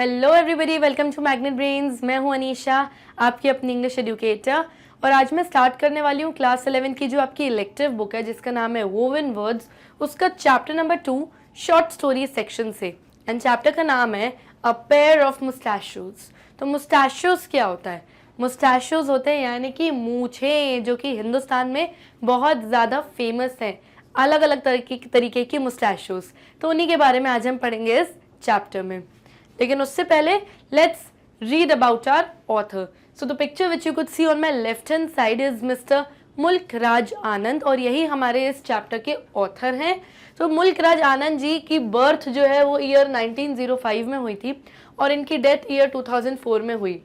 Hello everybody, welcome to Magnet Brains. मैं हूं अनीशा, आपकी अपनी इंग्लिश एजुकेटर। और आज मैं स्टार्ट करने वाली हूं क्लास 11 की जो आपकी इलेक्टिव बुक है जिसका नाम है वोवन वर्ड्स, उसका chapter number 2 short story section से। एंड चैप्टर का नाम है अ पेयर ऑफ मुस्टैशोज। तो मुस्टैशोज क्या होता है? मुस्टैशोज होते हैं यानी कि मूछें, जो कि हिंदुस्तान में बहुत ज़्यादा फेमस हैं। अलग अलग तरीके की मुस्टैशोज, तो उन्हीं के बारे में आज हम पढ़ेंगे इस चैप्टर में। लेकिन उससे पहले let's read about our author. So the picture which you could see on my left hand side is Mr Mulk Raj आनंद, और यही हमारे इस चैप्टर के ऑथर हैं। तो मुल्क राज आनंद जी की बर्थ जो है वो ईयर 1905 में हुई थी और इनकी डेथ ईयर 2004 में हुई।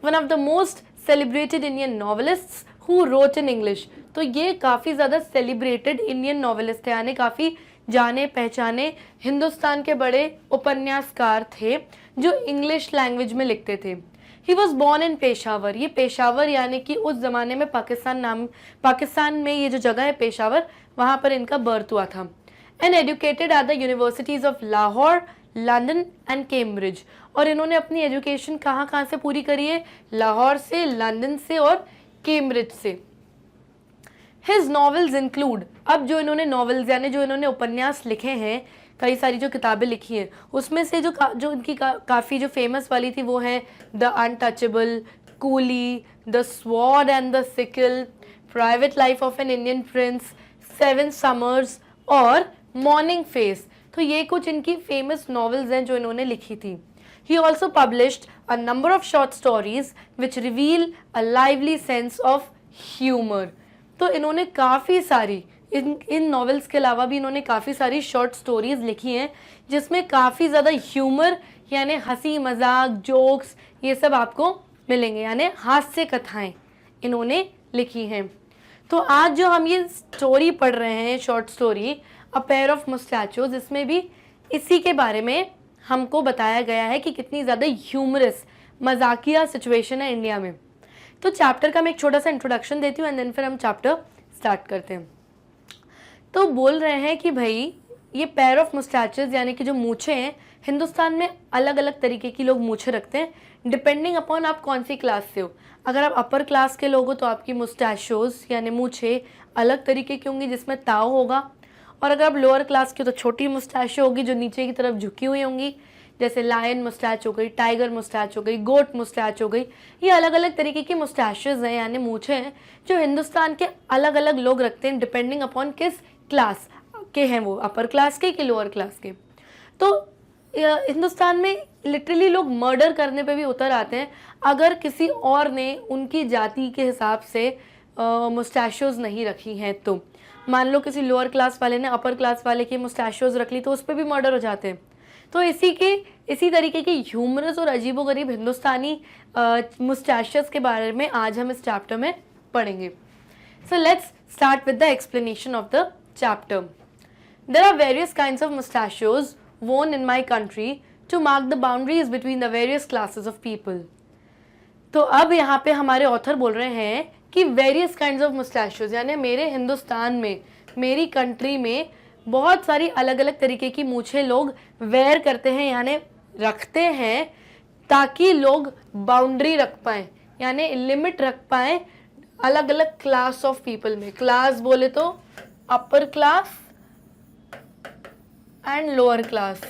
One of the most celebrated Indian novelists who wrote in English. तो ये काफ़ी ज़्यादा सेलिब्रेटेड इंडियन नॉवेलिस्ट थे, यानी काफ़ी जाने पहचाने हिंदुस्तान के बड़े उपन्यासकार थे जो इंग्लिश लैंग्वेज में लिखते थे। He was born in Peshawar. ये पेशावर यानी कि उस जमाने में पाकिस्तान में ये जो जगह है पेशावर, वहाँ पर इनका बर्थ हुआ था। And educated at the universities of Lahore, London and Cambridge. और इन्होंने अपनी एजुकेशन कहाँ से पूरी करी है? लाहौर से, लंदन से और कैम्ब्रिज से। हिज नॉवेल्स इंक्लूड, अब जो इन्होंने नॉवेल्स यानी जो इन्होंने उपन्यास लिखे हैं, कई सारी जो किताबें लिखी हैं, उसमें से जो इनकी काफ़ी जो फेमस वाली थी वो है the untouchable, coolie, the sword and the sickle, private life of an Indian Prince, 7 summers और मॉर्निंग फेस। तो ये कुछ इनकी फेमस नॉवेल्स हैं जो इन्होंने लिखी थी। He also published a number of short stories which reveal a lively sense of humor. तो इन्होंने काफ़ी सारी इन नॉवेल्स के अलावा भी इन्होंने काफ़ी सारी शॉर्ट स्टोरीज लिखी हैं जिसमें काफ़ी ज़्यादा ह्यूमर यानी हंसी मजाक, जोक्स, ये सब आपको मिलेंगे, यानी हास्य कथाएं इन्होंने लिखी हैं। तो आज जो हम ये स्टोरी पढ़ रहे हैं, short story a pair of mustachios, इसमें भी इसी के बारे में हमको बताया गया है कि कितनी ज़्यादा ह्यूमरस मजाकिया सिचुएशन है इंडिया में। तो चैप्टर का मैं एक छोटा सा इंट्रोडक्शन देती हूँ एंड देन फिर हम चैप्टर स्टार्ट करते हैं। तो बोल रहे हैं कि भाई ये पेयर ऑफ मुस्टैचेस यानी कि जो मूछें हैं, हिंदुस्तान में अलग अलग तरीके की लोग मूछें रखते हैं डिपेंडिंग अपॉन आप कौन सी क्लास से हो। अगर आप अपर क्लास के लोग हो तो आपकी मुस्टैशोज यानी मूछें अलग तरीके की होंगी जिसमें ताव होगा, और अगर आप लोअर क्लास के हो तो छोटी मुस्टैशो होगी जो नीचे की तरफ झुकी हुई होंगी, जैसे लायन मुस्टैच हो गई, टाइगर मुस्टैच हो गई, गोट मुस्टैच हो गई। ये अलग अलग तरीके की मुस्टैशेस हैं यानी मूछें हैं जो हिंदुस्तान के अलग अलग लोग रखते हैं डिपेंडिंग अपॉन किस क्लास के हैं वो, अपर क्लास के कि लोअर क्लास के। तो हिंदुस्तान में लिटरली लोग मर्डर करने पे भी उतर आते हैं अगर किसी और ने उनकी जाति के हिसाब से मुस्टैशोज नहीं रखी हैं। तो मान लो किसी लोअर क्लास वाले ने अपर क्लास वाले की मुस्टैशोज रख ली तो उस पर भी मर्डर हो जाते हैं। तो इसी तरीके की ह्यूमरस और अजीबोगरीब हिंदुस्तानी मुस्टैशेस के बारे में आज हम इस चैप्टर में पढ़ेंगे। So let's start with the explanation of the chapter. There are various kinds of mustachios worn in my country to mark the boundaries between the various classes of people. तो अब यहाँ पे हमारे ऑथर बोल रहे हैं कि वेरियस काइंड्स ऑफ मुस्टैशोज यानी मेरे हिंदुस्तान में, मेरी कंट्री में बहुत सारी अलग अलग तरीके की मूछें लोग वेयर करते हैं यानी रखते हैं ताकि लोग बाउंड्री रख पाएँ यानी लिमिट रख पाएँ अलग अलग क्लास ऑफ पीपल में। क्लास बोले तो upper class and lower class.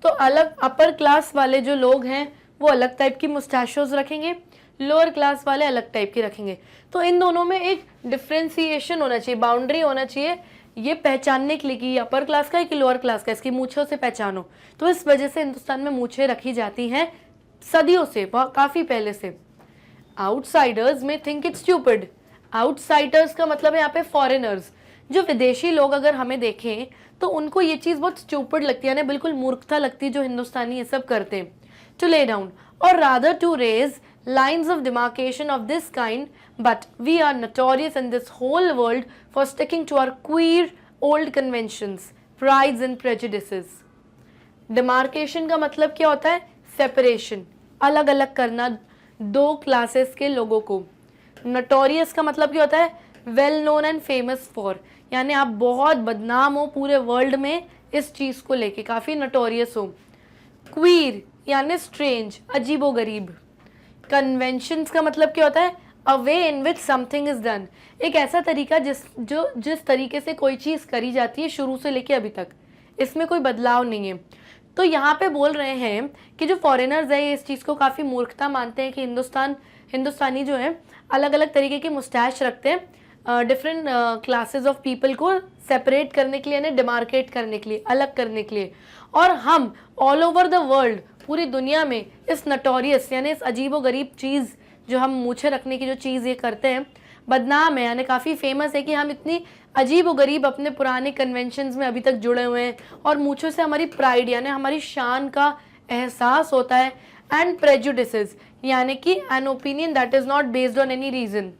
तो अलग अपर क्लास वाले जो लोग हैं वो अलग टाइप की मुस्टैशोज रखेंगे, लोअर क्लास वाले अलग टाइप की रखेंगे। तो इन दोनों में एक डिफ्रेंसिएशन होना चाहिए, बाउंड्री होना चाहिए, ये पहचानने के लिए कि अपर क्लास का है कि लोअर क्लास का, इसकी मूछों से पहचानो। तो इस वजह से हिंदुस्तान में मूछें रखी जाती हैं सदियों से, काफ़ी पहले से। आउटसाइडर्स में थिंक इट स्टूपिड। आउटसाइडर्स का मतलब है यहाँ पे फॉरेनर्स, जो विदेशी लोग अगर हमें देखें तो उनको ये चीज़ बहुत स्टूपिड लगती है, यानी बिल्कुल मूर्खता लगती है जो हिंदुस्तानी ये सब करते हैं। टू ले डाउन और rather to raise lines of demarcation of this kind, but we are notorious in this whole world for sticking to our queer old conventions, prides and prejudices. Demarcation का मतलब क्या होता है? Separation, अलग अलग करना दो क्लासेस के लोगों को। नोटोरियस का मतलब क्या होता है? Well known and famous for, यानी आप बहुत बदनाम हो पूरे वर्ल्ड में इस चीज़ को लेके काफ़ी नटोरियस हो। क्वीर यानी स्ट्रेंज, अजीबोगरीब। कन्वेंशंस का मतलब क्या होता है? अ वे इन विच समथिंग इज डन, एक ऐसा तरीका जिस तरीके से कोई चीज़ करी जाती है शुरू से लेके अभी तक, इसमें कोई बदलाव नहीं है। तो यहाँ पे बोल रहे हैं कि जो फॉरेनर्स है ये इस चीज़ को काफ़ी मूर्खता मानते हैं कि हिंदुस्तानी जो है अलग अलग तरीके के मुस्टैच रखते हैं डिफरेंट क्लासेस ऑफ पीपल को सेपरेट करने के लिए, यानी डिमार्केट करने के लिए, अलग करने के लिए। और हम ऑल ओवर द वर्ल्ड, पूरी दुनिया में इस नटोरियस यानी इस अजीबोगरीब चीज़ जो हम मूछे रखने की जो चीज़ ये करते हैं बदनाम है, यानी काफ़ी फेमस है कि हम इतनी अजीबोगरीब अपने पुराने कन्वेंशंस में अभी तक जुड़े हुए हैं और मूछों से हमारी प्राइड यानी हमारी शान का एहसास होता है। एंड प्रेजुडिसेस यानी कि an opinion that is not based on any reason,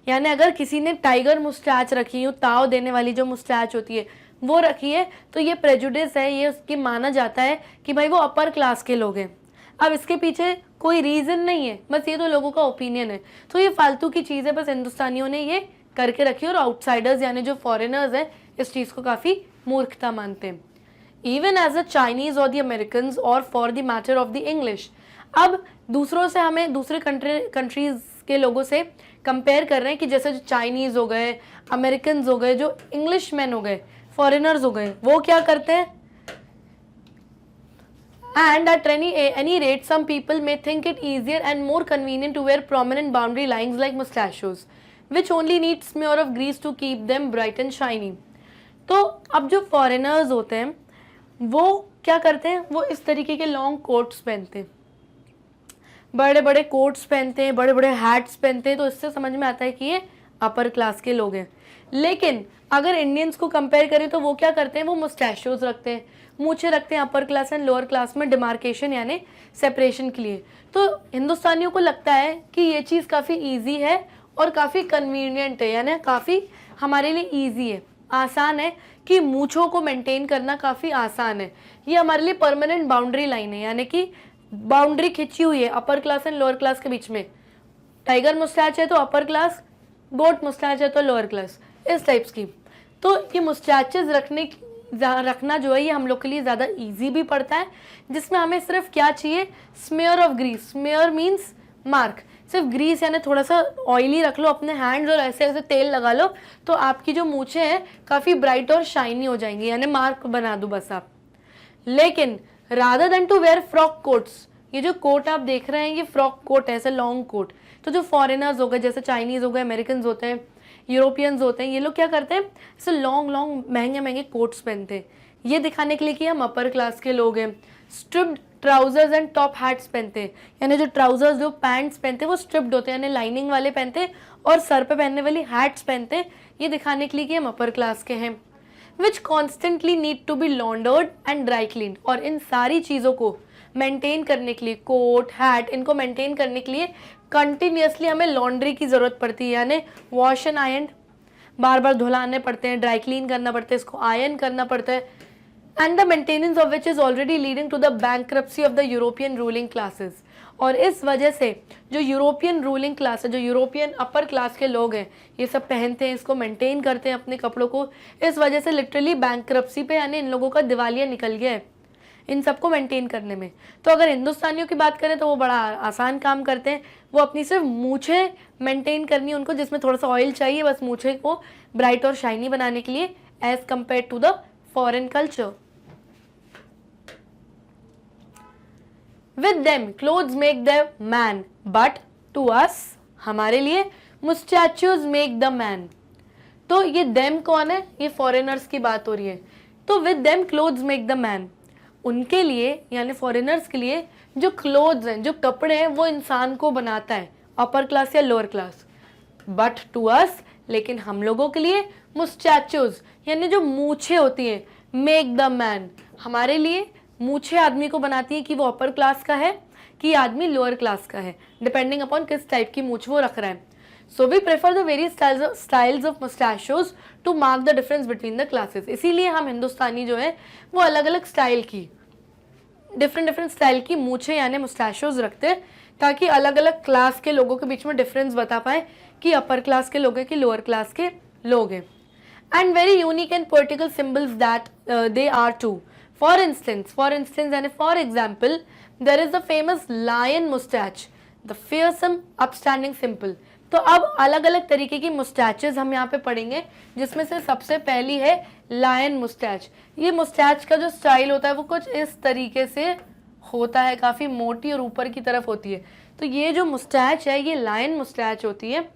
यानी अगर किसी ने टाइगर मुस्टैच रखी हो, ताव देने वाली जो मुस्टैच होती है वो रखी है, तो ये प्रेजुडिस है, ये उसकी माना जाता है कि भाई वो अपर क्लास के लोग हैं। अब इसके पीछे कोई रीज़न नहीं है, बस ये तो लोगों का ओपिनियन है। तो ये फालतू की चीज़ है, बस हिंदुस्तानियों ने ये करके रखी और आउटसाइडर्स यानी जो फॉरेनर्स हैं इस चीज़ को काफ़ी मूर्खता मानते हैं। इवन एज अ चाइनीज़ और द अमेरिकन्स और for the matter of the English. अब दूसरों से हमें दूसरे कंट्रीज़ के लोगों से कंपेयर कर रहे हैं कि जैसे जो चाइनीज़ हो गए, अमेरिकन्स हो गए, जो इंग्लिश मैन हो गए, फॉरेनर्स हो गए, वो क्या करते हैं? And at any rate, some people may think it easier and more convenient to wear prominent boundary lines like mustachios, which only need smear of grease to keep them bright and shiny. तो अब जो foreigners होते हैं वो क्या करते हैं? वो इस तरीके के लॉन्ग कोट्स पहनते हैं, बड़े बड़े कोट्स पहनते हैं, बड़े बड़े हैट्स पहनते हैं, तो इससे समझ में आता है कि ये अपर क्लास के लोग हैं। लेकिन अगर इंडियंस को कंपेयर करें तो वो क्या करते हैं? वो मुस्टैशियोज रखते हैं, मूछे रखते हैं upper class and lower class में डिमार्केशन यानी सेपरेशन के लिए। तो हिंदुस्तानियों को लगता है कि ये चीज़ काफ़ी ईजी है और काफ़ी कन्वीनियंट है, यानी काफ़ी हमारे लिए ईजी है, आसान है कि मूछों को मेंटेन करना काफ़ी आसान है। ये हमारे लिए परमानेंट बाउंड्री लाइन है, यानी कि बाउंड्री खिंची हुई है upper class and lower class के बीच में। टाइगर मुस्टैच है तो अपर क्लास, गोट मुस्टैच है तो लोअर क्लास, इस टाइप्स की। तो ये मुस्टैचेस रखना जो है ये हम लोग के लिए ज़्यादा इजी भी पड़ता है, जिसमें हमें सिर्फ क्या चाहिए? Smear of grease. Smear means mark, सिर्फ ग्रीस यानी थोड़ा सा ऑयली रख लो अपने हैंड्स और ऐसे ऐसे तेल लगा लो तो आपकी जो मूछें हैं काफ़ी ब्राइट और शाइनी हो जाएंगी, यानी मार्क बना दो बस आप। लेकिन rather then to wear frock coats, ये जो कोट आप देख रहे हैं ये फ्रॉक कोट है, ऐसे लॉन्ग कोट। तो जो फॉरेनर्स हो गए, जैसे चाइनीज़ हो गए, अमेरिकन होते हैं, यूरोपियंस होते हैं, ये लोग क्या करते हैं? ऐसे लॉन्ग लॉन्ग महंगे महंगे कोट्स पहनते हैं, ये दिखाने के लिए कि हम अपर क्लास के लोग हैं। Striped trousers and top hats पहनते हैं, यानी जो ट्राउजर्स जो पैंट्स पहनते हैं वो स्ट्रिप्ड होते हैं, यानी लाइनिंग वाले पहनते हैं, और सर पे पहनने वाली हैट्स पहनते हैं, ये दिखाने के लिए कि हम अपर क्लास के हैं। Which constantly need to be laundered and dry clean, और इन सारी चीज़ों को मेंटेन करने के लिए, कोट हैट इनको मेंटेन करने के लिए कंटिन्यूसली हमें लॉन्ड्री की ज़रूरत पड़ती है, यानी वॉश एंड आयरन बार बार धुलाने पड़ते हैं, ड्राई क्लीन करना पड़ता है, इसको आयरन करना पड़ता है। And the maintenance of which is already leading to the bankruptcy of the European ruling classes, और इस वजह से जो यूरोपियन रूलिंग क्लास है, जो यूरोपियन अपर क्लास के लोग हैं, ये सब पहनते हैं, इसको मेंटेन करते हैं अपने कपड़ों को, इस वजह से लिटरली बैंक्रप्सी पे यानी इन लोगों का दिवालिया निकल गया है इन सबको मेंटेन करने में। तो अगर हिंदुस्तानियों की बात करें तो वो बड़ा आसान काम करते हैं, वो अपनी सिर्फ मूछें मेंटेन करनी है उनको, जिसमें थोड़ा सा ऑयल चाहिए बस मूछे को ब्राइट और शाइनी बनाने के लिए, as compare to the foreign culture. With them clothes make the man, but to us, हमारे लिए मुस्टैचियोज मेक द मैन। तो ये देम कौन है? ये फॉरेनर्स की बात हो रही है। तो with them clothes make the man, उनके लिए यानी फॉरेनर्स के लिए जो क्लोथ्स हैं, जो कपड़े हैं, वो इंसान को बनाता है, अपर क्लास या lower class. But to us, लेकिन हम लोगों के लिए मुस्टैचियोज यानी जो मूछें होती हैं, मेक द मैन, हमारे लिए मूछें आदमी को बनाती है कि वो अपर क्लास का है कि आदमी लोअर क्लास का है, डिपेंडिंग अपॉन किस टाइप की मूछ वो रख रहा है। So we prefer the various styles of mustachios to mark the difference between the classes. इसीलिए हम हिंदुस्तानी जो है वो अलग अलग स्टाइल की, डिफरेंट स्टाइल की मूछें यानी मुस्टैशियोज रखते हैं, ताकि अलग अलग क्लास के लोगों के बीच में डिफरेंस बता पाए कि अपर क्लास के लोग हैं कि लोअर क्लास के लोग हैं। and very unique and political symbols that they are too. For instance and for example, there is the famous lion mustache, the fearsome upstanding symbol. तो अब अलग अलग तरीके की मुस्टैचेस हम यहाँ पे पढ़ेंगे, जिसमें से सबसे पहली है लायन मुस्टैच। ये मुस्टैच का जो स्टाइल होता है वो कुछ इस तरीके से होता है, काफ़ी मोटी और ऊपर की तरफ होती है। तो ये जो मुस्टैच है ये लायन मुस्टैच होती है।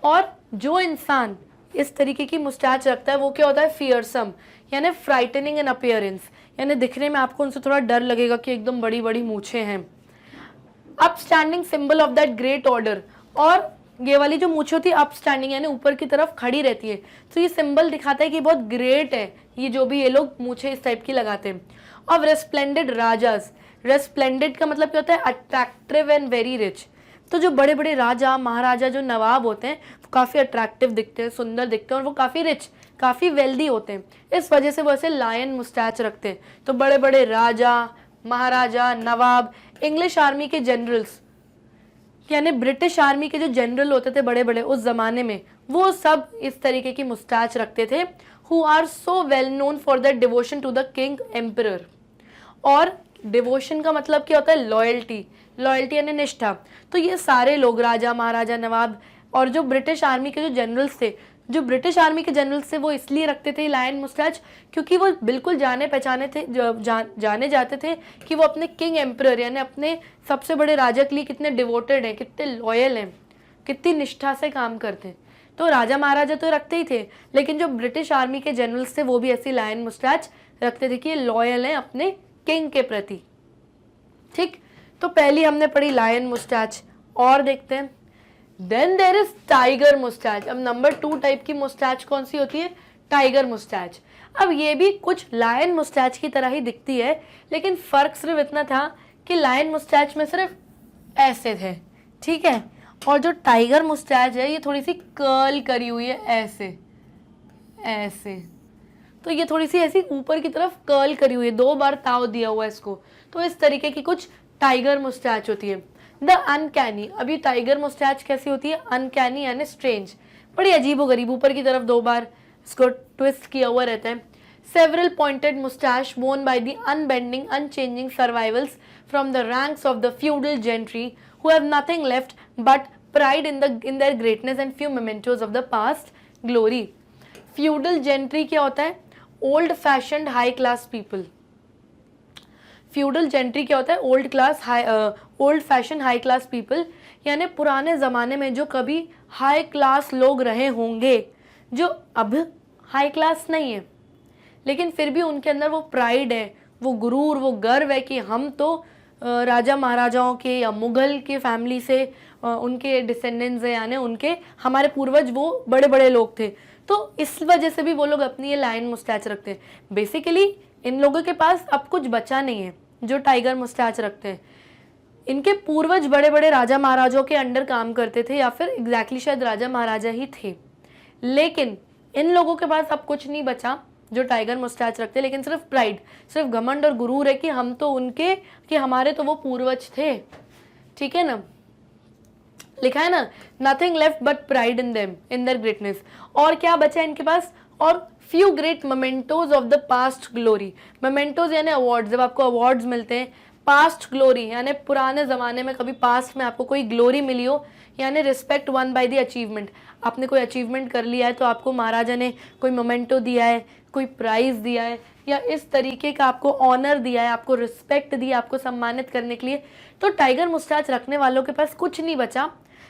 और जो इंसान इस तरीके की मुस्टैच रखता है वो क्या होता है, फियरसम, यानी फ्राइटनिंग इन अपीयरेंस, यानी दिखने में आपको उनसे थोड़ा डर लगेगा कि एकदम बड़ी बड़ी मूछें हैं। Upstanding symbol of that great order, और ये वाली जो मूछें होती है अपस्टैंडिंग यानी ऊपर की तरफ खड़ी रहती है, तो ये सिंबल दिखाता है कि बहुत ग्रेट है ये, जो भी ये लोग मूछें इस टाइप की लगाते हैं। और रेस्प्लेंडेड राजास, रेस्प्लेंडेड का मतलब क्या होता है, अट्रैक्टिव एंड वेरी रिच। तो जो बड़े बड़े राजा महाराजा जो नवाब होते हैं वो काफ़ी अट्रैक्टिव दिखते हैं, सुंदर दिखते हैं, और वो काफ़ी रिच, काफ़ी वेल्दी होते हैं। इस वजह से वो ऐसे लायन मुस्टैच रखते हैं। तो बड़े बड़े राजा महाराजा नवाब, इंग्लिश आर्मी के जनरल्स यानी ब्रिटिश आर्मी के जो जनरल होते थे बड़े बड़े उस जमाने में, वो सब इस तरीके की मुस्टैच रखते थे। Who are so well known for that devotion to the king emperor. और डिवोशन का मतलब क्या होता है, लॉयल्टी, लॉयल्टी यानी निष्ठा। तो ये सारे लोग राजा महाराजा नवाब और जो ब्रिटिश आर्मी के जो जनरल्स थे, जो ब्रिटिश आर्मी के जनरल्स थे वो इसलिए रखते थे लायन मुस्टैच क्योंकि वो बिल्कुल जाने पहचाने थे, जाने जाते थे कि वो अपने किंग एम्परर यानी अपने सबसे बड़े राजा के लिए कितने डिवोटेड हैं, कितने लॉयल हैं, कितनी निष्ठा से काम करते हैं। तो राजा महाराजा तो रखते ही थे, लेकिन जो ब्रिटिश आर्मी के जनरल्स थे वो भी ऐसी लायन मुस्टैच रखते थे कि ये लॉयल हैं अपने किंग के प्रति। ठीक, तो पहली हमने पढ़ी लायन मुस्टैच। और देखते हैं, then there is tiger moustache. अब नंबर 2 टाइप की मुस्टैच कौन सी होती है, टाइगर मुस्टैच। अब ये भी कुछ लायन मुस्टैच की तरह ही दिखती है, लेकिन फर्क सिर्फ इतना था कि लायन मुस्टैच में सिर्फ ऐसे थे, ठीक है, और जो टाइगर मुस्टैच है ये थोड़ी सी कर्ल करी हुई है, ऐसे ऐसे। तो ये थोड़ी सी ऐसी ऊपर की तरफ कर्ल करी हुई है, 2 बार ताव दिया हुआ है इसको। तो इस तरीके की कुछ टाइगर मुस्टैच होती है। द अनकैनी, अब ये टाइगर मुस्टैच कैसी होती है, अनकैनी यानी स्ट्रेंज, बड़ी अजीबोगरीब, ऊपर की तरफ 2 बार इसको ट्विस्ट किया हुआ रहता है। Several pointed moustache worn by the unbending unchanging survivals from the ranks of the feudal gentry who have nothing left but pride in their greatness and few mementos of the past glory। feudal gentry क्या होता है, old fashioned high class people। Feudal gentry क्या होता है, old fashion high class people, यानी पुराने ज़माने में जो कभी हाई क्लास लोग रहे होंगे, जो अब हाई क्लास नहीं है, लेकिन फिर भी उनके अंदर वो प्राइड है, वो गुरूर, वो गर्व है कि हम तो राजा महाराजाओं के या मुग़ल के फैमिली से उनके डिसेंडेंट्स हैं, यानी उनके हमारे पूर्वज वो बड़े बड़े लोग थे। तो इस वजह से भी वो लोग अपनी ये लायन मुस्टैच रखते हैं। बेसिकली इन लोगों के पास अब कुछ बचा नहीं है जो टाइगर मुस्टैच रखते हैं। इनके पूर्वज बड़े बड़े राजा महाराजाओं के अंडर काम करते थे, या फिर एग्जैक्टली शायद राजा महाराजा ही थे, लेकिन इन लोगों के पास अब कुछ नहीं बचा जो टाइगर मुस्टैच रखते हैं, लेकिन सिर्फ प्राइड, सिर्फ घमंड और गुरूर है कि हम तो उनके, कि हमारे तो वो पूर्वज थे। ठीक है ना, लिखा है ना, nothing left but pride in them in their greatness. और क्या बचा इनके पास, और few great mementos of the past glory. Mementos यानी अवार्ड्स, जब आपको अवार्ड्स मिलते हैं, पास्ट ग्लोरी यानी पुराने ज़माने में कभी पास्ट में आपको कोई ग्लोरी मिली हो, यानी respect one by the achievement. आपने कोई अचीवमेंट कर लिया है तो आपको महाराजा ने कोई मोमेंटो दिया है, कोई प्राइज़ दिया है, या इस तरीके का आपको ऑनर दिया है, आपको रिस्पेक्ट दी, आपको सम्मानित करने के लिए। तो टाइगर मुस्टैच रखने वालों के पास कुछ नहीं बचा,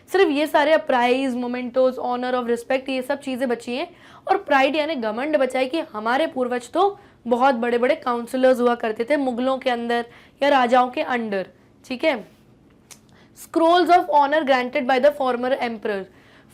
सिर्फ ये सारे prize, mementos, honour of respect, ये सब चीज़ें बची हैं। और प्राइड यानी घमंड बचा है कि हमारे पूर्वज तो बहुत बड़े बड़े काउंसलर्स हुआ करते थे मुगलों के अंदर या राजाओं के अंडर। ठीक है, scrolls of honour granted by the former emperor.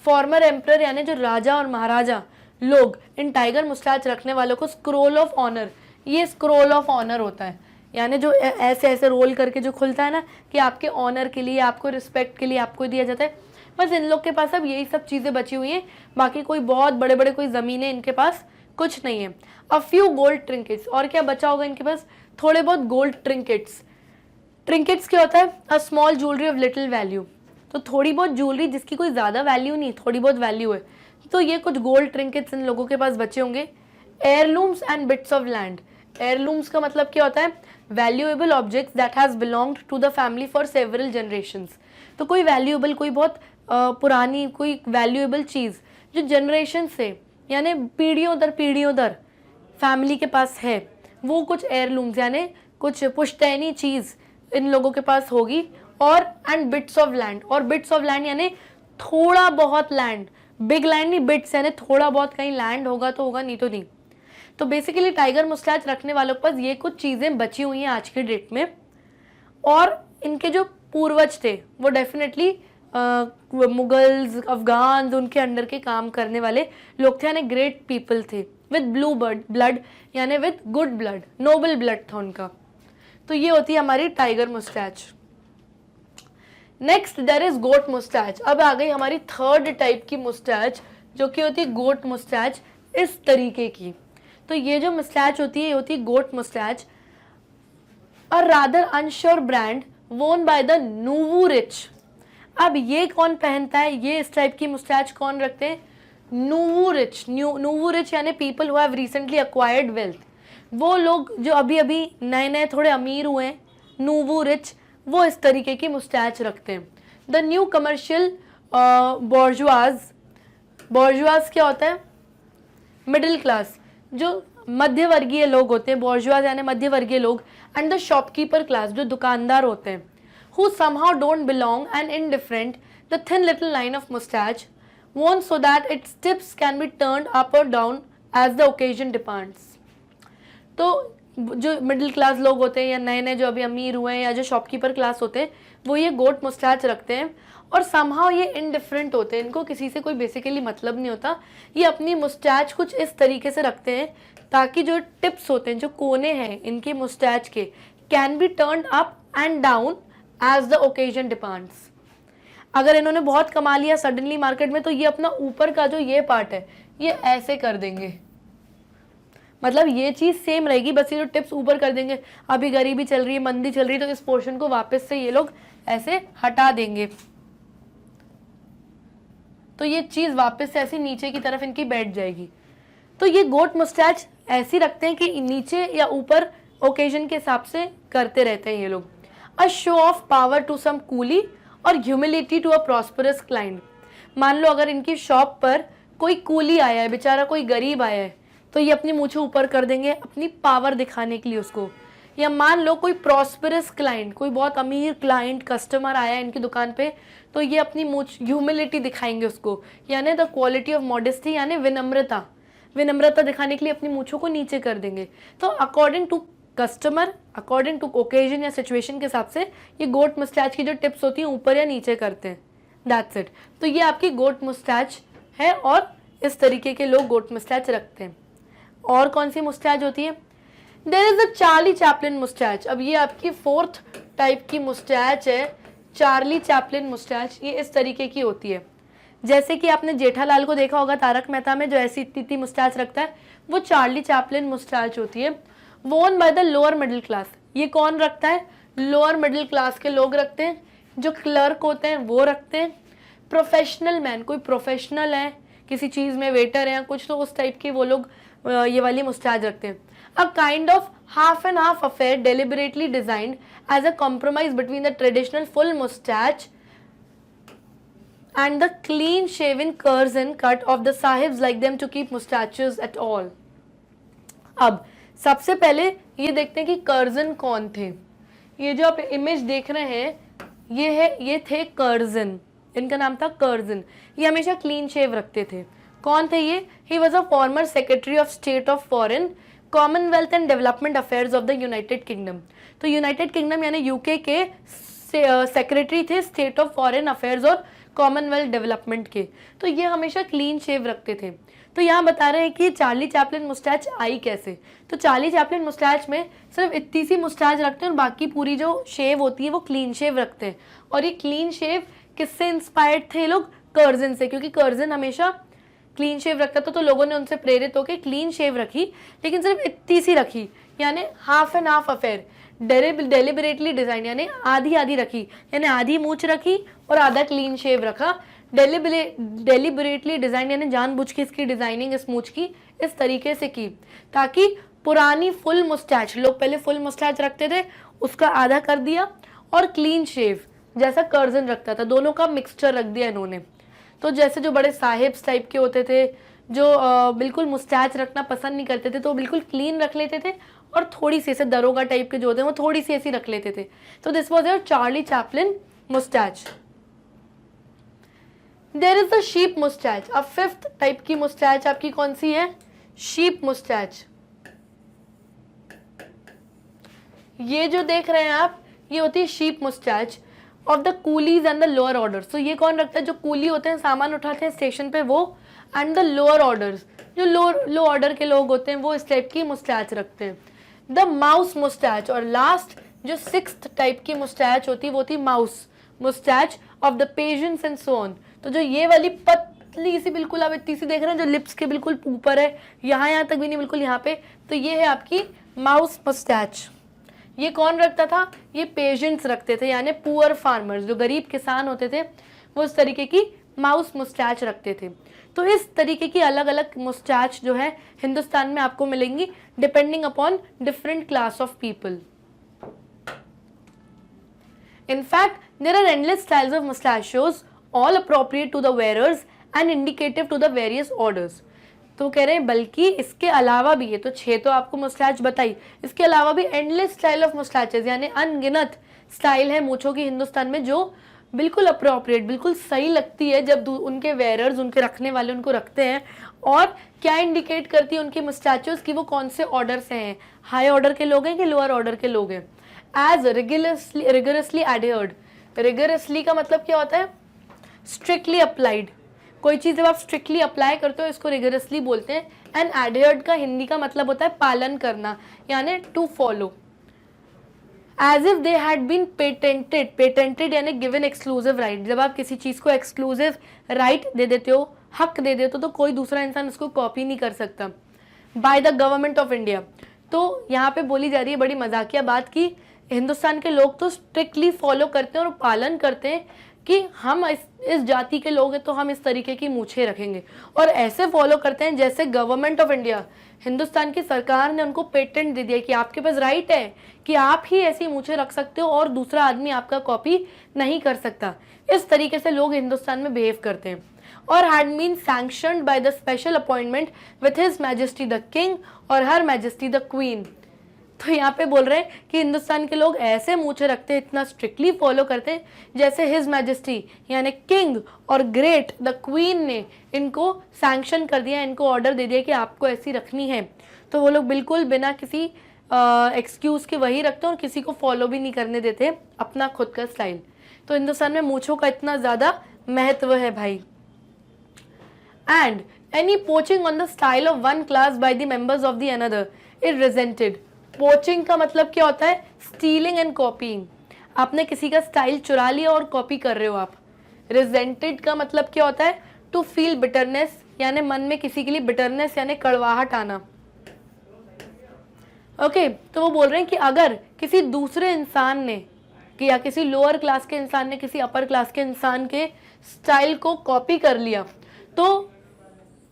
Former emperor यानी जो राजा और महाराजा लोग इन टाइगर मुस्टैच रखने वालों को स्क्रोल ऑफ ऑनर, ये स्क्रोल ऑफ ऑनर होता है, यानी जो ऐसे ऐसे रोल करके जो खुलता है ना, कि आपके ऑनर के लिए, आपको रिस्पेक्ट के लिए आपको दिया जाता है। बस इन लोग के पास अब यही सब चीज़ें बची हुई हैं, बाकी कोई बहुत बड़े बड़े कोई ज़मीनें इनके पास कुछ नहीं है। अ फ्यू गोल्ड ट्रिंकेट्स, और क्या बचा होगा इनके पास, थोड़े बहुत गोल्ड ट्रिंकेट्स। ट्रिंकेट्स क्या होता है, a small jewellery of little value, तो थोड़ी बहुत ज्वेलरी जिसकी कोई ज़्यादा वैल्यू नहीं, थोड़ी बहुत वैल्यू है। तो ये कुछ गोल्ड ट्रिंकेट्स इन लोगों के पास बचे होंगे। Heirlooms and bits of land. Heirlooms का मतलब क्या होता है? Valuable objects that has belonged to the family for several generations. तो कोई वैल्यूएबल, कोई बहुत पुरानी, कोई वैल्यूएबल चीज़ जो जनरेशन से यानी पीढ़ियों दर फैमिली के पास है, वो कुछ एयरलूम्स यानी कुछ पुश्तैनी चीज़ इन लोगों के पास होगी। और एंड बिट्स ऑफ लैंड, और बिट्स ऑफ लैंड यानी थोड़ा बहुत लैंड, बिग लैंड नहीं, बिट्स यानी थोड़ा बहुत कहीं लैंड होगा तो होगा, नहीं तो नहीं। तो बेसिकली टाइगर मुस्टैच रखने वालों के पास ये कुछ चीज़ें बची हुई हैं आज की डेट में। और इनके जो पूर्वज थे वो डेफिनेटली मुगल्स, अफगान, उनके अंडर के काम करने वाले लोग थे, यानी ग्रेट पीपल थे विद ब्लू ब्लड यानी with good blood, noble blood था उनका। तो ये होती है हमारी tiger moustache. Next there is goat moustache. अब आ गई हमारी थर्ड टाइप की मुस्टैच जो कि होती है गोट मुस्टैच, इस तरीके की। तो ये जो मुस्टैच होती है ये होती है goat moustache, a rather unsure brand worn by the nouveau rich. अब ये कौन पहनता है? ये इस टाइप की मुस्टैच कौन रखते हैं? नूवू रिच। नूवू रिच यानी people who have recently acquired wealth. वो लोग जो अभी अभी नए नए थोड़े अमीर हुए हैं, नूवू रिच, वो इस तरीके की मुस्टैच रखते हैं। The new commercial bourgeoisie. Bourgeoisie क्या होता है? मिडिल क्लास, जो मध्यवर्गीय लोग होते हैं, बोर्जुआज यानी मध्यवर्गीय लोग। एंड द शॉपकीपर क्लास, जो दुकानदार होते हैं, who somehow don't belong and indifferent, the thin little line of mustache worn so that its tips can be turned up or down as the occasion demands। तो जो middle class लोग होते हैं या नए नए जो अभी अमीर हुए हैं या जो शॉपकीपर क्लास होते हैं, वो ये गोट मुस्टैच रखते हैं और somehow ये इनडिफरेंट होते हैं, इनको किसी से कोई बेसिकली मतलब नहीं होता। ये अपनी मुस्टैच कुछ इस तरीके से रखते हैं ताकि जो टिप्स होते हैं, जो कोने हैं इनके मुस्टैच के, can be turn up and down as the occasion demands. अगर इन्होंने बहुत कमा लिया सडनली मार्केट में, तो ये अपना ऊपर का जो ये पार्ट है ये ऐसे कर देंगे, मतलब ये चीज सेम रहेगी, बस ये जो टिप्स ऊपर कर देंगे। अभी गरीबी चल रही है, मंदी चल रही है, तो इस पोर्शन को वापस से ये लोग ऐसे हटा देंगे, तो ये चीज वापस से ऐसे नीचे की तरफ इनकी बैठ जाएगी। तो ये गोट मुस्टैच ऐसी रखते हैं कि नीचे या ऊपर ओकेजन के हिसाब से करते रहते हैं ये लोग। A show of power to some coolie और humility to a prosperous client। मान लो अगर इनकी शॉप पर कोई कूली आया है, बेचारा कोई गरीब आया है, तो ये अपनी मूछें ऊपर कर देंगे अपनी पावर दिखाने के लिए उसको। या मान लो कोई प्रॉस्परस क्लाइंट, कोई बहुत अमीर क्लाइंट कस्टमर आया है इनकी दुकान पे, तो ये अपनी मूछ ह्यूमिलिटी दिखाएंगे उसको, यानी द क्वालिटी ऑफ मॉडेस्टी यानी विनम्रता, विनम्रता दिखाने के लिए अपनी मूछों को नीचे कर देंगे। तो according to customer, according to occasion या सिचुएशन के हिसाब से ये गोट मुस्टैच की जो टिप्स होती हैं ऊपर या नीचे करते हैं। That's it. तो ये आपकी गोट मुस्टैच है और इस तरीके के लोग गोट मुस्टैच रखते हैं। और कौन सी मुस्टैच होती है? There is the Charlie Chaplin moustache. अब ये आपकी फोर्थ टाइप की मुस्टैच है, चार्ली चैपलिन मुस्टैच। ये इस तरीके की होती है, जैसे कि आपने जेठालाल को देखा होगा तारक मेहता में, जो ऐसी इतनी मुस्टैच रखता है, वो चार्ली चैपलिन मुस्टैच होती है। वोन by the lower middle class. ये कौन रखता है? लोअर मिडिल क्लास के लोग रखते हैं, जो क्लर्क होते हैं वो रखते हैं। प्रोफेशनल मैन, कोई प्रोफेशनल है, किसी चीज़ में वेटर है कुछ, तो उस टाइप के वो लोग ये वाली मुस्टैच रखते हैं। A kind of half and half affair deliberately designed as a compromise between the traditional full moustache and the clean shaven curls and cut of the sahibs like them to keep mustaches at all। अब सबसे पहले ये देखते हैं कि Curzon कौन थे। ये जो आप इमेज देख रहे हैं ये थे कर्जन, इनका नाम था कर्जन। ये हमेशा क्लीन शेव रखते थे। कौन थे ये? He was a former secretary of state of foreign, Commonwealth and development affairs of the United kingdom. तो यूनाइटेड किंगडम यानी यूके के सेक्रेटरी थे स्टेट ऑफ फॉरेन अफेयर्स और कॉमनवेल्थ डेवलपमेंट के। तो ये हमेशा क्लीन शेव रखते थे। तो यहाँ बता रहे हैं कि चार्ली चैपलिन मुस्टैच आई कैसे। तो चार्ली चैपलिन मुस्टैच में सिर्फ इतनी सी मुस्टैच रखते हैं और बाकी पूरी जो शेव होती है वो क्लीन शेव रखते हैं। और ये क्लीन शेव किससे इंस्पायर्ड थे लोग? कर्जन से, क्योंकि कर्जन हमेशा क्लीन शेव रखता था, तो लोगों ने उनसे प्रेरित होकर क्लीन शेव रखी, लेकिन सिर्फ इतनी सी रखी, यानी half and half affair, deliberately design, यानी आधी आधी रखी, यानी आधी मूछ रखी और आधा क्लीन शेव रखा, डेलिबरेटली डिजाइन यानी जानबूझ के इसकी डिजाइनिंग इस मूछ की इस तरीके से की ताकि पुरानी फुल मुस्टैच, लोग पहले फुल मुस्टैच रखते थे, उसका आधा कर दिया और क्लीन शेव जैसा कर्जन रखता था, दोनों का मिक्सचर रख दिया इन्होंने। तो जैसे जो बड़े साहिब्स टाइप के होते थे जो बिल्कुल मुस्टैच रखना पसंद नहीं करते थे तो बिल्कुल क्लीन रख लेते थे, और थोड़ी सी ऐसे दरोगा टाइप के जो होते हैं वो थोड़ी सी ऐसी रख लेते थे। तो this was your Charlie Chaplin moustache. There is the sheep moustache. अब फिफ्थ टाइप की मुस्टैच आपकी कौन सी है? Sheep moustache. ये जो देख रहे हैं आप, ये होती है sheep moustache of the coolies and the lower orders. तो ये कौन रखता है? जो कूली होते हैं, सामान उठाते हैं स्टेशन पे, वो, एंड द लोअर ऑर्डर्स, जो लो ऑर्डर के लोग होते हैं वो इस टाइप की मुस्टैच रखते हैं। The mouse moustache. और लास्ट जो सिक्स्थ टाइप की मुस्टैच होती है वो होती mouse moustache of the patients and so on. तो जो ये वाली पतली सी, बिल्कुल आप इतनी सी देख रहे हैं, जो लिप्स के बिल्कुल ऊपर है, यहाँ तक भी नहीं, बिल्कुल यहाँ पे, तो ये है आपकी माउस मुस्टैच। ये कौन रखता था? ये पेशेंट्स रखते थे, यानी पुअर फार्मर्स, जो गरीब किसान होते थे वो इस तरीके की माउस मुस्टैच रखते थे। तो इस तरीके की अलग अलग मुस्टैच जो है हिंदुस्तान में आपको मिलेंगी depending upon different class of people. In fact, there are endless styles of mustachios, all appropriate to the wearers and indicative to the various orders. तो कह रहे हैं बल्कि इसके अलावा भी, ये तो 6 तो आपको मुस्टैच बताई, इसके अलावा भी एंडलेस स्टाइल ऑफ मुस्टैचेस यानी अनगिनत स्टाइल है मूछों की हिंदुस्तान में जो बिल्कुल अप्रोप्रिएट, बिल्कुल सही लगती है जब उनके वेयरर्स, उनके रखने वाले उनको रखते हैं। और क्या इंडिकेट करती है उनकी मुस्टैचोस कि वो कौन से ऑर्डर से हैं, हाई ऑर्डर के लोग हैं कि लोअर ऑर्डर के लोग हैं। As rigorously एडहेयर्ड। रिगरसली का मतलब क्या होता है? Strictly applied. कोई चीज़ जब आप स्ट्रिक्टली अप्लाई करते हो इसको रिगरसली बोलते हैं। एंड एडहेयर्ड का हिंदी का मतलब होता है पालन करना, यानी to follow. As if they had been patented. Patented यानी गिवन एक्सक्लूसिव राइट। जब आप किसी चीज़ को एक्सक्लूसिव राइट दे देते हो, हक दे देते हो, तो कोई दूसरा इंसान उसको कॉपी नहीं कर सकता। By the government of India. तो यहाँ पे बोली जा रही है बड़ी मजाकिया बात की हिंदुस्तान के लोग तो स्ट्रिक्टली फॉलो करते हैं और पालन करते हैं कि हम इस जाति के लोग हैं तो हम इस तरीके की मूछें रखेंगे, और ऐसे फॉलो करते हैं जैसे गवर्नमेंट ऑफ इंडिया, हिंदुस्तान की सरकार ने उनको पेटेंट दे दिया कि आपके पास राइट है कि आप ही ऐसी मूछें रख सकते हो और दूसरा आदमी आपका कॉपी नहीं कर सकता। इस तरीके से लोग हिंदुस्तान में बिहेव करते हैं। और had been sanctioned by the special appointment with his majesty the king और हर मैजेस्टी द क्वीन। तो यहाँ पे बोल रहे हैं कि हिंदुस्तान के लोग ऐसे मूछे रखते हैं, इतना स्ट्रिक्टली फॉलो करते हैं जैसे हिज मैजेस्टी यानी किंग और ग्रेट द क्वीन ने इनको सैंक्शन कर दिया, इनको ऑर्डर दे दिया कि आपको ऐसी रखनी है। तो वो लोग बिल्कुल बिना किसी एक्सक्यूज के वही रखते हैं और किसी को फॉलो भी नहीं करने देते अपना खुद का स्टाइल। तो हिंदुस्तान में मूछों का इतना ज़्यादा महत्व है भाई। And any poaching on the style of one class by the members of the another is resented. Poaching का मतलब क्या होता है? Stealing and copying. आपने किसी का स्टाइल चुरा लिया और कॉपी कर रहे हो आप। रिजेंटेड का मतलब क्या होता है? टू फील बिटरनेस, यानी मन में किसी के लिए बिटरनेस यानी कड़वाहट आना। ओके, तो वो बोल रहे हैं कि अगर किसी दूसरे इंसान ने कि या किसी लोअर क्लास के इंसान ने किसी अपर क्लास के इंसान के स्टाइल को कॉपी कर लिया तो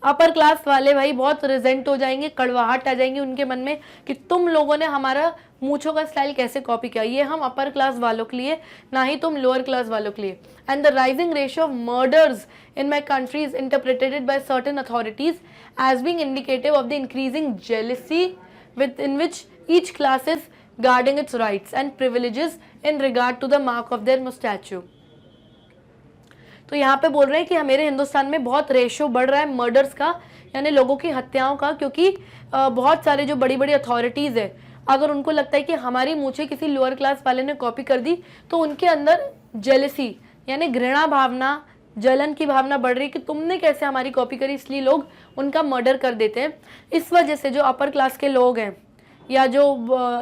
अपर क्लास वाले भाई बहुत रिजेंट हो जाएंगे, कड़वाहट आ जाएंगी उनके मन में कि तुम लोगों ने हमारा मूछों का स्टाइल कैसे कॉपी किया। ये हम अपर क्लास वालों के लिए, ना ही तुम लोअर क्लास वालों के लिए। And the rising ratio of murders in my country is interpreted by certain authorities as being indicative of the increasing jealousy within which each class is guarding its rights and privileges in regard to the mark of their mustache। तो यहाँ पे बोल रहे हैं कि मेरे हिंदुस्तान में बहुत रेशियो बढ़ रहा है मर्डर्स का, यानी लोगों की हत्याओं का, क्योंकि बहुत सारे जो बड़ी बड़ी अथॉरिटीज़ है अगर उनको लगता है कि हमारी मूछें किसी लोअर क्लास वाले ने कॉपी कर दी तो उनके अंदर जेलसी यानी घृणा भावना, जलन की भावना बढ़ रही कि तुमने कैसे हमारी कॉपी करी, इसलिए लोग उनका मर्डर कर देते हैं। इस वजह से जो अपर क्लास के लोग हैं या जो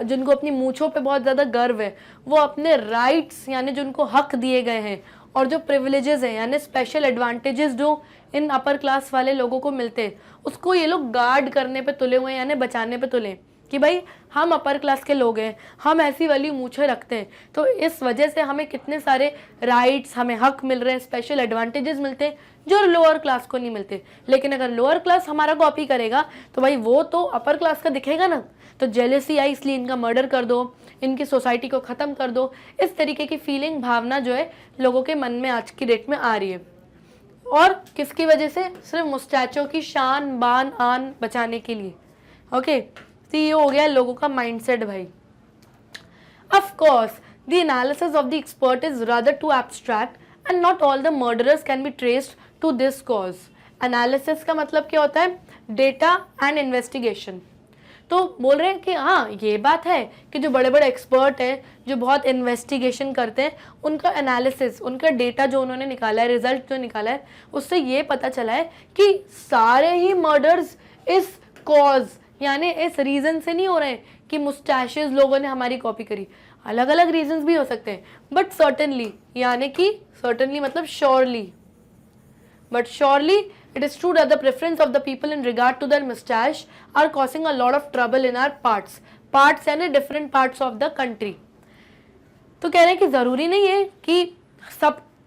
जिनको अपनी मूछों पे बहुत ज़्यादा गर्व है वो अपने राइट्स यानी जो उनको हक दिए गए हैं और जो प्रिविलेजेस हैं यानी स्पेशल एडवांटेजेस जो इन अपर क्लास वाले लोगों को मिलते हैं उसको ये लोग गार्ड करने पे तुले हुए हैं यानी बचाने पे तुले हैं कि भाई हम अपर क्लास के लोग हैं, हम ऐसी वाली मूछें रखते हैं, तो इस वजह से हमें कितने सारे राइट्स, हमें हक मिल रहे हैं, स्पेशल एडवांटेजेस मिलते हैं जो लोअर क्लास को नहीं मिलते। लेकिन अगर लोअर क्लास हमारा कॉपी करेगा तो भाई वो तो अपर क्लास का दिखेगा ना, तो जेलेसी आई इसलिए इनका मर्डर कर दो, इनकी सोसाइटी को ख़त्म कर दो, इस तरीके की फीलिंग, भावना जो है लोगों के मन में आज की डेट में आ रही है। और किसकी वजह से? सिर्फ मुस्टैचो की शान बान आन बचाने के लिए। ओके, तो ये हो गया लोगों का माइंडसेट भाई। Of course the analysis of the expert is rather too abstract and not all the murderers can be traced to this cause. Analysis का मतलब क्या होता है? Data and investigation. तो बोल रहे हैं कि हाँ ये बात है कि जो बड़े बड़े एक्सपर्ट हैं, जो बहुत इन्वेस्टिगेशन करते हैं, उनका एनालिसिस, उनका डेटा जो उन्होंने निकाला है, रिजल्ट जो निकाला है, उससे ये पता चला है कि सारे ही मर्डर्स इस कॉज यानी इस रीज़न से नहीं हो रहे हैं कि मुस्टैशेस लोगों ने हमारी कॉपी करी। अलग अलग रीजंस भी हो सकते हैं, बट सर्टेनली, यानी कि सर्टेनली मतलब surely, but surely it is true that the preference of the people in regard to their mustache are causing a lot of trouble in our parts यानी different parts of the country। तो कह रहे हैं कि ज़रूरी नहीं है कि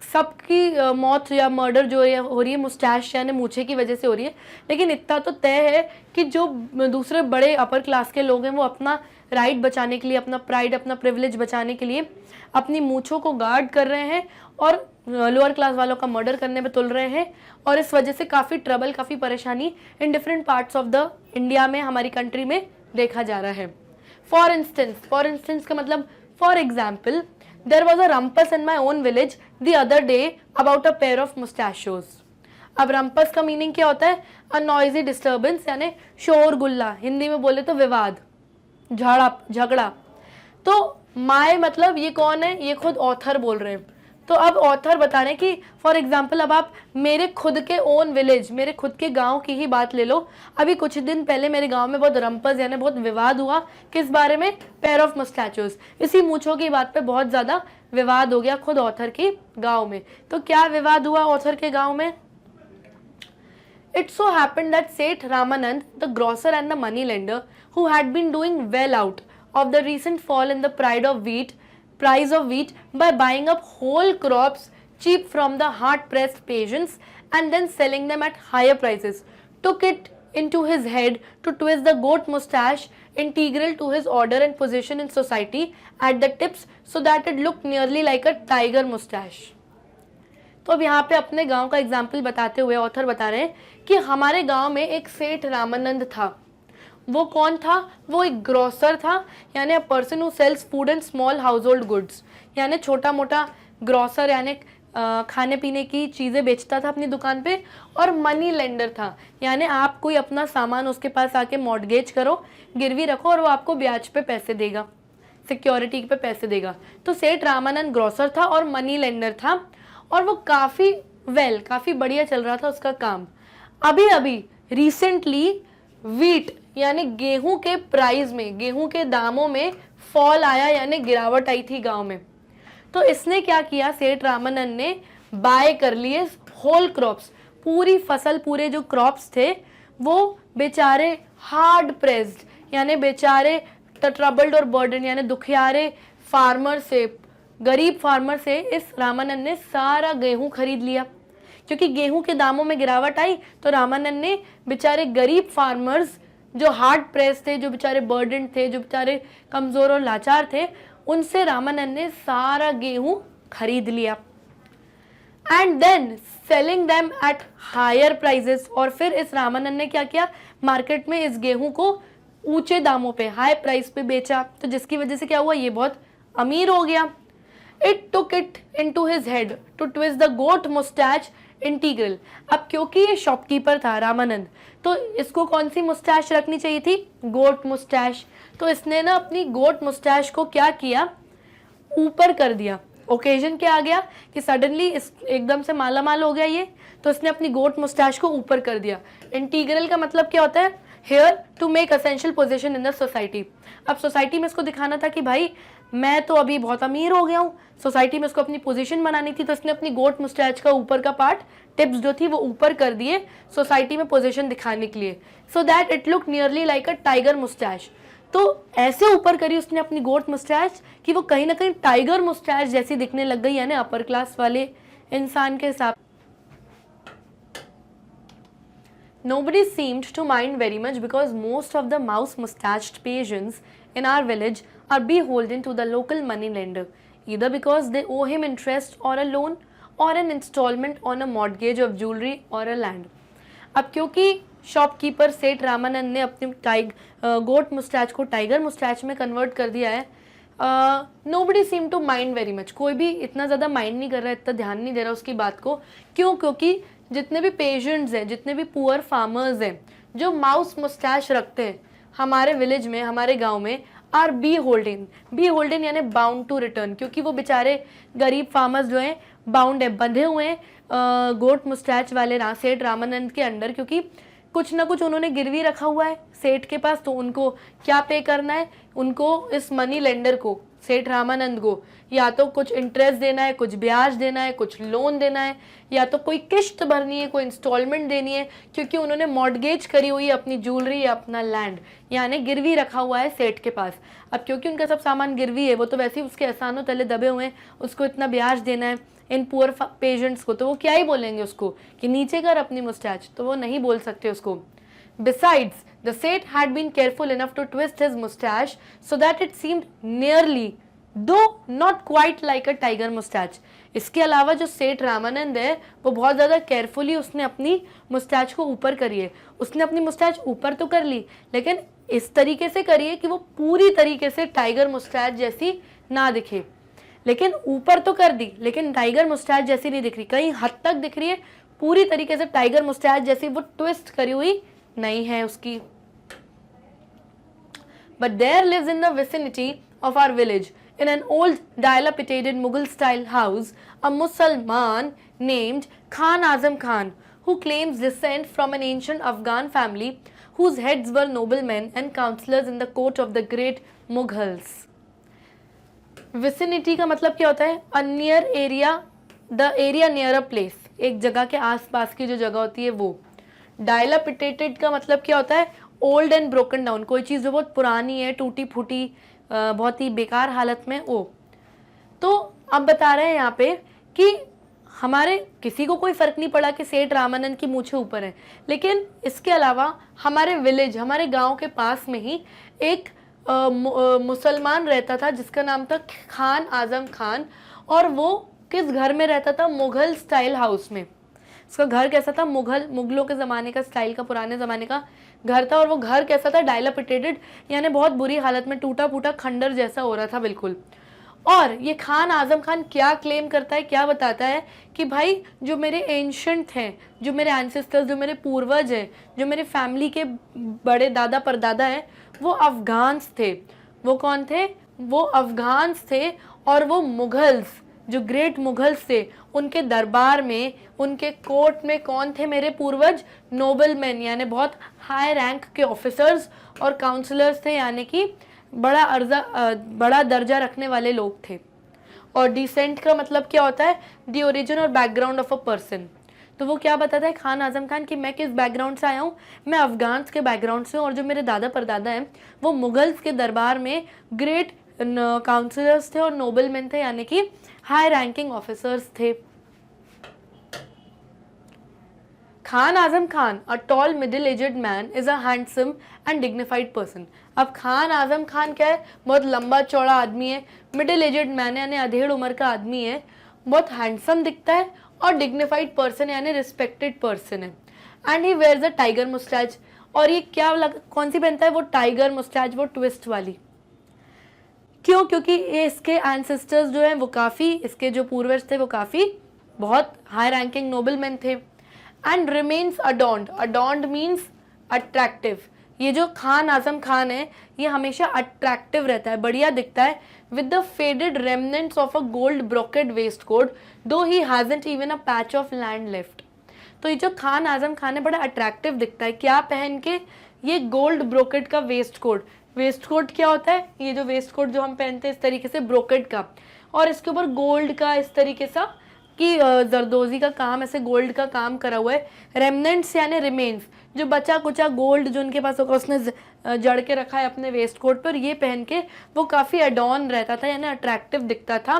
सबकी मौत या मर्डर जो हो रही है मुस्टैश यानी मूछे की वजह से हो रही है, लेकिन इतना तो तय है कि जो दूसरे बड़े अपर क्लास के लोग हैं वो अपना राइट बचाने के लिए, अपना प्राइड, अपना प्रिविलेज बचाने के लिए अपनी मूछों को गार्ड कर रहे हैं और लोअर क्लास वालों का मर्डर करने में तुल रहे हैं। और इस वजह से काफ़ी ट्रबल, काफ़ी परेशानी in different parts of the India में, हमारी कंट्री में देखा जा रहा है। फॉर इंस्टेंस का मतलब for example, there was a rumpus in my own village the other day about a pair of mustachios. अब रंपस का मीनिंग क्या होता है? अ नॉइजी डिस्टर्बेंस यानी शोर गुल्ला, हिंदी में बोले तो विवाद, झगड़ा। तो माय मतलब ये कौन है? ये खुद ऑथर बोल रहे हैं। तो अब ऑथर बता रहे हैं कि फॉर एग्जाम्पल, अब आप मेरे खुद के ओन विलेज, मेरे खुद के गांव की ही बात ले लो। अभी कुछ दिन पहले मेरे गांव में बहुत रंपस यानी बहुत विवाद हुआ। किस बारे में? Pair of mustachios. इसी मूछों की बात पे बहुत ज़्यादा विवाद हो गया खुद ऑथर के गाँव में। तो क्या विवाद हुआ ऑथर के गाँव में? It so happened that Seth Ramanand, the grocer and the money lender, who had been doing well out of the recent fall in the price of wheat by buying up whole crops cheap from the hard-pressed peasants and then selling them at higher prices, took it into his head to twist the goat mustache integral to his order and position in society at the tips so that it looked nearly like a tiger mustache। तो अब यहाँ पे अपने गांव का example बताते हुए author बता रहे हैं कि हमारे गांव में एक सेठ रामानंद था। वो कौन था? वो एक ग्रोसर था, यानी a person who sells food and small household goods, यानी छोटा मोटा ग्रोसर यानी खाने पीने की चीज़ें बेचता था अपनी दुकान पे। और मनी लेंडर था, यानी आप कोई अपना सामान उसके पास आके मॉर्टगेज करो, गिरवी रखो और वो आपको ब्याज पे पैसे देगा, सिक्योरिटी पे पैसे देगा। तो सेठ रामानंद ग्रोसर था और मनी लेंडर था और वो काफ़ी बढ़िया चल रहा था उसका काम। अभी रिसेंटली वीट यानी गेहूं के प्राइस में, गेहूं के दामों में फॉल आया यानी गिरावट आई थी गांव में। तो इसने क्या किया? सेठ रामानंद ने बाय कर लिए होल क्रॉप्स, पूरी फसल, पूरे जो क्रॉप्स थे वो बेचारे हार्ड प्रेस्ड यानी बेचारे ट्रबल्ड और बर्डन यानी दुखियारे फार्मर से, गरीब फार्मर से इस रामानंद ने सारा गेहूं खरीद लिया। क्योंकि गेहूं के दामों में गिरावट आई तो रामानंद ने बेचारे गरीब फार्मर्स जो हार्ड प्रेस थे, जो बेचारे बर्डन थे, जो बेचारे कमज़ोर और लाचार थे, उनसे रामानंद ने सारा गेहूं खरीद लिया। And then selling them at higher prices. और फिर इस रामानंद ने क्या किया? मार्केट में इस गेहूं को ऊंचे दामों पे, हाई प्राइस पे बेचा। तो जिसकी वजह से क्या हुआ? ये बहुत अमीर हो गया। It took it into his head to twist the goat mustache integral। अब क्योंकि ये शॉपकीपर था रामानंद, तो इसको कौन सी मुस्टैश रखनी चाहिए थी? गोट मुस्टैश। तो इसने ना अपनी गोट मुस्टैश को क्या किया? ऊपर कर दिया। ओकेजन क्या आ गया कि सडनली इस एकदम से माला माल हो गया ये, तो इसने अपनी गोट मुस्टैश को ऊपर कर दिया। इंटीग्रल का मतलब क्या होता है? Here to make essential position in the society. अब सोसाइटी में इसको दिखाना था कि भाई मैं तो अभी बहुत अमीर हो गया हूँ, सोसाइटी में इसको अपनी पोजीशन बनानी थी, तो इसने अपनी गोट मुस्टैच का ऊपर का पार्ट, टिप्स जो थी वो ऊपर कर दिए सोसाइटी में पोजीशन दिखाने के लिए, so that it look nearly like a tiger moustache. तो ऐसे ऊपर करी उसने अपनी गोट मुस्टैच कि वो कहीं ना कहीं टाइगर मुस्टैच जैसी दिखने लग गई, यानी अपर क्लास वाले इंसान के हिसाब। Nobody seemed to mind very much because most of the mouse mustached patients in our village are beholden to the local money lender, either because they owe him interest or a loan or an installment on a mortgage of jewelry or a land. अब क्योंकि shopkeeper सेठ रामानंद ने अपनी goat moustache को tiger moustache में convert कर दिया है, nobody seem to mind very much, कोई भी इतना ज़्यादा माइंड नहीं कर रहा है, इतना ध्यान नहीं दे रहा उसकी बात को। क्यों? क्योंकि जितने भी पेशेंट्स हैं, जितने भी पुअर फार्मर्स हैं जो माउस मुस्टैच रखते हैं हमारे विलेज में, हमारे गांव में, आर बी होल्डिंग यानी बाउंड टू रिटर्न, क्योंकि वो बेचारे गरीब फार्मर्स जो हैं बाउंड है, बंधे हुए हैं गोट मुस्टैच वाले सेठ रामानंद के अंडर, क्योंकि कुछ ना कुछ उन्होंने गिरवी रखा हुआ है सेठ के पास। तो उनको क्या पे करना है? उनको इस मनी लेंडर को, सेठ रामानंद को, या तो कुछ इंटरेस्ट देना है, कुछ ब्याज देना है, कुछ लोन देना है, या तो कोई किश्त भरनी है, कोई इंस्टॉलमेंट देनी है, क्योंकि उन्होंने मॉर्टगेज करी हुई है अपनी ज्वेलरी या अपना लैंड, यानी गिरवी रखा हुआ है सेठ के पास। अब क्योंकि उनका सब सामान गिरवी है, वो तो वैसे ही उसके एहसानों तले दबे हुए हैं, उसको इतना ब्याज देना है इन पुअर पेशेंट्स को, तो वो क्या ही बोलेंगे उसको कि नीचे कर अपनी मुस्टैच, तो वो नहीं बोल सकते उसको। Besides, the Seth had been careful enough to twist his mustache so that it seemed nearly, though not quite like a tiger mustache. इसके अलावा जो सेठ रामानंद है वो बहुत ज़्यादा केयरफुली उसने अपनी मुस्टैच को ऊपर करी है। उसने अपनी मुस्टैच ऊपर तो कर ली, लेकिन इस तरीके से करी है कि वो पूरी तरीके से टाइगर मुस्टैच जैसी ना दिखे। लेकिन ऊपर तो कर दी, लेकिन टाइगर मुस्टैच जैसी नहीं दिख रही, कहीं हद तक दिख रही है, पूरी तरीके से टाइगर मुस्टैच जैसी वो ट्विस्ट करी हुई नहीं है उसकी। But there lives in the vicinity of our village, in an old dilapidated Mughal style house, a Musalman named Khan Azam Khan, who claims descent from an ancient Afghan family whose heads were noblemen and councillors in the court of the great Mughals. Vicinity का मतलब क्या होता है? A near area, the area near a place, एक जगह के आसपास की जो जगह होती है वो। डायलापिटेटेड का मतलब क्या होता है? ओल्ड एंड ब्रोकन डाउन, कोई चीज़ जो बहुत पुरानी है, टूटी फूटी, बहुत ही बेकार हालत में वो। तो अब बता रहे हैं यहाँ पे कि हमारे किसी को कोई फ़र्क नहीं पड़ा कि सेठ रामानंद की मूछें ऊपर है, लेकिन इसके अलावा हमारे विलेज, हमारे गांव के पास में ही एक मुसलमान रहता था जिसका नाम था खान आजम खान, और वो किस घर में रहता था? मुग़ल स्टाइल हाउस में। उसका घर कैसा था? मुगलों के ज़माने का स्टाइल का, पुराने ज़माने का घर था। और वो घर कैसा था? डायलापिटेटेड, यानी बहुत बुरी हालत में, टूटा फूटा खंडर जैसा हो रहा था बिल्कुल। और ये खान आजम खान क्या क्लेम करता है, क्या बताता है कि भाई जो मेरे एंशंट हैं, जो मेरे एंसेस्टर्स, जो मेरे पूर्वज हैं, जो मेरे फैमिली के बड़े दादा परदादा हैं, वो अफ़गान्स थे। वो कौन थे? वो अफ़गान्स थे। और वो मुग़ल्स, जो ग्रेट मुग़ल्स थे, उनके दरबार में, उनके कोर्ट में कौन थे मेरे पूर्वज? नोबलमैन, यानी बहुत हाई रैंक के ऑफिसर्स और काउंसलर्स थे, यानी कि बड़ा दर्जा रखने वाले लोग थे। और डिसेंट का मतलब क्या होता है? दी ओरिजिन और बैकग्राउंड ऑफ अ पर्सन। तो वो क्या बताता है खान आजम खान कि मैं किस बैकग्राउंड से आया हूँ? मैं अफ़गान्स के बैकग्राउंड से हूँ, और जो मेरे दादा परदादा हैं वो मुग़ल्स के दरबार में ग्रेट काउंसलर्स थे और नोबलमैन थे, यानी कि हाई रैंकिंग ऑफिसर्स थे। Khan Azam Khan, a tall middle-aged man, is a handsome and dignified person. अब खान आजम खान क्या है? बहुत लंबा चौड़ा आदमी है, मिडिल एजेड मैन यानी अधेड़ उम्र का आदमी है, बहुत हैंडसम दिखता है, और डिग्निफाइड पर्सन यानी रिस्पेक्टेड पर्सन है। And he wears a tiger moustache, और ये कौन सी पहनता है? वो टाइगर मुस्टैच, वो ट्विस्ट वाली। क्यों? क्योंकि ये इसके एंसेस्टर्स जो हैं वो काफ़ी, इसके जो पूर्वज थे वो काफ़ी बहुत हाई रैंकिंग नोबलमैन थे। And remains adorned, adorned means attractive. ये जो खान आजम खान है ये हमेशा अट्रैक्टिव रहता है, बढ़िया दिखता है, with the faded remnants of a gold brocade waistcoat, though he hasn't even a patch of land left. तो ये जो खान आजम खान है बड़ा अट्रैक्टिव दिखता है, क्या पहन के? ये गोल्ड ब्रोकेड का वेस्ट कोट। वेस्ट कोट क्या होता है? ये जो वेस्ट कोट जो हम पहनते हैं इस तरीके से ब्रोकेड का, और इसके ऊपर गोल्ड का इस तरीके सा कि जरदोजी का काम, ऐसे गोल्ड का काम करा हुआ है। रेमनेंट्स यानी रिमेन्स, जो बचा कुचा गोल्ड जो उनके पास होगा उसने जड़ के रखा है अपने वेस्ट कोट पर, ये पहन के वो काफ़ी एडॉन रहता था, यानी अट्रैक्टिव दिखता था।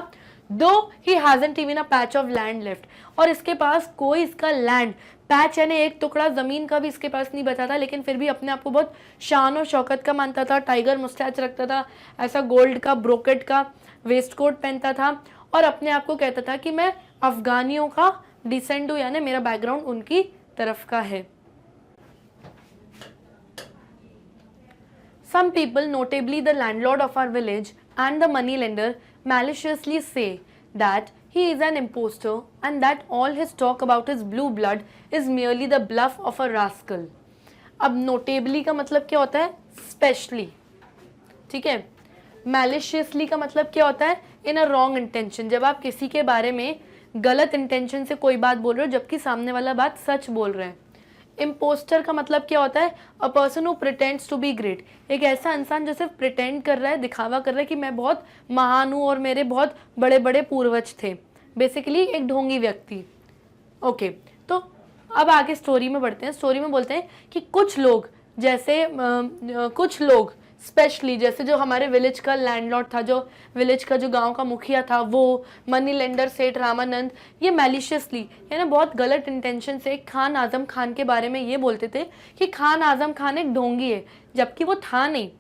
दो he hasn't even a patch of land left, और इसके पास कोई इसका लैंड पैच यानी एक टुकड़ा ज़मीन का भी इसके पास नहीं बचा था, लेकिन फिर भी अपने आप को बहुत शान और शौकत का मानता था। टाइगर मुस्टैच रखता था, ऐसा गोल्ड का ब्रोकेट का वेस्ट कोट पहनता था, और अपने आप को कहता था कि मैं अफगानियों का डिसेंड हूँ, यानी मेरा बैकग्राउंड उनकी तरफ का है। Some people, notably the landlord of our village and the moneylender, maliciously say that he is an impostor and that all his talk about his blue blood is merely the bluff of a rascal. अब notably का मतलब क्या होता है? Specially, ठीक है। maliciously का मतलब क्या होता है? In a wrong intention, जब आप किसी के बारे में गलत इंटेंशन से कोई बात बोल रहे हो जबकि सामने वाला बात सच बोल रहे हैं। इम्पोस्टर का मतलब क्या होता है? A person who pretends to be great, एक ऐसा इंसान जो सिर्फ प्रिटेंड कर रहा है, दिखावा कर रहा है कि मैं बहुत महान हूँ और मेरे बहुत बड़े बड़े पूर्वज थे, बेसिकली एक ढोंगी व्यक्ति। ओके, तो अब आगे स्टोरी में बढ़ते हैं। स्टोरी में बोलते हैं कि कुछ लोग जैसे कुछ लोग स्पेशली जैसे जो हमारे विलेज का लैंडलॉर्ड था, जो विलेज का जो गांव का मुखिया था, वो मनी लेंडर सेठ रामानंद, ये मैलिशियसली यानी बहुत गलत इंटेंशन से खान आजम खान के बारे में ये बोलते थे कि खान आजम खान एक ढोंगी है, जबकि वो था नहीं।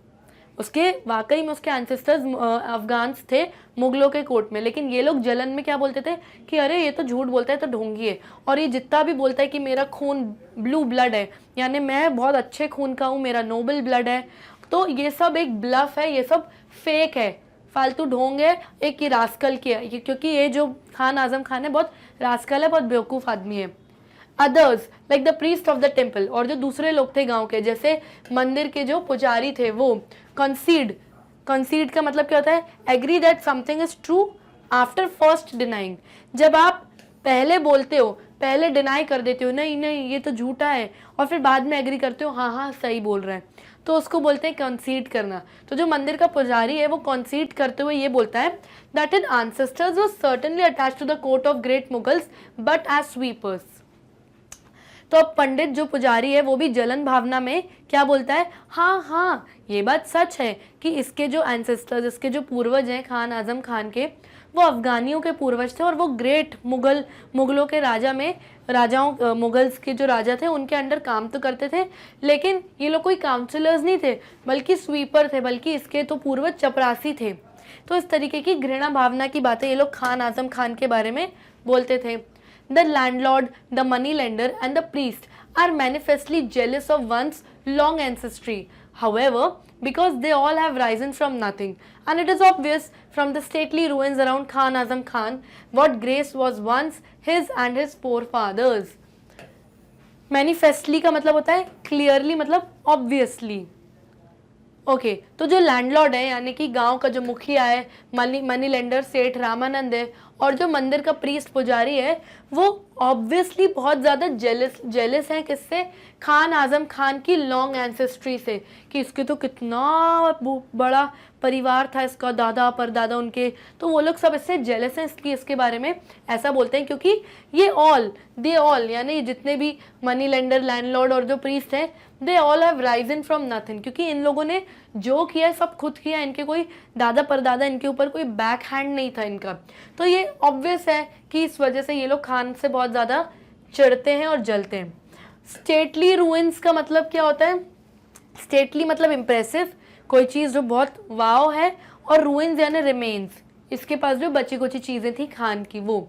उसके वाकई में उसके एंसेस्टर्स अफगान्स थे मुगलों के कोर्ट में, लेकिन ये लोग जलन में क्या बोलते थे कि अरे ये तो झूठ बोलता है, तो ढोंगी है, और ये जितना भी बोलता है कि मेरा खून ब्लू ब्लड है, यानी मैं बहुत अच्छे खून का हूँ, मेरा नोबल ब्लड है, तो ये सब एक ब्लफ है, ये सब फेक है, फालतू ढोंग है, एक ये रास्कल की है, क्योंकि ये जो खान आजम खान है बहुत रास्कल है, बहुत बेवकूफ़ आदमी है। Others like the priest of the temple, और जो दूसरे लोग थे गांव के, जैसे मंदिर के जो पुजारी थे, वो कंसीड का मतलब क्या होता है? Agree that something is true after first denying, जब आप पहले बोलते हो, पहले डिनाई कर देते हो, नहीं नहीं ये तो झूठा है, और फिर बाद में एग्री करते हो हाँ हाँ सही बोल रहे हैं, तो उसको बोलते हैं कंसीड करना। तो जो मंदिर का पुजारी है वो कंसीड करते हुए ये बोलता है that his ancestors were certainly attached to the court of great Mughals but as sweepers. तो अब पंडित जो पुजारी है वो भी जलन भावना में क्या बोलता है, हाँ हाँ ये बात सच है कि इसके जो एंसेस्टर्स, इसके जो पूर्वज हैं खान आजम खान के, वो अफगानियों के पूर्वज थे, और वो ग्रेट मुगलों के मुगल्स के जो राजा थे उनके अंडर काम तो करते थे, लेकिन ये लोग कोई काउंसलर्स नहीं थे बल्कि स्वीपर थे, बल्कि इसके तो पूर्वज चपरासी थे। तो इस तरीके की घृणा भावना की बातें ये लोग खान आजम खान के बारे में बोलते थे। The landlord, the moneylender and the priest are manifestly jealous of one's long ancestry. However, because they all have risen from nothing, and it is obvious from the stately ruins around Khan Azam Khan what grace was once his and his forefathers. Manifestly का मतलब होता है clearly, मतलब obviously. Okay, तो जो landlord है यानी कि गांव का जो मुखिया है, मनी लेंडर सेठ रामानंद है, और जो मंदिर का प्रीस्ट पुजारी है, वो ऑब्वियसली बहुत ज़्यादा जेलस हैं किससे? खान आजम खान की लॉन्ग एंसेस्ट्री से, कि इसके तो कितना बड़ा परिवार था, इसका दादा परदादा उनके, तो वो लोग सब इससे जेलस हैं, इसलिए इसके बारे में ऐसा बोलते हैं, क्योंकि ये दे ऑल यानी जितने भी मनी लेंडर, लैंडलॉर्ड और जो प्रीस्ट हैं, they all have Ryzen from nothing, क्योंकि इन लोगों ने जो किया सब खुद किया, इनके कोई दादा परदादा, इनके ऊपर कोई बैक हैंड नहीं था इनका। तो ये ऑब्वियस है कि इस वजह से ये लोग खान से बहुत ज़्यादा चिढ़ते हैं और जलते हैं। स्टेटली रूइंस का मतलब क्या होता है? स्टेटली मतलब इम्प्रेसिव, कोई चीज़ जो बहुत वाव है, और रूइंस यानी रिमेन्स, इसके पास जो बची कुची चीज़ें थी खान की वो।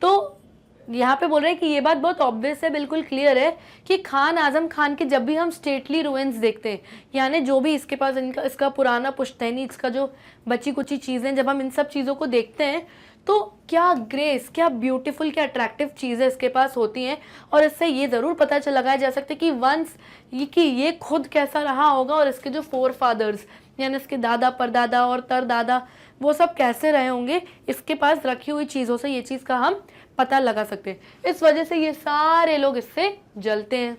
तो यहाँ पे बोल रहे हैं कि ये बात बहुत ऑब्वियस है, बिल्कुल क्लियर है कि खान आजम खान के जब भी हम स्टेटली रूइंस देखते हैं, यानी जो भी इसके पास इसका पुराना पुश्तैनी, इसका जो बची कुची चीज़ें, जब हम इन सब चीज़ों को देखते हैं तो क्या ग्रेस, क्या ब्यूटीफुल, क्या अट्रैक्टिव चीज़ें इसके पास होती हैं, और इससे ये ज़रूर पता लगाया जा सकता है कि वंस ये खुद कैसा रहा होगा, और इसके जो फोर फादर्स यानी इसके दादा परदादा और तरदादा, वो सब कैसे रहे होंगे, इसके पास रखी हुई चीज़ों से ये चीज़ का हम पता लगा सकते हैं। इस वजह से ये सारे लोग इससे जलते हैं।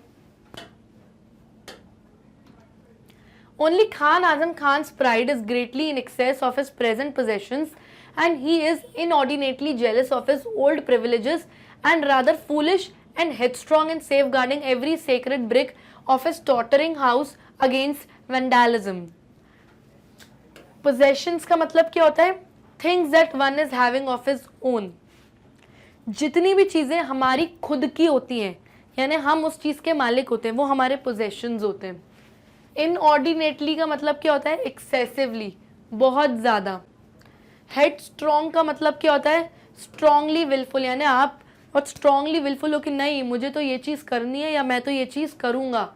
Only Khan Azam Khan's pride is greatly in excess of his present possessions, and he is inordinately jealous of his old privileges and rather foolish and headstrong in safeguarding every sacred brick of his tottering house against vandalism. Possessions का मतलब क्या होता है? Things that one is having of his own. जितनी भी चीजें हमारी खुद की होती हैं, यानी हम उस चीज के मालिक होते हैं, वो हमारे पोजेशंस होते हैं। इनऑर्डिनेटली का मतलब क्या होता है? एक्सेसिवली, बहुत ज्यादा। हेड स्ट्रॉन्ग का मतलब क्या होता है? स्ट्रांगली विलफुल, यानी आप बहुत स्ट्रांगली विलफुल हो कि नहीं मुझे तो ये चीज़ करनी है या मैं तो ये चीज़ करूँगा।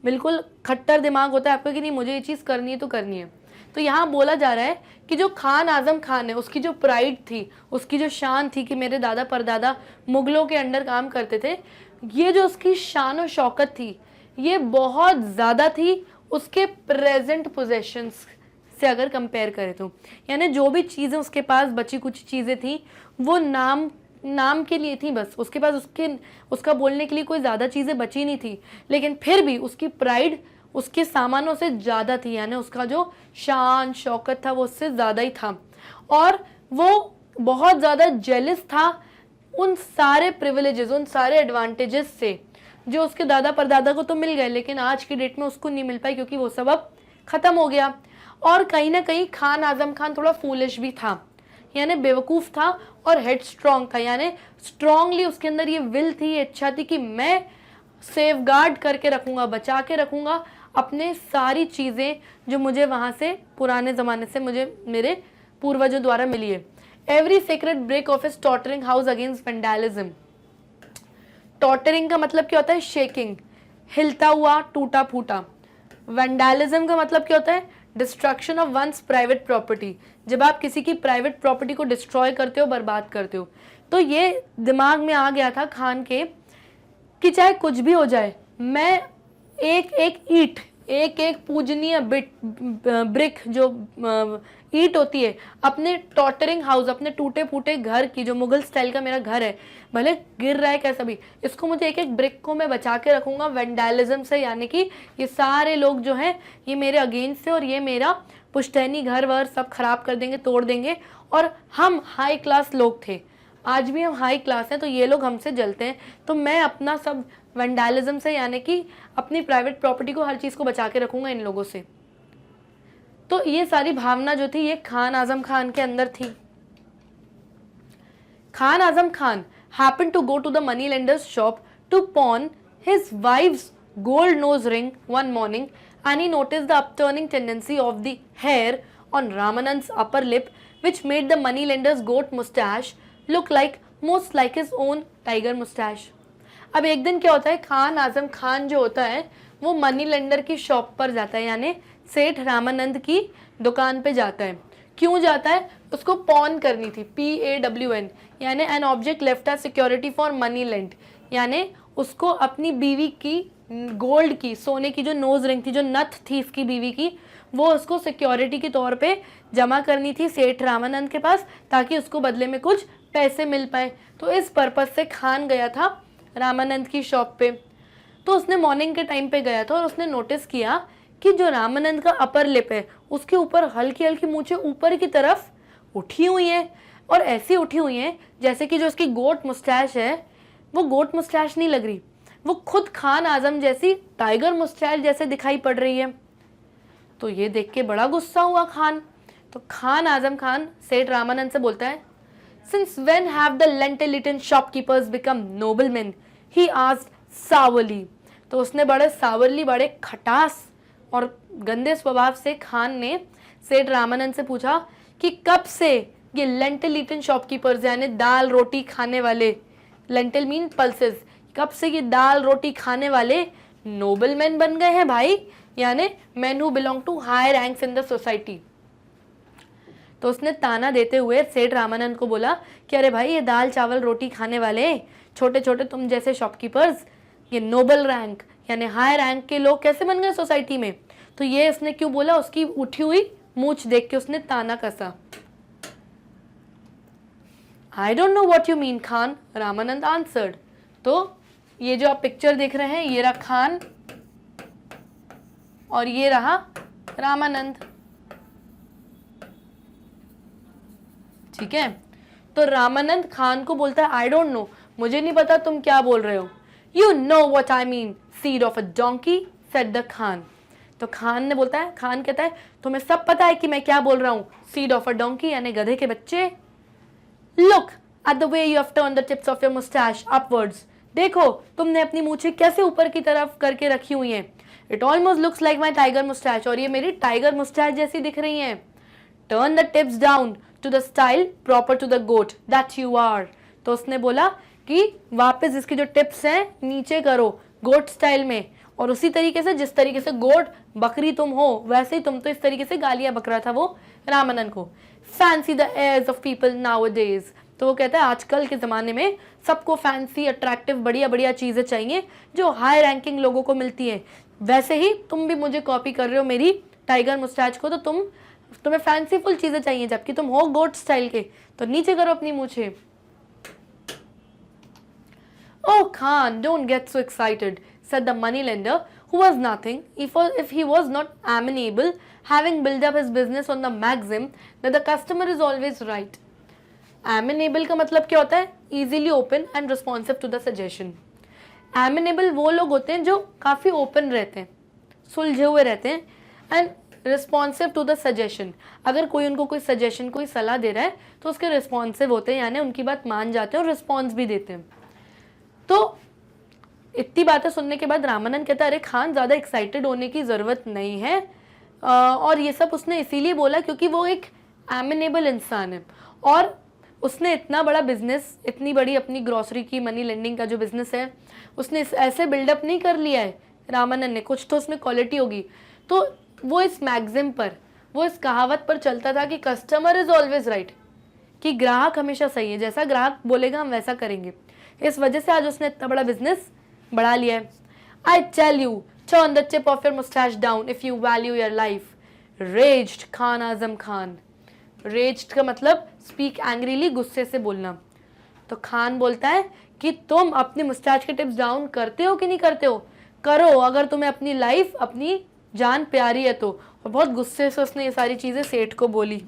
बिल्कुल खट्टर दिमाग होता है आपका कि नहीं मुझे ये चीज़ करनी है तो करनी है। तो यहाँ बोला जा रहा है कि जो खान आजम खान है उसकी जो प्राइड थी, उसकी जो शान थी कि मेरे दादा परदादा मुगलों के अंडर काम करते थे, ये जो उसकी शान और शौकत थी ये बहुत ज़्यादा थी उसके प्रेजेंट पोजेशंस से अगर कंपेयर करें तो। यानी जो भी चीज़ें उसके पास बची कुछ चीज़ें थी वो नाम के लिए थी, बस उसके पास उसका बोलने के लिए कोई ज़्यादा चीज़ें बची नहीं थी, लेकिन फिर भी उसकी प्राइड उसके सामानों से ज़्यादा थी। यानी उसका जो शान शौकत था वो उससे ज़्यादा ही था, और वो बहुत ज़्यादा जेलस था उन सारे प्रिविलेजेस, उन सारे एडवांटेजेस से जो उसके दादा परदादा को तो मिल गए लेकिन आज की डेट में उसको नहीं मिल पाए, क्योंकि वो सब अब ख़त्म हो गया। और कहीं ना कहीं खान आजम खान थोड़ा फूलिश भी था, यानी बेवकूफ़ था और हेड स्ट्रॉन्ग था, यानी स्ट्रांगली उसके अंदर ये विल थी, ये इच्छा थी कि मैं सेफ गार्ड करके रखूँगा, बचा के रखूँगा अपने सारी चीज़ें जो मुझे वहाँ से पुराने ज़माने से मुझे मेरे पूर्वजों द्वारा मिली है। Every secret break of his tottering house against vandalism. Tottering का मतलब क्या होता है? शेकिंग, हिलता हुआ, टूटा फूटा। वैंडलिज्म का मतलब क्या होता है? Destruction of one's private property, जब आप किसी की प्राइवेट प्रॉपर्टी को डिस्ट्रॉय करते हो, बर्बाद करते हो। तो ये दिमाग में आ गया था खान के कि चाहे कुछ भी हो जाए, मैं एक एक ईंट, एक एक पूजनीय ब्रिक जो ईंट होती है अपने टॉटरिंग हाउस, अपने टूटे फूटे घर की, जो मुगल स्टाइल का मेरा घर है, भले गिर रहा है कैसा भी, इसको मुझे एक एक ब्रिक को मैं बचा के रखूंगा वैंडलिज्म से। यानी कि ये सारे लोग जो हैं ये मेरे अगेंस्ट है और ये मेरा पुश्तैनी घर वर सब खराब कर देंगे, तोड़ देंगे। और हम हाई क्लास लोग थे, आज भी हम हाई क्लास हैं, तो ये लोग हमसे जलते हैं, तो मैं अपना सब वैंडलिज्म से, यानी कि अपनी प्राइवेट प्रॉपर्टी को, हर चीज़ को बचा के रखूंगा इन लोगों से। तो ये सारी भावना जो थी ये खान आजम खान के अंदर थी। Khan Azam Khan happened to go to the moneylender's shop to pawn his wife's gold nose ring one morning, and he noticed the upturning tendency of the hair on Ramanand's upper lip, which made the moneylender's goat mustache look most like his own tiger mustache. अब एक दिन क्या होता है, खान आजम खान जो होता है वो मनी लेंडर की शॉप पर जाता है, यानी सेठ रामानंद की दुकान पे जाता है। क्यों जाता है? उसको पॉन करनी थी, PAWN, यानी an object left as security for money lend, यानी उसको अपनी बीवी की गोल्ड की, सोने की जो नोज रिंग थी, जो नथ थी इसकी बीवी की, वो उसको सिक्योरिटी के तौर पे जमा करनी थी सेठ रामानंद के पास, ताकि उसको बदले में कुछ पैसे मिल पाए। तो इस पर्पज से खान गया था रामानंद की शॉप पे। तो उसने मॉर्निंग के टाइम पे गया था और उसने नोटिस किया कि जो रामानंद का अपर लिप है उसके ऊपर हल्की हल्की मूंछें ऊपर की तरफ उठी हुई हैं, और ऐसी उठी हुई हैं जैसे कि जो उसकी गोट मुस्टैच है वो गोट मुस्टैच नहीं लग रही, वो खुद खान आजम जैसी टाइगर मुस्टैच जैसे दिखाई पड़ रही है। तो ये देख के बड़ा गुस्सा हुआ खान। तो खान आजम खान सेठ रामानंद से बोलता है, since when have the lentil eaten shopkeepers become nobleman, he asked sourly. तो उसने बड़े सावरली, बड़े खटास और गंदे स्वभाव से खान ने सेठ रामानंद से पूछा कि कब से ये लेंटिल ईटन शॉपकीपर्स, यानी दाल रोटी खाने वाले, लेंटिल मीन पल्सेस, कब से ये दाल रोटी खाने वाले नोबलमैन बन गए हैं भाई, यानी men who belong to high ranks in the society. तो उसने ताना देते हुए सेठ रामानंद को बोला कि अरे भाई ये दाल चावल रोटी खाने वाले छोटे छोटे तुम जैसे शॉपकीपर्स, ये नोबल रैंक यानी हाई रैंक के लोग कैसे बन गए सोसाइटी में। तो ये उसने क्यों बोला, उसकी उठी हुई मूंछ देख के उसने ताना कसा। I don't know what you mean Khan, Ramanand answered. तो ये जो आप पिक्चर देख रहे हैं ये रहा खान और ये रहा रामानंद, ठीक है। तो रामानंद खान को बोलता है आई डोंट नो, मुझे नहीं पता तुम क्या बोल रहे हो। You know what I mean, seed of a donkey, said the Khan. तो खान कहता है तुम्हें सब पता है कि मैं क्या बोल रहा हूँ, सीड ऑफ अ डोंकी यानी गधे के बच्चे। Look at the way you have turn the tips of your moustache upwards, देखो तुमने अपनी मूछें कैसे ऊपर की तरफ करके रखी हुई हैं। It almost looks like my tiger moustache, और ये मेरी टाइगर मुस्टैच जैसी दिख रही हैं। Turn the tips down to the style proper to the goat that you are, तो उसने बोला कि वापस इसकी जो टिप्स हैं नीचे करो गोट स्टाइल में, और उसी तरीके से जिस तरीके से गोट बकरी तुम हो वैसे ही तुम, तो इस तरीके से गालियां बक रहा था वो रामानंद को। Fancy the airs of people nowadays, तो वो कहता है आजकल के ज़माने में सबको फैंसी अट्रैक्टिव बढ़िया बढ़िया चीज़ें चाहिए जो हाई रैंकिंग लोगों को मिलती हैं, वैसे ही तुम भी मुझे कॉपी कर रहे हो मेरी टाइगर मुस्टैच को, तो तुम्हें फैंसीफुल चीज़ें चाहिए जबकि तुम हो गोट स्टाइल के, तो नीचे करो अपनी मूछें। Oh Khan, don't get so excited, said the moneylender, who was nothing if he was not amenable, having built up his business on the maxim that the customer is always right. Amenable का मतलब क्या होता है? Easily open and responsive to the suggestion. Amenable वो लोग होते हैं जो काफ़ी open रहते हैं, सुलझे हुए रहते हैं, and responsive to the suggestion. अगर कोई उनको कोई suggestion कोई सलाह दे रहा है तो उसके responsive होते हैं, यानी उनकी बात मान जाते हैं और response भी देते हैं। तो इतनी बातें सुनने के बाद रामानंद कहता है अरे खान ज़्यादा एक्साइटेड होने की ज़रूरत नहीं है, और ये सब उसने इसीलिए बोला क्योंकि वो एक एमिनेबल इंसान है, और उसने इतना बड़ा बिजनेस, इतनी बड़ी अपनी ग्रॉसरी की मनी लेंडिंग का जो बिजनेस है उसने ऐसे बिल्डअप नहीं कर लिया है रामानंद ने, कुछ तो उसमें क्वालिटी होगी। तो वो इस मैगजिम पर, वो इस कहावत पर चलता था कि कस्टमर इज़ ऑलवेज राइट, कि ग्राहक हमेशा सही है, जैसा ग्राहक बोलेगा हम वैसा करेंगे। इस वजह से आज उसने इतना बड़ा बिजनेस बढ़ा लिया है। I tell you turn the tip of your moustache down if you value your life, raised Khan Azam Khan. Raised का मतलब स्पीक एंग्रीली, गुस्से से बोलना। तो खान बोलता है कि तुम अपनी मुस्टैच के टिप्स डाउन करते हो कि नहीं करते हो? करो, अगर तुम्हें अपनी लाइफ, अपनी जान प्यारी है तो। और बहुत गुस्से से उसने ये सारी चीजें सेठ को बोली।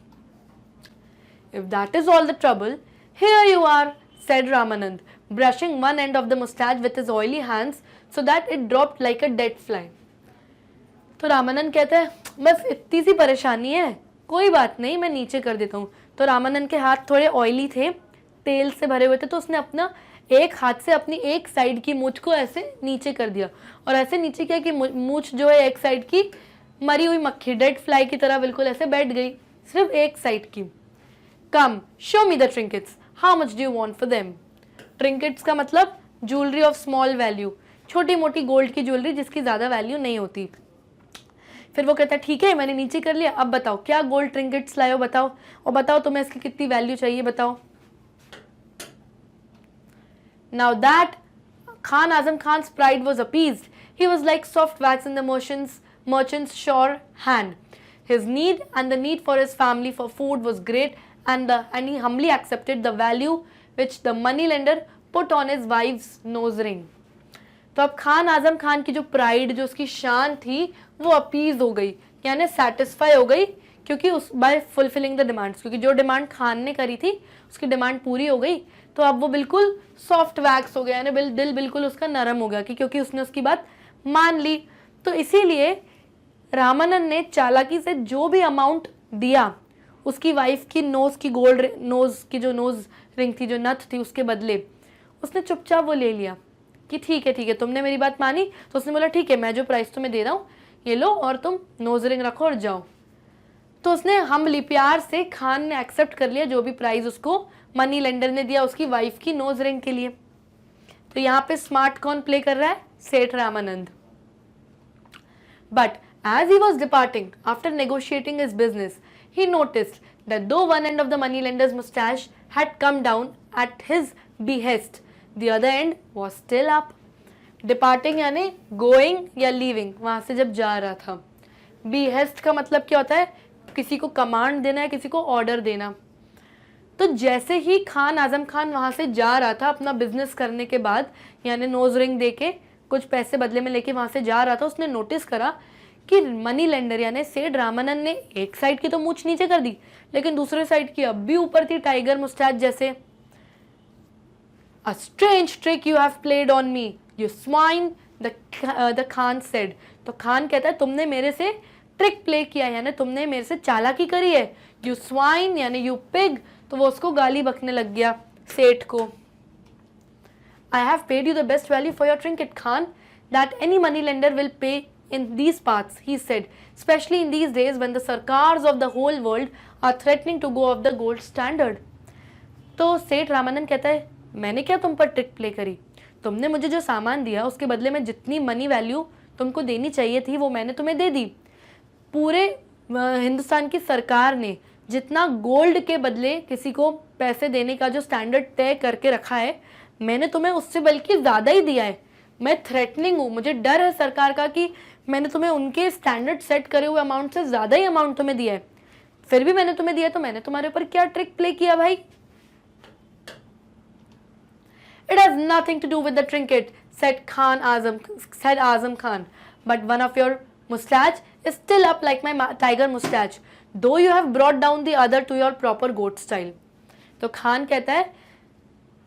If that is all the trouble, here you are, said Ramanand, brushing one end of the mustache with his oily hands so that it dropped like a dead fly. तो रामानंद कहता है बस इतनी सी परेशानी है, कोई बात नहीं, मैं नीचे कर देता हूँ। तो रामानंद के हाथ थोड़े ऑयली थे, तेल से भरे हुए थे, तो उसने अपना एक हाथ से अपनी एक साइड की मूछ को ऐसे नीचे कर दिया, और ऐसे नीचे किया कि मूछ जो है एक साइड की मरी हुई मक्खी, डेड फ्लाई की तरह बिल्कुल ऐसे बैठ गई, सिर्फ एक साइड की। Come show me the trinkets, how much do you want for them. Trinkets का मतलब ज्वेलरी ऑफ स्मॉल वैल्यू, छोटी मोटी गोल्ड की ज्वेलरी जिसकी ज़्यादा वैल्यू नहीं होती। फिर वो कहता है ठीक है मैंने नीचे कर लिया, अब बताओ क्या गोल्ड ट्रिंकेट्स लाए हो बताओ, और बताओ तुम्हें इसकी कितनी वैल्यू चाहिए बताओ। Now that Khan Azam Khan's pride was appeased. He was like soft wax in the merchant's sure hand. His need and the need for his family for food was great, and he humbly accepted the value which the money lender put on his wife's nose ring. तो अब खान आजम खान की जो pride, जो उसकी शान थी, वो appease हो गई, यानी सेटिस्फाई हो गई, क्योंकि उस बाय फुलफिलिंग द डिमांड्स, क्योंकि जो डिमांड खान ने करी थी उसकी डिमांड पूरी हो गई। तो अब वो बिल्कुल सॉफ्ट वैक्स हो गया, यानी दिल बिल्कुल उसका नरम हो गया कि क्योंकि उसने उसकी बात मान ली। तो इसीलिए रामानंद ने चालाकी से जो भी अमाउंट दिया उसकी वाइफ की नोज की गोल्ड नोज की जो नोज रिंग थी, जो नथ थी, उसके बदले उसने चुपचाप वो ले लिया कि ठीक है तुमने मेरी बात मानी। तो उसने बोला ठीक है मैं जो प्राइस तुम्हें दे रहा हूँ ये लो और तुम नोज रिंग रखो और जाओ। तो उसने हम्बली प्यार से खान ने एक्सेप्ट कर लिया जो भी प्राइस उसको मनी लेंडर ने दिया उसकी वाइफ की नोज रिंग के लिए। तो यहाँ पे स्मार्ट कौन प्ले कर रहा है? सेठ Ramanand. But as he was departing after negotiating his business, he noticed that though one end of the moneylender's mustache had come down at his behest, the other end was still up. Departing यानी going या leaving, वहाँ से जब जा रहा था। behest का मतलब क्या होता है? किसी को कमांड देना है, किसी को ऑर्डर देना। तो जैसे ही खान आजम खान वहाँ से जा रहा था अपना बिजनेस करने के बाद, यानी नोज रिंग दे के कुछ पैसे बदले में लेके वहाँ से जा रहा था, उसने नोटिस करा कि मनी लेंडर यानी सेठ रामानंद ने एक साइड की तो मूछ नीचे कर दी, लेकिन दूसरे साइड की अब भी ऊपर थी टाइगर मुस्टैच जैसे। A strange trick you have played on me, you swine, the Khan said. तो खान कहता है तुमने मेरे से ट्रिक प्ले किया है, यानी तुमने मेरे से चालाकी करी है, यू स्वाइन यानी यू पिग। तो वो उसको गाली बकने लग गया सेठ को। I have paid you the best value for your trinket Khan that any money lender will pay in these parts, he said, especially in these days when the sarkars of the whole world are threatening to go off the gold standard. तो सेठ रामानंद कहता है मैंने क्या तुम पर trick play करी, तुमने मुझे जो सामान दिया उसके बदले में जितनी मनी वैल्यू तुमको देनी चाहिए थी वो मैंने तुम्हें दे दी। पूरे हिंदुस्तान की सरकार ने जितना गोल्ड के बदले किसी को पैसे देने का जो स्टैंडर्ड तय करके रखा है, मैंने तुम्हें उससे बल्कि ज़्यादा ही दिया है। मैं थ्रेटनिंग हूँ, मुझे डर है सरकार का कि मैंने तुम्हें उनके स्टैंडर्ड सेट करे हुए अमाउंट से ज़्यादा ही अमाउंट तुम्हें दिया है, फिर भी मैंने तुम्हें दिया, तो मैंने तुम्हारे ऊपर क्या ट्रिक प्ले किया भाई। It has nothing to do with the trinket, said Azam Khan, but one of your mustache is still up like my tiger mustache, though you have brought down the other to your proper goat style. तो खान कहता है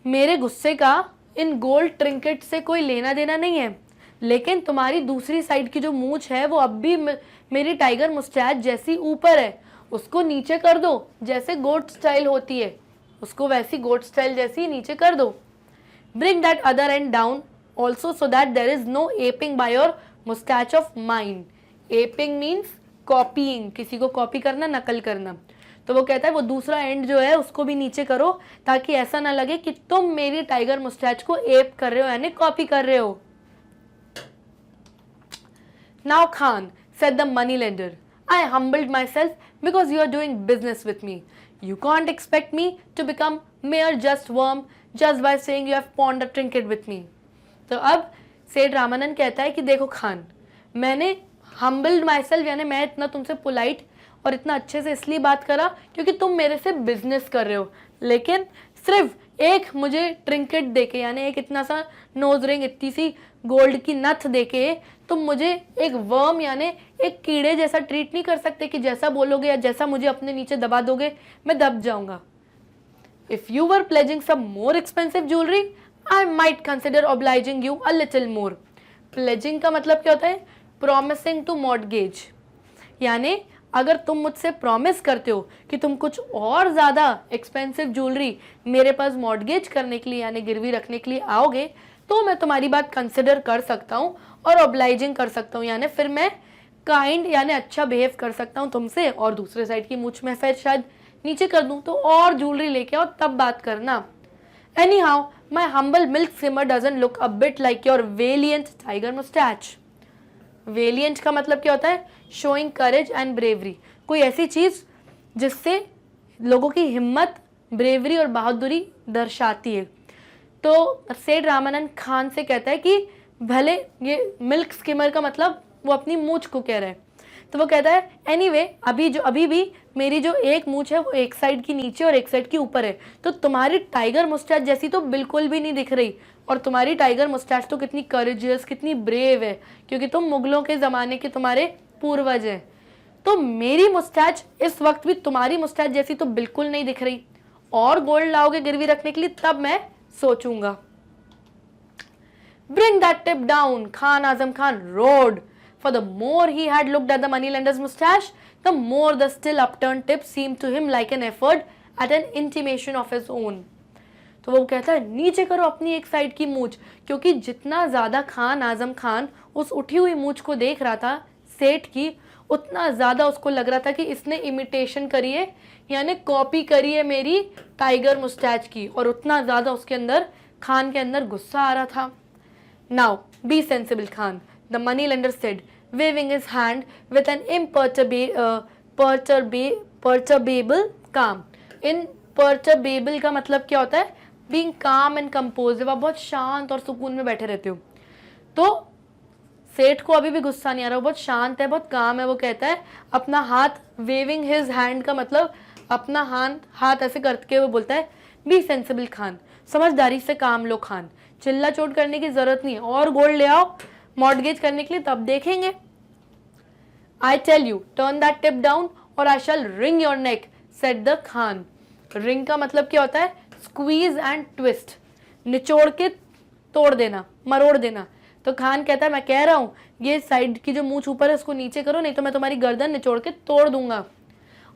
मेरे गुस्से का in gold trinket से कोई लेना देना नहीं है, लेकिन तुम्हारी दूसरी साइड की जो मूंछ है वो अब भी मेरी टाइगर मुस्टैच जैसी ऊपर है, उसको नीचे कर दो जैसे गोट स्टाइल होती है, उसको वैसी गोट स्टाइल जैसी नीचे कर दो। Bring that other end down also so that there is no aping by your mustache of mine. Aping means copying, किसी को कॉपी करना, नकल करना। तो वो कहता है वो दूसरा एंड जो है उसको भी नीचे करो ताकि ऐसा ना लगे कि तुम मेरी टाइगर मुस्टैच को एप कर रहे हो यानी कॉपी कर रहे हो। Now Khan, said the moneylender, I humbled myself because you are doing business with me. You can't expect me to become mere just worm just by saying you have pawned a trinket with me. तो अब सेठ रामानंद कहता है कि देखो खान, मैंने humbled myself यानी मैं इतना तुमसे पोलाइट और इतना अच्छे से इसलिए बात करा क्योंकि तुम मेरे से बिजनेस कर रहे हो, लेकिन सिर्फ एक मुझे ट्रिंकेट देके यानी एक इतना सा नोज रिंग, इतनी सी गोल्ड की नथ देके तुम मुझे एक वर्म यानी एक कीड़े जैसा ट्रीट नहीं कर सकते कि जैसा बोलोगे या जैसा मुझे अपने नीचे दबा दोगे मैं दब जाऊंगा। If you were pledging some more expensive jewellery I might consider obliging you a little more. Pledging का मतलब क्या होता है? प्रॉमिसिंग टू मॉर्गेज, यानी अगर तुम मुझसे प्रॉमिस करते हो कि तुम कुछ और ज़्यादा एक्सपेंसिव ज्वेलरी मेरे पास मॉर्गेज करने के लिए यानी गिरवी रखने के लिए आओगे तो मैं तुम्हारी बात कंसिडर कर सकता हूँ और ऑब्लाइजिंग कर सकता हूँ, यानी फिर मैं काइंड यानी अच्छा बिहेव कर सकता हूँ तुमसे और दूसरे साइड की मुझ में फिर शायद नीचे कर दूँ तो और ज्वेलरी लेके आओ तब बात करना। Any how my humble milk skimmer doesn't look a bit like your valiant tiger moustache. Valiant का मतलब क्या होता है? शोइंग करेज एंड ब्रेवरी, कोई ऐसी चीज जिससे लोगों की हिम्मत, ब्रेवरी और बहादुरी दर्शाती है। तो सेठ रामानंद खान से कहता है कि भले ये मिल्क स्किमर का मतलब वो अपनी मूंछ को कह रहा है, तो वो कहता है एनीवे अभी भी मेरी जो एक मूंछ है वो एक साइड की नीचे और एक साइड की ऊपर है, तो तुम्हारी टाइगर मुस्टैच जैसी तो बिल्कुल भी नहीं दिख रही, और तुम्हारी टाइगर मुस्टैच तो कितनी करेजियस, कितनी ब्रेव है क्योंकि तुम मुगलों के ज़माने के तुम्हारे पूर्वज हैं। तो मेरी मुस्टैच इस वक्त भी तुम्हारी मुस्टैच जैसी तो बिल्कुल नहीं दिख रही, और गोल्ड लाओगे गिरवी रखने के लिए तब मैं सोचूंगा। Bring that tip down, Khan Azam Khan roared. For the more he had looked at the moneylender's mustache, the more the still upturned tip seemed to him like an effort at an intimation of his own. तो वो कहता है नीचे करो अपनी एक side की मूंछ, क्योंकि जितना ज़्यादा खान आजम खान उस उठी हुई मूंछ को देख रहा था सेठ की, उतना ज़्यादा उसको लग रहा था कि इसने इमिटेशन करी है यानी कॉपी करी है मेरी टाइगर मुस्टैच की, और उतना ज़्यादा उसके अंदर खान के अंदर गुस्सा आ रहा था। Now, be sensible, Khan, the moneylender said, waving his hand with an imperturbable calm. Imperturbable का मतलब क्या होता है? Being calm and composed, आप बहुत शांत और सुकून में बैठे रहते हो। तो सेठ को अभी भी गुस्सा नहीं आ रहा, वो बहुत शांत है, बहुत काम है। वो कहता है अपना हाथ, वेविंग हिज हैंड का मतलब अपना हाथ ऐसे करके वो बोलता है बी सेंसिबल खान, समझदारी से काम लो खान, चिल्ला चोट करने की जरूरत नहीं है, और गोल्ड ले आओ मॉर्गेज करने के लिए तब देखेंगे। I tell you turn that tip down और I shall wring your neck, said the Khan. Wring का मतलब क्या होता है? स्क्वीज एंड ट्विस्ट, निचोड़ के तोड़ देना, मरोड़ देना। तो खान कहता है मैं कह रहा हूँ ये साइड की जो मूंछ ऊपर है उसको नीचे करो, नहीं तो मैं तुम्हारी गर्दन निचोड़ के तोड़ दूंगा।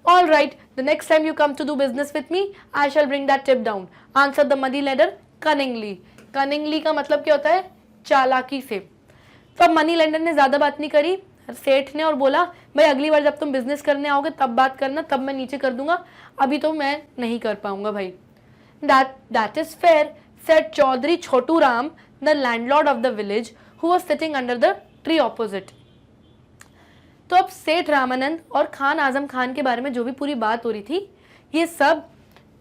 All right, the next time you come to do business with me, I shall bring that tip down. Answered the money lender cunningly. Cunningly का मतलब क्या होता है? चालाकी से। तो अब मनी लेंडर ने ज्यादा बात नहीं करी सेठ ने और बोला भाई अगली बार जब तुम बिजनेस करने आओगे तब बात करना, तब मैं नीचे कर दूंगा, अभी तो मैं नहीं कर पाऊंगा भाई। That is fair, said Chaudhary Chhotu Ram, the landlord of the village, who was sitting under the tree opposite. तो अब सेठ रामानंद और खान आजम खान के बारे में जो भी पूरी बात हो रही थी ये सब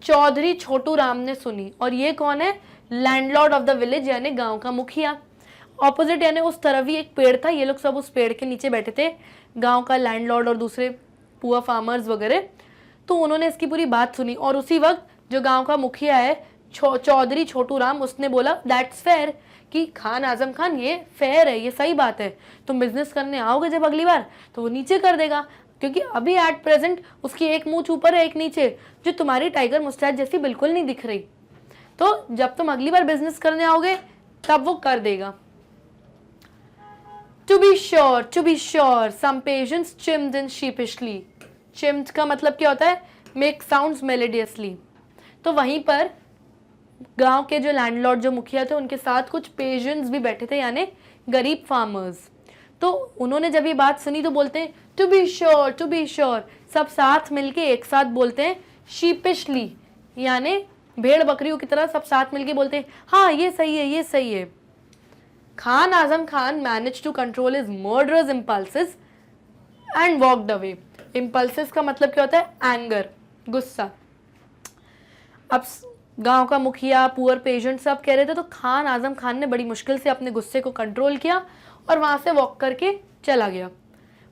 चौधरी छोटू राम ने सुनी। और ये कौन है? लैंडलॉर्ड ऑफ द विलेज यानी गांव का मुखिया। ऑपोजिट यानी उस तरफ ही एक पेड़ था, ये लोग सब उस पेड़ के नीचे बैठे थे, गांव का लैंडलॉर्ड और दूसरे पुआ फार्मर्स वगैरह। तो उन्होंने इसकी पूरी बात सुनी और उसी वक्त जो गांव का मुखिया है चौधरी छोटू राम, उसने बोला दैट्स फेयर, कि खान आजम खान ये फेयर है, ये सही बात है, तुम बिजनेस करने आओगे जब अगली बार तो वो नीचे कर देगा, क्योंकि अभी एट प्रेजेंट उसकी एक मूंछ ऊपर है एक नीचे, जो तुम्हारी टाइगर मुस्टैच जैसी बिल्कुल नहीं दिख रही। तो जब तुम अगली बार बिजनेस करने आओगे तब वो कर देगा। To be sure some patients chimed in sheepishly. Chimed का मतलब क्या होता है? Make sounds melodiously. तो वहीं पर गांव के जो लैंडलॉर्ड जो मुखिया थे उनके साथ कुछ पेशेंट्स भी बैठे थे यानी गरीब फार्मर्स। तो उन्होंने जब ये बात सुनी तो बोलते हैं टू बी श्योर, सब साथ मिलके एक साथ बोलते हैं शीपिशली, यानी भेड़ बकरियों की तरह सब साथ मिलके बोलते हैं हाँ ये सही है, ये सही है। Khan Azam Khan manage to control his murderous impulses and walked away. Impulses का मतलब क्या होता है? एंगर, गुस्सा। अब गांव का मुखिया पुअर पेशेंट सब कह रहे थे, तो खान आजम खान ने बड़ी मुश्किल से अपने गुस्से को कंट्रोल किया और वहां से वॉक करके चला गया।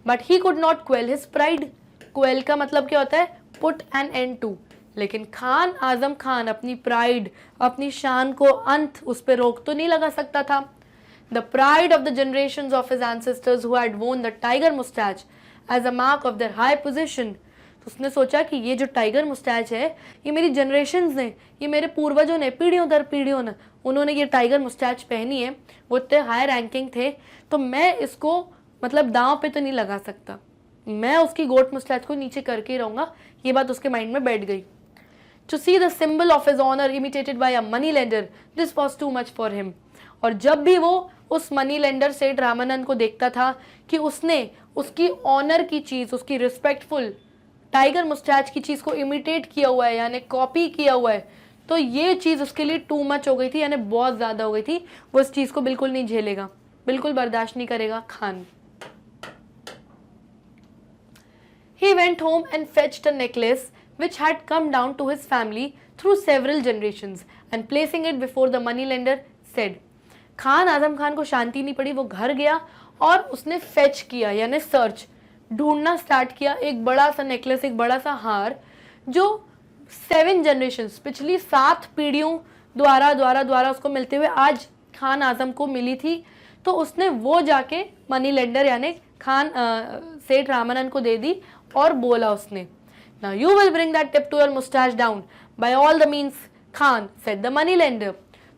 But he could not quell his pride. Quell का मतलब क्या होता है? Put an end to. लेकिन खान आजम खान अपनी प्राइड, अपनी शान को अंत उस पर रोक तो नहीं लगा सकता था। The pride of the generations of his ancestors who had worn the tiger mustache as a mark of their high position. तो उसने सोचा कि ये जो टाइगर मुस्टैच है ये मेरी जनरेशन्स ने, ये मेरे पूर्वजों ने पीढ़ियों दर पीढ़ियों ने उन्होंने ये टाइगर मुस्टैच पहनी है, वो इतने हाई रैंकिंग थे, तो मैं इसको मतलब दांव पे तो नहीं लगा सकता, मैं उसकी गोट मुस्टैच को नीचे करके ही रहूँगा। ये बात उसके माइंड में बैठ गई। To see the symbol of his honour imitated by a money lender, this was too much for him. और जब भी वो उस मनी लेंडर सेठ रामानंद को देखता था कि उसने उसकी ऑनर की चीज़, उसकी रिस्पेक्टफुल टाइगर मुस्टैच की चीज़ को इमिटेट किया हुआ है यानी कॉपी किया हुआ है, तो ये चीज़ उसके लिए टू मच हो गई थी, यानी बहुत ज़्यादा हो गई थी। वो इस चीज़ को बिल्कुल नहीं झेलेगा, बिल्कुल बर्दाश्त नहीं करेगा Khan. He went home and fetched a necklace which had come down to his family through several generations and placing it before the money lender said, Khan Azam Khan को शांति नहीं पड़ी, वो घर गया और उसने फेच किया यानी सर्च, ढूंढना स्टार्ट किया एक बड़ा सा नेकलेस, एक बड़ा सा हार जो 7 जनरेशंस, पिछली 7 पीढ़ियों द्वारा उसको मिलते हुए आज खान आजम को मिली थी। तो उसने वो जाके मनी लेंडर यानी खान सेठ रामानंद को दे दी और बोला उसने, now you will bring that tip to your moustache down by all the means Khan, said the money lender.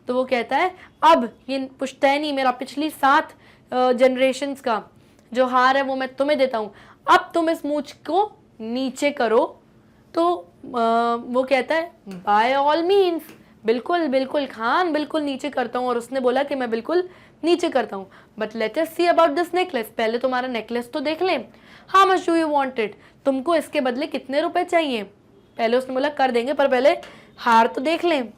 तो वो कहता है अब ये पुश्तैनी मेरा पिछली 7 जनरेशंस का जो हार है वो मैं तुम्हें देता हूँ, अब तुम इस मूंछ को नीचे करो। तो वो कहता है बाय ऑल मीन्स, बिल्कुल बिल्कुल खान, बिल्कुल नीचे करता हूँ। और उसने बोला कि मैं बिल्कुल नीचे करता हूँ, but let us see about this necklace, पहले तुम्हारा नेकलेस तो देख लें। How much do you want it, तुमको इसके बदले कितने रुपए चाहिए? पहले उसने बोला कर देंगे, पर पहले हार तो देख लें।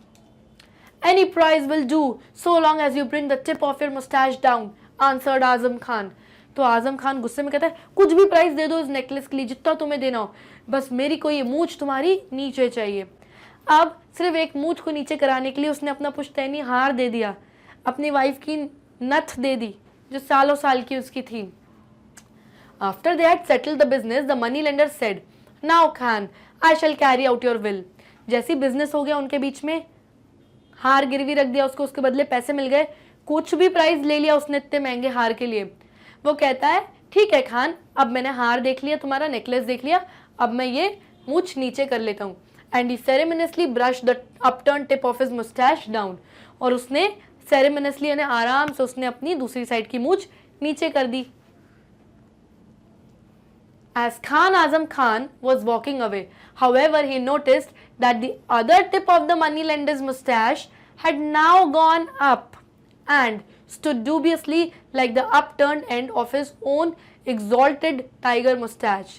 Any price will do so long as you bring the tip of your moustache down, answered Azam Khan. तो आजम खान गुस्से में कहता है कुछ भी प्राइस दे दो इस नेकलेस के लिए, जितना तुम्हें देना हो, बस मेरी को ये मूंछ तुम्हारी नीचे चाहिए। अब सिर्फ एक मूंछ को नीचे कराने के लिए उसने अपना पुश्तैनी हार दे दिया, अपनी वाइफ की नथ दे दी जो सालों साल की उसकी थी। After they had settled the business, the money lender said, "Now, Khan, I shall carry out your will." जैसी बिजनेस हो गया उनके बीच में, हार गिरवी रख दिया उसको, उसके बदले पैसे मिल गए, कुछ भी प्राइस ले लिया उसने इतने महंगे हार के लिए। वो कहता है ठीक है खान, अब मैंने हार देख लिया, तुम्हारा नेकलेस देख लिया, अब मैं ये मूंछ नीचे कर लेता हूँ। And he ceremoniously brush the upturn tip of his moustache down, और उसने सेरेमनियसली यानी आराम से उसने अपनी दूसरी साइड की मूंछ नीचे कर दी. As Khan Azam Khan was walking away, however, he noticed that the other tip of the moneylender's mustache had now gone up and stood dubiously like the upturned end of his own exalted tiger mustache.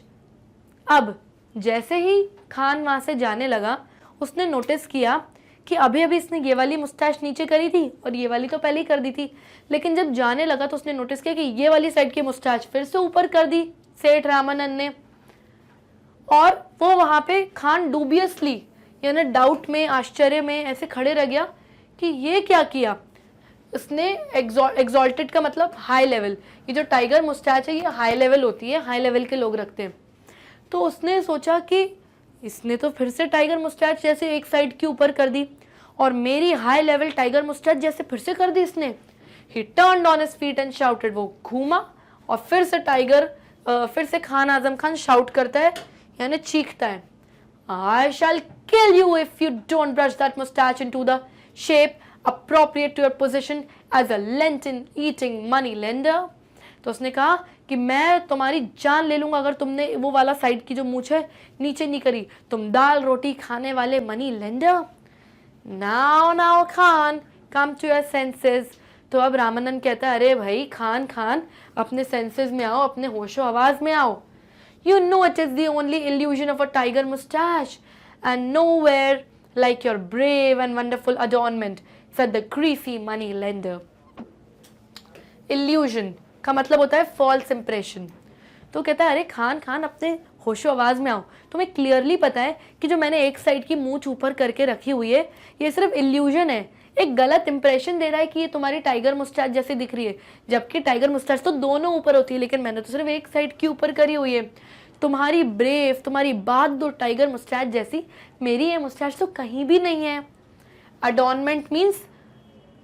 अब जैसे ही खान वहां से जाने लगा, उसने notice किया कि अभी अभी इसने ये वाली मुस्टैच नीचे करी थी और ये वाली तो पहले ही कर दी थी, लेकिन जब जाने लगा तो उसने नोटिस किया कि ये वाली साइड की मुस्टैच फिर से ऊपर कर दी सेठ रामानंद ने. और वो वहां पे खान डूबियसली यानी डाउट में, आश्चर्य में ऐसे खड़े रह गया कि ये क्या किया इसने. एग्जॉल्टेड का मतलब हाई लेवल. ये जो टाइगर मुस्टैच है ये हाई लेवल होती है, हाई लेवल के लोग रखते हैं. तो उसने सोचा कि इसने तो फिर से टाइगर मुस्टैच जैसे एक साइड के ऊपर कर दी और मेरी हाई लेवल टाइगर मुस्टैच जैसे फिर से कर दी इसने. ही turned on his feet and shouted. वो घूमा और फिर से खान आजम खान शाउट करता है यानी चीखता है, I shall kill you if you don't brush that mustache into the shape appropriate to your position as a Lenten eating money lender. तो उसने कहा कि मैं तुम्हारी जान ले लूंगा अगर तुमने वो वाला साइड की जो मूंछ है नीचे नहीं करी, तुम दाल रोटी खाने वाले money lender. Now Khan come to your senses. तो अब रामानंद कहता है अरे भाई खान अपने सेंसेस में आओ, अपने होशो आवाज में आओ. You know it is the only illusion of a tiger mustache and nowhere like your brave and wonderful adornment, said the greasy money lender. Illusion का मतलब होता है false impression. तो कहता है अरे खान अपने होशो आवाज में आओ, तुम्हें क्लियरली पता है कि जो मैंने एक साइड की मूंछ ऊपर करके रखी हुई है ये सिर्फ इल्यूजन है, एक गलत इंप्रेशन दे रहा है कि ये तुम्हारी टाइगर मुस्टैच जैसी दिख रही है, जबकि टाइगर मुस्टैच तो दोनों ऊपर होती है, लेकिन मैंने तो सिर्फ एक साइड की ऊपर करी हुई है. तुम्हारी ब्रेव, तुम्हारी बहादुर टाइगर मुस्टैच जैसी मेरी ये मुस्टैच तो कहीं भी नहीं है. अडॉर्नमेंट मीन्स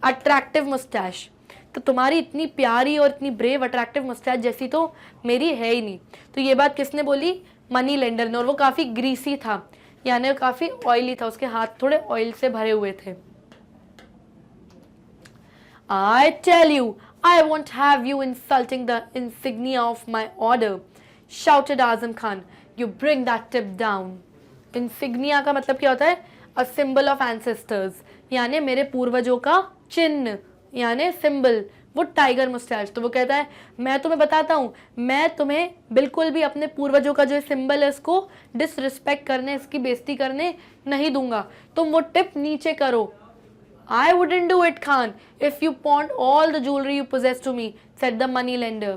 अट्रैक्टिव मुस्टैच. तो तुम्हारी इतनी प्यारी और इतनी ब्रेव अट्रैक्टिव मुस्टैच जैसी तो मेरी है ही नहीं. तो ये बात किसने बोली? मनी लेंडर ने. और वो काफ़ी ग्रीसी था यानी काफ़ी ऑयली था, उसके हाथ थोड़े ऑयल से भरे हुए थे. I tell you, I won't have you insulting the insignia of my order, shouted Azam Khan. You bring that tip down. Insignia का मतलब क्या होता है? A symbol of ancestors, यानी मेरे पूर्वजों का चिन्ह यानी सिंबल, वो टाइगर मुस्टैच. तो वो कहता है मैं तुम्हें बताता हूँ, मैं तुम्हें बिल्कुल भी अपने पूर्वजों का जो सिंबल है इसको डिसरिस्पेक्ट करने, इसकी बेइज्जती करने नहीं दूंगा. तुम वो टिप नीचे करो. I wouldn't do it, Khan, if you pawned all the jewelry you possess to me, said the money lender.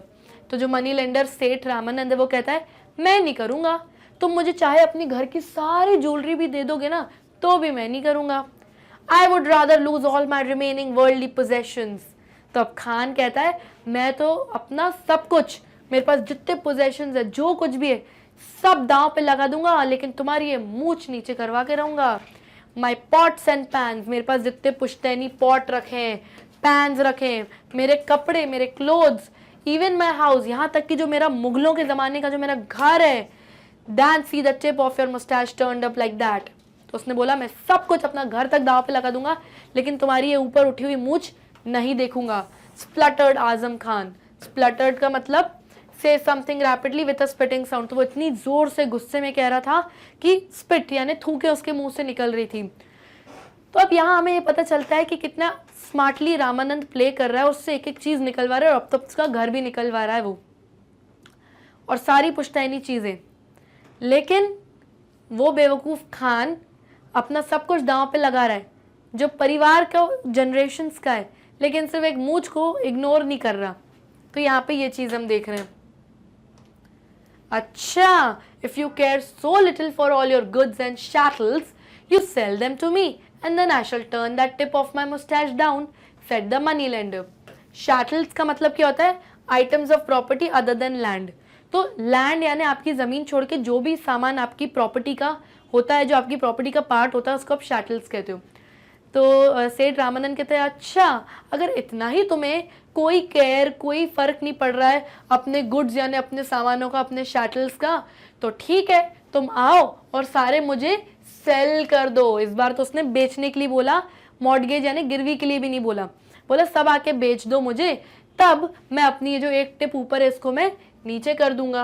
तो जो मनी लेंडर सेठ रामानंद है वो कहता है मैं नहीं करूँगा, तुम मुझे चाहे अपनी घर की सारी ज्वेलरी भी दे दोगे ना तो भी मैं नहीं करूँगा. I would rather lose all my remaining worldly possessions. तो अब खान कहता है मैं तो अपना सब कुछ, मेरे पास जितने पोजेशंस है जो कुछ भी है सब दांव पे लगा दूंगा, लेकिन तुम्हारी ये मूंछ नीचे करवा के रहूँगा. माई पॉट्स एंड पैन्स, मेरे पास जितने पुश्तैनी पॉट रखे हैं, पैन्स रखे हैं, मेरे कपड़े, मेरे क्लोथ्स, इवन माई हाउस, यहाँ तक कि जो मेरा मुगलों के ज़माने का जो मेरा घर है, then see the tip of your mustache turned up like that. तो उसने बोला मैं सब कुछ अपना घर तक दाव पे लगा दूंगा, लेकिन तुम्हारी ये ऊपर उठी हुई मूंछ नहीं देखूंगा. स्प्लटर्ड आजम खान. स्प्लटर्ड का मतलब से something rapidly with a spitting sound. तो वो इतनी जोर से गुस्से में कह रहा था कि स्पिट यानी थूके उसके मुंह से निकल रही थी. तो अब यहाँ हमें ये पता चलता है कि कितना स्मार्टली रामानंद प्ले कर रहा है, उससे एक एक चीज निकलवा रहा है और अब तो उसका घर भी निकलवा रहा है वो, और सारी पुश्तैनी चीजें. लेकिन वो बेवकूफ खान अपना सब कुछ दांव पे लगा रहा है जो परिवार का जनरेशंस का है, लेकिन सिर्फ एक मूंछ को इग्नोर नहीं कर रहा. तो यहाँ पे ये चीज हम देख रहे हैं. अच्छा, if you care so little for all your goods and chattels, you sell them to me, and then I shall turn that tip of my mustache down, said the money lender. Chattels का मतलब क्या होता है? Items of property other than land. तो land यानी आपकी ज़मीन छोड़ के जो भी सामान आपकी प्रॉपर्टी का होता है, जो आपकी प्रॉपर्टी का पार्ट होता है, उसको आप शैटल्स कहते हो. तो सेठ रामानंद कहते हैं अच्छा, अगर इतना ही तुम्हें कोई केयर, कोई फ़र्क नहीं पड़ रहा है अपने गुड्स यानी अपने सामानों का, अपने शैटल्स का, तो ठीक है, तुम आओ और सारे मुझे सेल कर दो. इस बार तो उसने बेचने के लिए बोला, मॉर्गेज यानी गिरवी के लिए भी नहीं बोला. बोला सब आके बेच दो मुझे, तब मैं अपनी ये जो एक टिप ऊपर है इसको मैं नीचे कर दूंगा।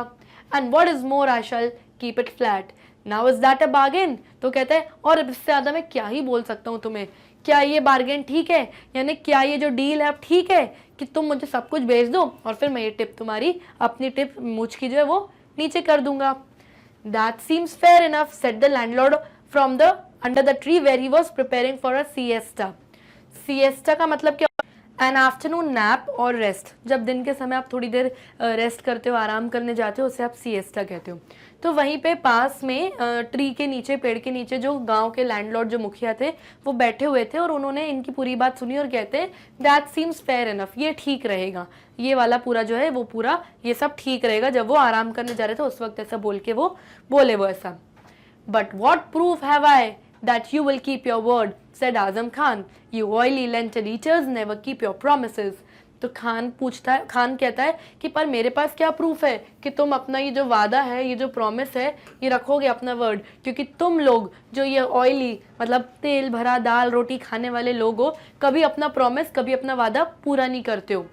And what is more I shall keep it flat. Now is that a bargain. तो कहता है और इससे ज्यादा मैं क्या ही बोल सकता हूँ तुम्हें, क्या ये बार्गेन ठीक है, यानी क्या ये जो डील है अब ठीक है कि तुम मुझे सब कुछ बेच दो और फिर मैं ये टिप तुम्हारी अपनी टिप मुझ की जो है वो नीचे कर दूंगा। That seems fair enough said the landlord from the under the tree where he was preparing for a siesta. Siesta का मतलब क्या, एन आफ्टरनून नैप और रेस्ट। जब दिन के समय आप थोड़ी देर रेस्ट करते हो, आराम करने जाते हो, उसे आप सिएस्टा कहते हो। तो वहीं पे पास में ट्री के नीचे, पेड़ के नीचे जो गांव के लैंडलॉर्ड जो मुखिया थे वो बैठे हुए थे और उन्होंने इनकी पूरी बात सुनी और कहते हैं दैट सीम्स फेयर इनफ, ये ठीक रहेगा, ये वाला पूरा जो है वो पूरा ये सब ठीक रहेगा। जब वो आराम करने जा रहे थे उस वक्त ऐसा बोल के वो बोले वो ऐसा। But what proof have I that you will keep your word, said Azam Khan. You oily lentil eaters never keep your promises. तो खान पूछता है, खान कहता है कि पर मेरे पास क्या प्रूफ है कि तुम अपना ये जो वादा है, ये जो प्रॉमिस है, ये रखोगे अपना वर्ड, क्योंकि तुम लोग जो ये ऑयली मतलब तेल भरा दाल रोटी खाने वाले लोग हो, कभी अपना प्रॉमिस, कभी अपना वादा पूरा नहीं करते हो।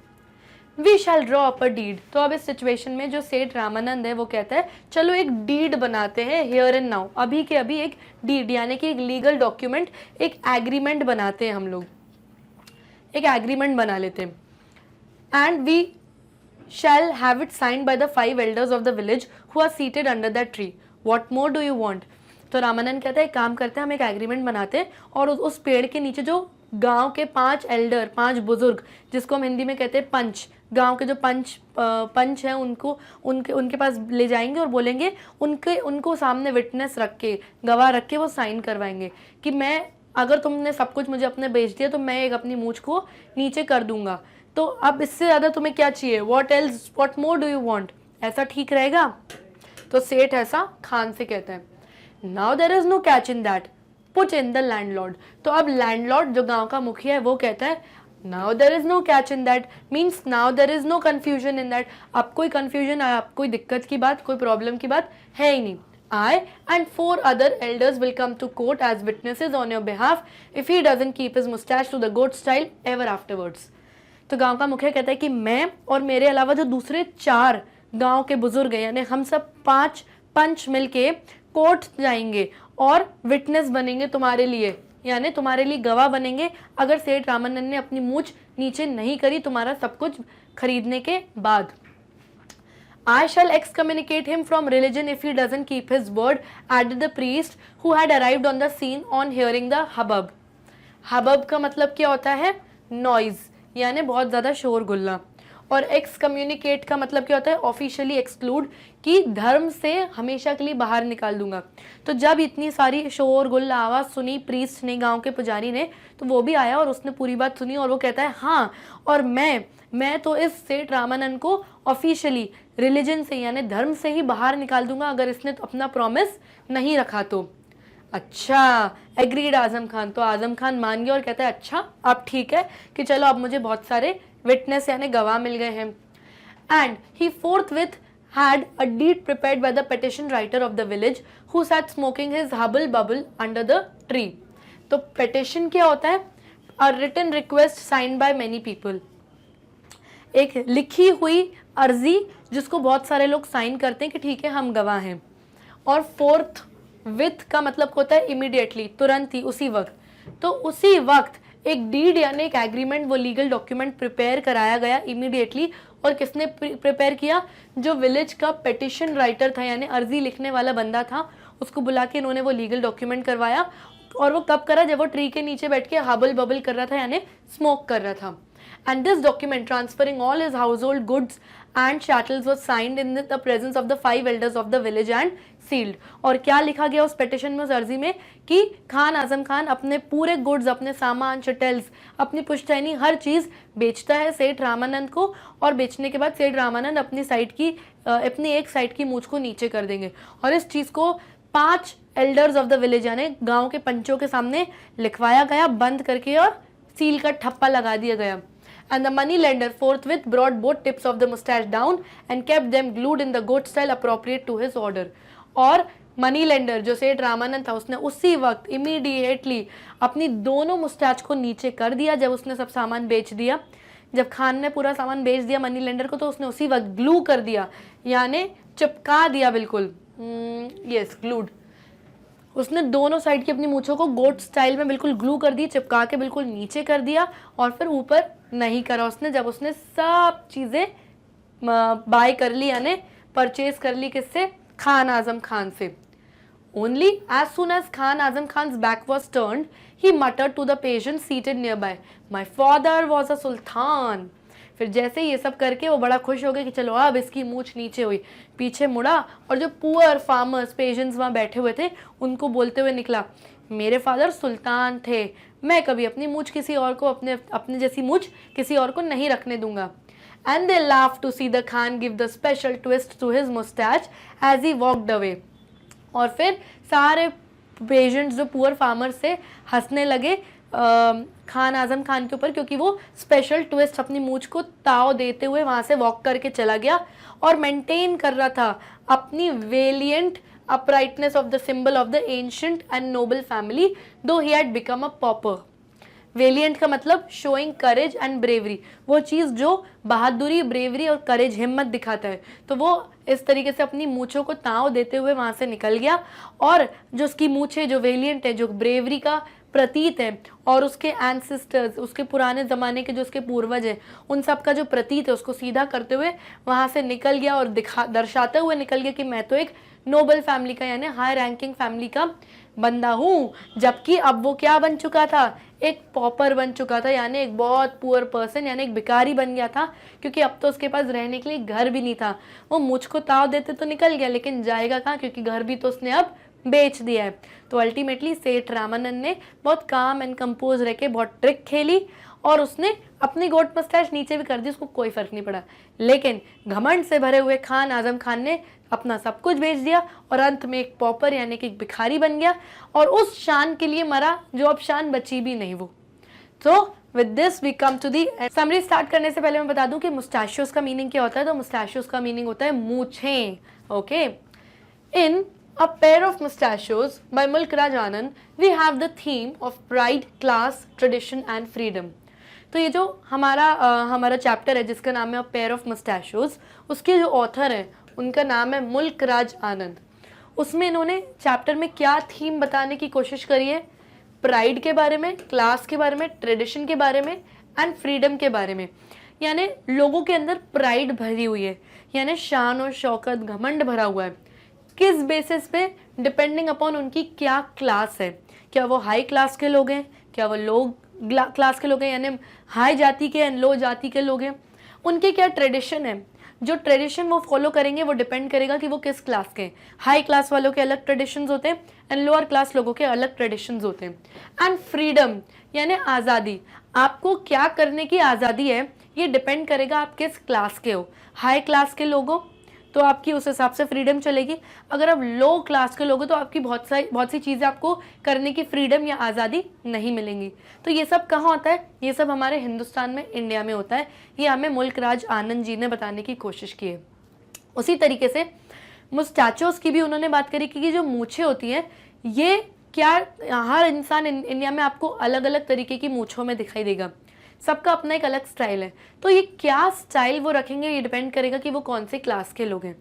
We shall draw up a deed. तो अब इस सिचुएशन में जो सेठ रामानंद है वो कहता है चलो एक डीड बनाते हैं, हियर एंड नाउ, अभी के अभी एक डीड यानी कि एक लीगल डॉक्यूमेंट, एक एग्रीमेंट बनाते हैं, हम लोग एक एग्रीमेंट बना लेते हैं। And we shall have it signed by the 5 elders of the village who are seated under that tree. What more do you want. तो रामानंद कहता है एक काम करते हैं, हम एक एग्रीमेंट बनाते हैं और उस पेड़ के नीचे जो गांव के 5 एल्डर, 5 बुजुर्ग, जिसको हम हिंदी में कहते हैं पंच, गांव के जो पंच हैं उनको उनके पास ले जाएंगे और बोलेंगे, उनको सामने विटनेस रख के, गवाह रख के वो साइन करवाएंगे कि मैं, अगर तुमने सब कुछ मुझे अपने बेच दिया तो मैं एक अपनी मूंछ को नीचे कर दूंगा। तो अब इससे ज़्यादा तुम्हें क्या चाहिए, what else, what more do you want, ऐसा ठीक रहेगा। तो सेठ ऐसा खान से कहता है। Now there is no catch in that, put in the landlord. तो अब लैंडलॉर्ड जो गांव का मुखिया है वो कहता है now there is no catch in that, means now there is no confusion in that. अब कोई कंफ्यूजन, अब कोई दिक्कत की बात, कोई प्रॉब्लम की बात है ही नहीं। I and 4 other elders will come to court as witnesses on your behalf if he doesn't keep his mustache to the goat style ever afterwards. तो गांव का मुखिया कहता है कि मैं और मेरे अलावा जो दूसरे 4 गांव के बुजुर्ग हैं, यानी हम सब 5 पंच मिलके कोर्ट जाएंगे और विटनेस बनेंगे तुम्हारे लिए, यानी तुम्हारे लिए गवाह बनेंगे अगर सेठ रामानंद ने अपनी मूंछ नीचे नहीं करी तुम्हारा सब कुछ खरीदने के बाद। I shall excommunicate him from religion if he doesn't keep his word, added the priest who had arrived on the scene on hearing the hubbub. Hubbub का मतलब क्या होता है, noise, यानी बहुत ज़्यादा शोर गुल्ला। और excommunicate का मतलब क्या होता है, ऑफिशियली एक्सक्लूड, कि धर्म से हमेशा के लिए बाहर निकाल दूंगा। तो जब इतनी सारी शोर गुल्ला आवाज़ सुनी प्रीस्ट ने, गांव के पुजारी ने, तो वो भी आया और उसने पूरी बात सुनी और वो कहता है हाँ, और मैं तो इस सेठ रामानंद को ऑफिशियली रिलीजन से यानी धर्म से ही बाहर निकाल दूंगा अगर इसने तो अपना प्रॉमिस नहीं रखा तो। अच्छा, एग्रीड आजम खान। तो आजम खान मान गया और कहता है अच्छा अब ठीक है कि चलो अब मुझे बहुत सारे विटनेस यानी गवाह मिल गए हैं। And he forthwith had a deed prepared by the petition writer of the village who sat smoking his hubble bubble under the tree. तो petition क्या होता है, a written request signed by many people, एक लिखी हुई अर्जी जिसको बहुत सारे लोग साइन करते हैं कि ठीक है हम गवाह हैं। और फोर्थ विथ का मतलब होता है इमीडिएटली, तुरंत ही, उसी वक्त। तो उसी वक्त एक डीड यानी एक एग्रीमेंट, वो लीगल डॉक्यूमेंट प्रिपेयर कराया गया इमीडिएटली। और किसने प्रिपेयर किया, जो विलेज का पेटिशन राइटर था यानी अर्जी लिखने वाला बंदा था, उसको बुला के इन्होंने वो लीगल डॉक्यूमेंट करवाया। और वो कब करा, जब वो ट्री के नीचे बैठ के हबल बबल कर रहा था यानी स्मोक कर रहा था। And this document transferring all his household goods and chattels was signed in the presence of the 5 elders of the village and sealed. और क्या लिखा गया उस पेटिशन में, उस अर्जी में, कि खान आजम खान अपने पूरे गुड्स, अपने सामान, चटेल्स, अपनी पुश्तैनी, हर चीज़ बेचता है सेठ रामानंद को। और बेचने के बाद सेठ रामानंद अपनी साइड की, अपनी एक साइड की मूंछ को नीचे कर देंगे। और इस चीज़ को 5 एल्डर्स ऑफ द विलेज यानी गाँव के पंचों के सामने लिखवाया गया, बंद करके, और सील का ठप्पा लगा दिया गया। And the money lender forthwith brought both tips of the mustache down and kept them glued in the goat style appropriate to his order. और मनी लेंडर जो सेठ रामानंद था, उसने उसी वक्त इमीडिएटली अपनी दोनों मुस्टैच को नीचे कर दिया जब उसने सब सामान बेच दिया। जब खान ने पूरा सामान बेच दिया मनी लेंडर को, तो उसने उसी वक्त ग्लू कर दिया, यानी चिपका दिया बिल्कुल, यस ग्लूड। उसने दोनों साइड की अपनी मूंछों को गोट स्टाइल में बिल्कुल ग्लू कर दी, चिपका के बिल्कुल नीचे कर दिया, और फिर ऊपर नहीं करा उसने। जब उसने सब चीज़ें बाय कर ली, यानी परचेज कर ली, किससे? खान आजम खान से। Only as soon as Khan Azam Khan's back was turned, he muttered to the patient seated nearby, "My father was a sultan." फिर जैसे ये सब करके वो बड़ा खुश हो गया कि चलो अब इसकी मूछ नीचे हुई, पीछे मुड़ा और जो पुअर फार्मर्स पेशेंट्स वहाँ बैठे हुए थे उनको बोलते हुए निकला, मेरे फादर सुल्तान थे, मैं कभी अपनी मूछ किसी और को, अपने जैसी मूछ किसी और को नहीं रखने दूंगा। And they laughed to see the Khan give the special twist to his mustache as he walked away. और फिर सारे पेशेंट्स जो पुअर फार्मर से हंसने लगे खान आजम खान के ऊपर, क्योंकि वो स्पेशल ट्विस्ट अपनी मूछ को ताव देते हुए वहाँ से वॉक करके चला गया और मेंटेन कर रहा था अपनी valiant uprightness of the symbol of the ancient and noble family, though he had become a pauper. Valiant का मतलब शोइंग करेज एंड ब्रेवरी, वो चीज़ जो बहादुरी, ब्रेवरी और करेज, हिम्मत दिखाता है। तो वो इस तरीके से अपनी मूछों को ताव देते हुए वहाँ से निकल गया, और जो उसकी मूछें, जो वेलियंट है, जो ब्रेवरी का प्रतीत है, और उसके एंसेस्टर्स, उसके पुराने ज़माने के जो उसके पूर्वज हैं, उन सब का जो प्रतीत है उसको सीधा करते हुए वहाँ से निकल गया और दर्शाते हुए निकल गया कि मैं तो एक नोबल फैमिली का, यानी हाई रैंकिंग फैमिली का बंदा हूँ। जबकि अब वो क्या बन चुका था? एक पॉपर बन चुका था, यानी एक बहुत पुअर पर्सन, यानी एक भिखारी बन गया था, क्योंकि अब तो उसके पास रहने के लिए घर भी नहीं था। वो मुझको ताव देते तो निकल गया, लेकिन जाएगा कहाँ, क्योंकि घर भी तो उसने अब बेच दिया है। तो अल्टीमेटली सेठ रामानंद ने बहुत काम एंड कंपोज रह के बहुत ट्रिक खेली और उसने अपनी गोट मस्टैच नीचे भी कर दी, उसको कोई फर्क नहीं पड़ा। लेकिन घमंड से भरे हुए खान आजम खान ने अपना सब कुछ बेच दिया और अंत में एक पॉपर यानी कि एक भिखारी बन गया, और उस शान के लिए मरा जो अब शान बची भी नहीं वो। तो with this we come to the summary. Start करने से पहले मैं बता दूं कि मुस्टैशियोस का मीनिंग क्या होता है। तो मुस्टैशियोस का मीनिंग होता है मूछें। Okay, in A pair of mustachios by Mulk Raj Anand, we have the theme of pride, class, tradition and freedom. तो ये जो हमारा चैप्टर है जिसका नाम है A pair of mustachios, उसके जो ऑथर हैं उनका नाम है मुल्क राज आनंद। उसमें इन्होंने चैप्टर में क्या थीम बताने की कोशिश करी है? प्राइड के बारे में, क्लास के बारे में, ट्रेडिशन के बारे में एंड फ्रीडम के बारे में। यानी लोगों के अंदर प्राइड भरी हुई है, यानी शान और शौकत, घमंड भरा हुआ है। किस बेसिस पे? डिपेंडिंग अपॉन उनकी क्या क्लास है। क्या वो हाई क्लास के लोग हैं, क्या वो लो क्लास के लोग हैं, यानी हाई जाति के एंड लो जाति के लोग हैं। उनके क्या ट्रेडिशन है, जो ट्रेडिशन वो फॉलो करेंगे वो डिपेंड करेगा कि वो किस क्लास के हैं। हाई क्लास वालों के अलग ट्रेडिशंस होते हैं एंड लोअर क्लास लोगों के अलग ट्रेडिशंस होते हैं। एंड फ्रीडम यानी आज़ादी, आपको क्या करने की आज़ादी है ये डिपेंड करेगा आप किस क्लास के हो। हाई क्लास के लोग हो तो आपकी उस हिसाब से फ्रीडम चलेगी, अगर आप लो क्लास के लोग हो तो आपकी बहुत सी चीज़ें आपको करने की फ्रीडम या आज़ादी नहीं मिलेंगी। तो ये सब कहाँ होता है? ये सब हमारे हिंदुस्तान में, इंडिया में होता है। ये हमें मुल्क राज आनंद जी ने बताने की कोशिश की है। उसी तरीके से मुस्टैचोस की भी उन्होंने बात करी कि जो मूछें होती हैं ये क्या, हर इंसान इंडिया में आपको अलग अलग तरीके की मूछों में दिखाई देगा, सबका अपना एक अलग स्टाइल है। तो ये क्या स्टाइल वो रखेंगे ये डिपेंड करेगा कि वो कौन से क्लास के लोग हैं।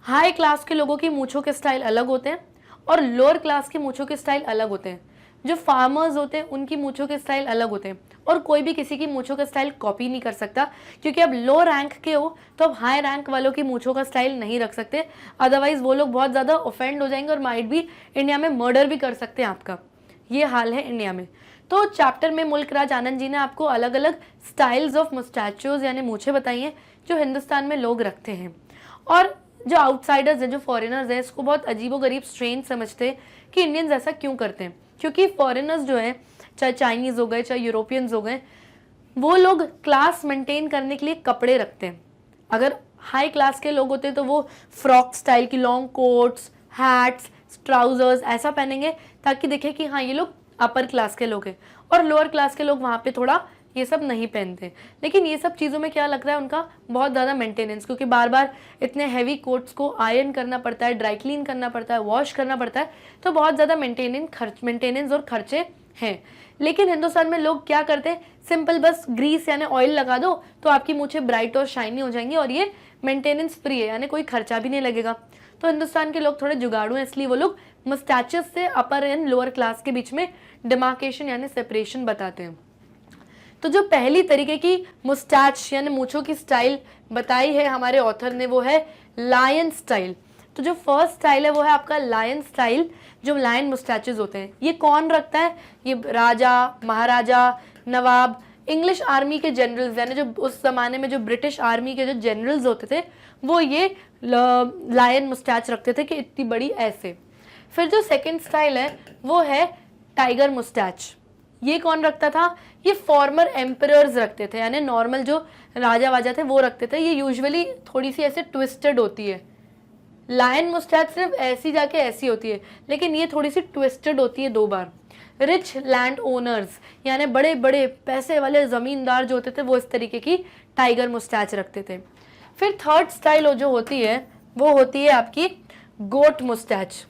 हाई क्लास के लोगों की मूछों के स्टाइल अलग होते हैं और लोअर क्लास के मूछों के स्टाइल अलग होते हैं। जो फार्मर्स होते हैं उनकी मूछों के स्टाइल अलग होते हैं, और कोई भी किसी की मूछों का स्टाइल कॉपी नहीं कर सकता, क्योंकि अब लो रैंक के हो तो अब हाई रैंक वालों की मूछों का स्टाइल नहीं रख सकते, अदरवाइज वो लोग बहुत ज़्यादा ऑफेंड हो जाएंगे और माइट भी इंडिया में मर्डर भी कर सकते हैं आपका। ये हाल है इंडिया में। तो चैप्टर में मुल्क राज आनंद जी ने आपको अलग अलग स्टाइल्स ऑफ मुस्टैचोज यानी मूछें बताई हैं जो हिंदुस्तान में लोग रखते हैं। और जो आउटसाइडर्स हैं, जो फॉरेनर्स हैं, इसको बहुत अजीबोगरीब स्ट्रेंज समझते हैं कि इंडियंस ऐसा क्यों करते हैं। क्योंकि फॉरेनर्स जो हैं, चाहे चाइनीज़ हो गए चाहे यूरोपियंस हो गए, वो लोग क्लास मेंटेन करने के लिए कपड़े रखते हैं। अगर हाई क्लास के लोग होते हैं तो वो फ्रॉक स्टाइल की लॉन्ग कोट्स, हैट्स, ट्राउजर्स ऐसा पहनेंगे ताकि दिखे कि हाँ ये लोग अपर क्लास के लोग हैं, और लोअर क्लास के लोग वहाँ पे थोड़ा ये सब नहीं पहनते। लेकिन ये सब चीज़ों में क्या लग रहा है उनका बहुत ज़्यादा मेंटेनेंस, क्योंकि बार बार इतने हैवी कोट्स को आयरन करना पड़ता है, ड्राई क्लीन करना पड़ता है, वॉश करना पड़ता है, तो बहुत ज़्यादा मेंटेनेंस और खर्चे हैं। लेकिन हिंदुस्तान में लोग क्या करते हैं, सिंपल बस ग्रीस यानी ऑयल लगा दो तो आपकी मूछें ब्राइट और शाइनी हो जाएंगी और ये मेंटेनेंस फ्री है, यानी कोई खर्चा भी नहीं लगेगा। तो हिंदुस्तान के लोग थोड़े जुगाड़ू हैं, इसलिए वो लोग मस्टैचेस से अपर एंड लोअर क्लास के बीच में डिमार्केशन यानी सेपरेशन बताते हैं। तो जो पहली तरीके की मुस्टैच यानी मूछों की स्टाइल बताई है हमारे ऑथर ने, वो है लायन स्टाइल। तो जो फर्स्ट स्टाइल है वो है आपका लायन स्टाइल, जो लायन मुस्टैचेस होते हैं। ये कौन रखता है, ये राजा, महाराजा, नवाब, इंग्लिश आर्मी के जनरल्स, यानी जो उस जमाने में जो ब्रिटिश आर्मी के जो जनरल्स होते थे वो ये लायन मुस्टैच रखते थे कि इतनी बड़ी ऐसे। फिर जो सेकंड स्टाइल है वो है टाइगर मुस्टैच। ये कौन रखता था, ये फॉर्मर एम्परर्स रखते थे, यानी नॉर्मल जो राजा वाजा थे वो रखते थे। ये यूजुअली थोड़ी सी ऐसे ट्विस्टेड होती है। लायन मुस्टैच सिर्फ ऐसी जाके ऐसी होती है, लेकिन ये थोड़ी सी ट्विस्टेड होती है दो बार। रिच लैंड ओनर्स यानी बड़े बड़े पैसे वाले ज़मींदार जो होते थे वो इस तरीके की टाइगर मुस्टैच रखते थे। फिर थर्ड स्टाइल जो होती है वो होती है आपकी गोट मुस्टैच।